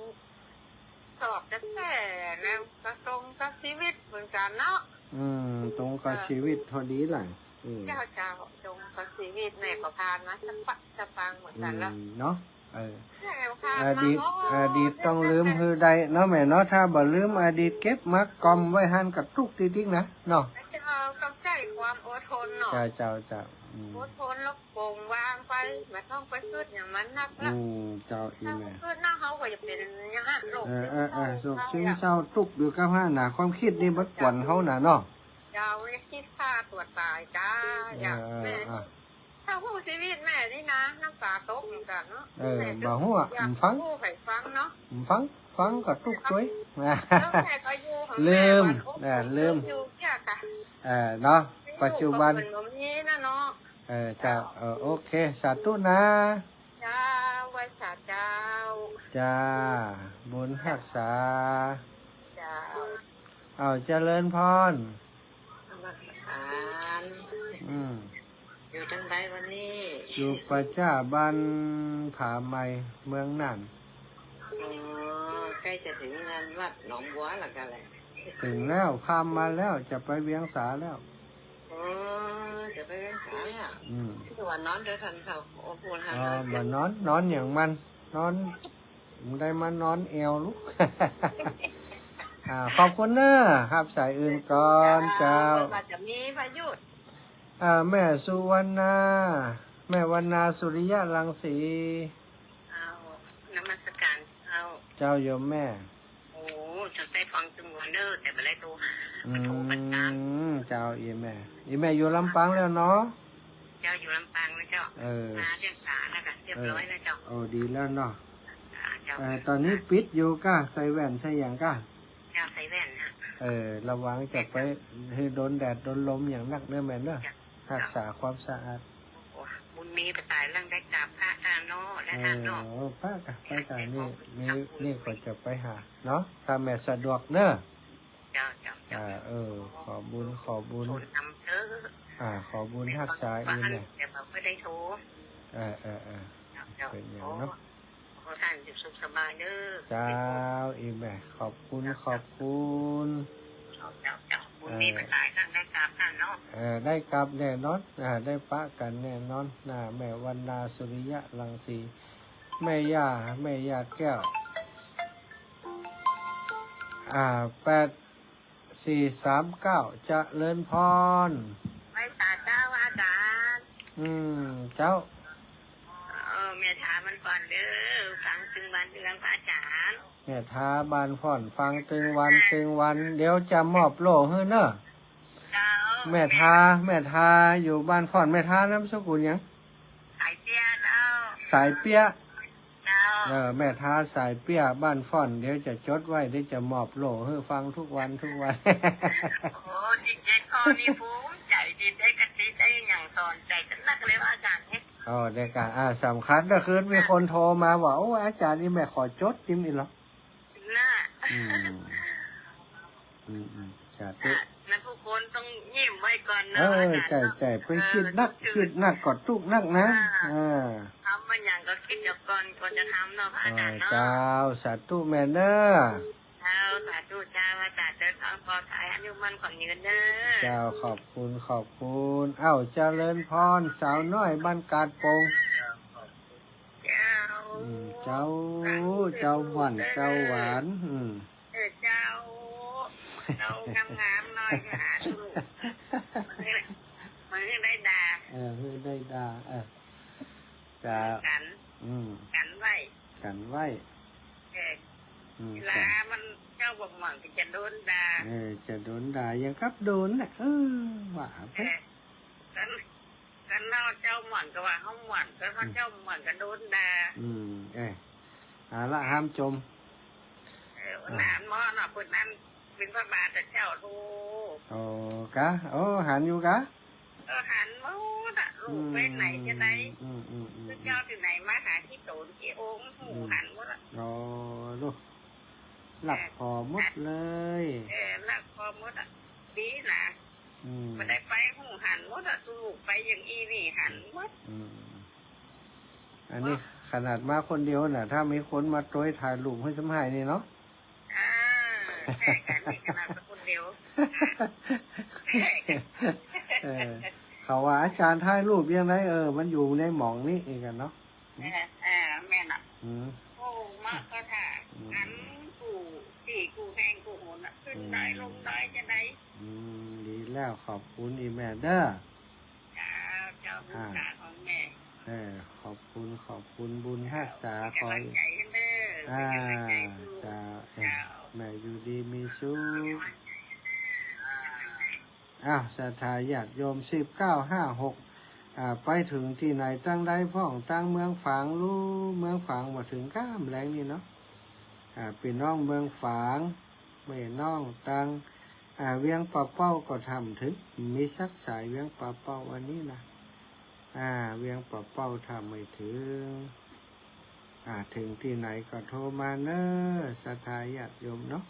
สอบจะแท้แล้วก็ตรงกับชีวิตเหมือนกันเนาะตรงกับชีวิตพอดีหลังเจ้าตรงกับชีวิตแม่ก็ผ่านมาจะฟังเหมือนกันแล้วเนาะอดีตต้องลืมคือใดเนาะแม่เนาะถ้าบ่ลืมอดีตเก็บมักกอมไว้หันกับทุกทีทิ้งนะเนาะต้องใจความอดทนเนาะเจ้าอดทนแล้วโปร่งวางไปไม่ต้องไปคิดอย่างมันนักละเจ้าอีแม่คิดหน้าเขาก็จะเป็นอย่างนั้นโรคโศกซึมเศร้าทุกข์อยู่กับหน้าความคิดนี่มันกวนเขาหนาเนาะเจ้าคิดฆ่าตัวตายจ้าอย่างแม่ถ้าผู้ชีวิตแม่นี่นะน้ำตาตกเหมือนกันเนาะบ่หัวฟังเนาะฟังก็ทุกข์ด้วยลืมเนาะปัจจุบันจะโอเคสาธุนะจ้าไว้สาเจ้าจ้าบุญรักษาจ้าเจริญพรอยู่จังไดวันนี้อยู่ปัจจ้าบ้านผาไมเมืองน่านใกล้จะถึงงานวัดหนองบัวแล้วกันเลยถึงแล้วพามมาแล้วจะไปเวียงสาแล้วจะไปเวียงสาแล้วที่วันนอนเดินทันเขาโอ้โหทันมานอนอย่างมันนอนได้มานอนเอวลูกขอบคุณนะครับสายอื่นก่อนเจ้าจะมีพายุแม่สุวรรณาแม่วรรณาสุริยะรังสีนมัสการเจ้าโยมแม่โอ้จะได้ฟังจังหวะเนอแต่ไม่ได้ตัวโทรประจำเจ้าอีแม่อยู่ลำปางแล้วเนาะเจ้าอยู่ลำปางแล้วเจ้ามาเรียกสาแล้วกันเรียบร้อยแล้วเจ้าดีแล้วเนาะ จ้า ตอนนี้ปิดอยู่ก้าใส่แว่นใส่อย่างก้า เจ้าใส่แว่นนะ ระวังจะไปให้โดนแดดโดนลมอย่างนักเนื้อแม่เนอะรักษาความสะอาด โอ้บุญมีไปตายเรื่องได้กราบพระทานโนและทานโน ป้ากะไปกะนี่ก็จะไปหาเนาะถ้าแม่สะดวกเนอะ เจ้าเจ้าเจ้า ขอบุญ โทรทำเถอะ ขอบุญรักษาอีกเนี่ย แต่บอกไม่ได้โทร เจ้า เป็นอย่างเนาะขอท่านอยู่สุขสบายเด้อ เจ้าอีแม่ขอบคุณ เจ้าบุญมีไปตายกันได้กราบท่านเนาะ ได้กลับแน่นอนได้ปะกันแน่นอนแม่วันนาสุริยะรังสีแม่ย่าแก้ว8439เจริญพร ไว้ตาเจ้าอาจารย์ เจ้า เมียถามมันก่อนเด้อฟังถึงวันเดือนพระอาจารย์ แม่ท้าบานฟ่อนฟังตึงวันเดี๋ยวจะมอบโล่ให้เนอะ เจ้า แม่ทาอยู่บ้านฟ่อนแม่ทาน้ำสกุลหยัง สายเตี้ยเจ้า สายเปี้ย เจ้า แม่ท้าสายเปี้ยบ้านฟ่อนเดี๋ยวจะจดไว้เดี๋ยวจะมอบโล่ให้ฟังทุกวัน โอ้จริงๆข้อนี้ภูมิใจดีได้กะทิได้อย่างสอนใจกันนักเลยว่าอาจารย์เนี่ย ได้การสำคัญก็คือมีคนโทรมาว่าโอ้อาจารย์นี่แม่ขอจดจิ้มอีกแล้ว น่า จะตุ นั่นทุกคนต้องยิ้มไว้ก่อนนะ ใจไปคิดนักกอดตุกนักนะทำมันอย่างก็คิดเดี๋ยวก่อนจะทำเนาะพระอาจารย์เนาะ เจ้าสาธุแม่เนอ เจ้าสาธุเจ้าอาจารย์เดินทางปลอดภัยอายุมั่นขวัญยืนเด้อ เจ้าขอบคุณเจริญพรสาวน้อยบ้านกาดโปง เจ้า เจ้าหวานเจ้าหวาน เจ้างามๆหน่อยหาลูกมือได้ด่า ได้ด่าจะ กันไว้ กันไว้ เวลามันเจ้าบอกหวังจะโดนด่า จะโดนด่ายังกับโดนน่ะว่าไป กันเล่าเจ้าหวังก็ว่าเขาหวังก็ว่าเจ้าหวังก็โดนด่า ละห้ามจม นานมอน่ะคนนั้นเป็นพระบาทแต่เจ้าทู หันอยู่กะ หันมูน่ะลูกไปไหนจะไหนเจ้าที่ไหนมาหาที่โตนที่องค์หูหันมูน่ะ ลูกหลับพอหมดเลย หลักพอมูน่ะดีนะมันได้ไปหูหันมูน่ะลูกไปอย่างอีนี่หันมูด อันนี้ขนาดมาคนเดียวน่ะถ้ามีคนมาโต้ยถ่ายรูปให้สมัยนี่เนาะ แค่กันนี่ขนาดคนเดียว เขาว่าอาจารย์ถ่ายรูปยังไงมันอยู่ในหมองนี่เองกันเนาะ แม่น่ะโอ้มากก็ถ่าอันกูสี่กูแพงกูโหนขึ้นได้ลงได้จะได้ ดีแล้วขอบคุณอีแม่เด้อ เจ้าบุญตาของแม่ ขอบคุณบุญรักษาคอย ใจกันเด้อ แม่อยู่ดีมีสุขศรัทธาญาติโยม1956ไปถึงที่ไหนตั้งได้พ่องตั้งเมืองฝางรู้เมืองฝางมาถึงก้ามแรงนี่เนาะพี่น้องเมืองฝางแม่น้องตั้งเวียงป่าเป้าก็ทำถึงมีสักสายเวียงป่าเป้าวันนี้นะเวียงป่าเป้าทำไม่ถึงถึงที่ไหนก็โทรมาเนอะศรัทธาญาติโยมเนาะ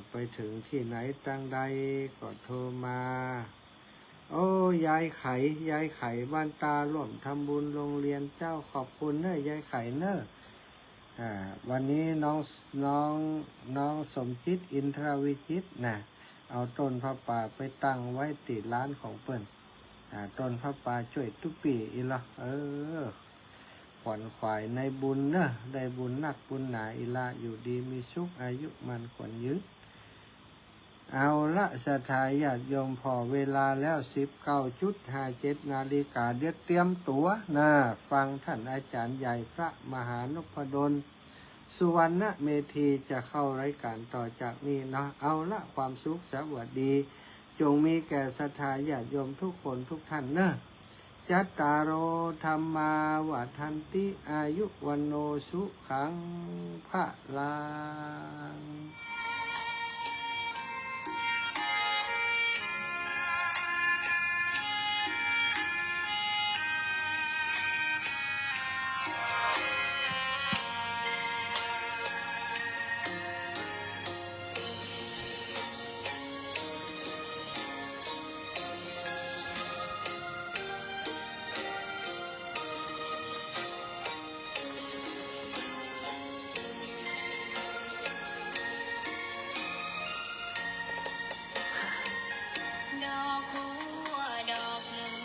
ไปถึงที่ไหนตั้งใดก็โทรมาโอ้ยายไข่บ้านตาร่วมทำบุญโรงเรียนเจ้าขอบคุณเนอะยายไข่เนอะวันนี้น้องสมจิตอินทรวิจิตนะเอาต้นพระป่าไปตั้งไว้ติดร้านของเปิ้นต้นพระป่าช่วยทุกปีอีละขวัญขวายในบุญเนอะได้บุญนักบุญหนาอีละอยู่ดีมีสุขอายุมันขวัญยืดเอาละศรัทธาญาติโยมพอเวลาแล้ว19:57 นาฬิกาเดี๋ยวเตรียมตัวฟังท่านอาจารย์ใหญ่พระมหานพดลสุวรรณเมธีจะเข้ารายการต่อจากนี้เนาะเอาละความสุขสวัสดีจงมีแก่ศรัทธาญาติโยมทุกคนทุกท่านเนอะ ยัตตารโอธรรมาวัฏันติอายุวันโนสุขังพระลังดอกบัวดอกหนึ่ง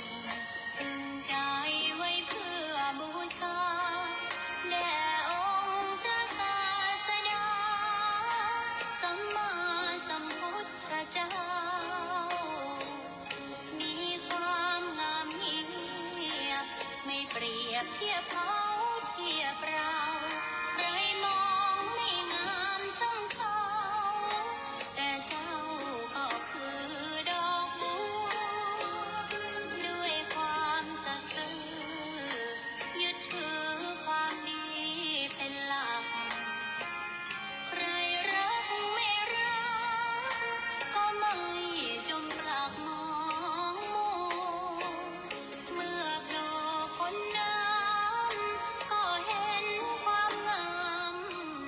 พึงใจไว้เพื่อบูชาแด่องค์พระศาสดาสัมมาสัมพุทธเจ้า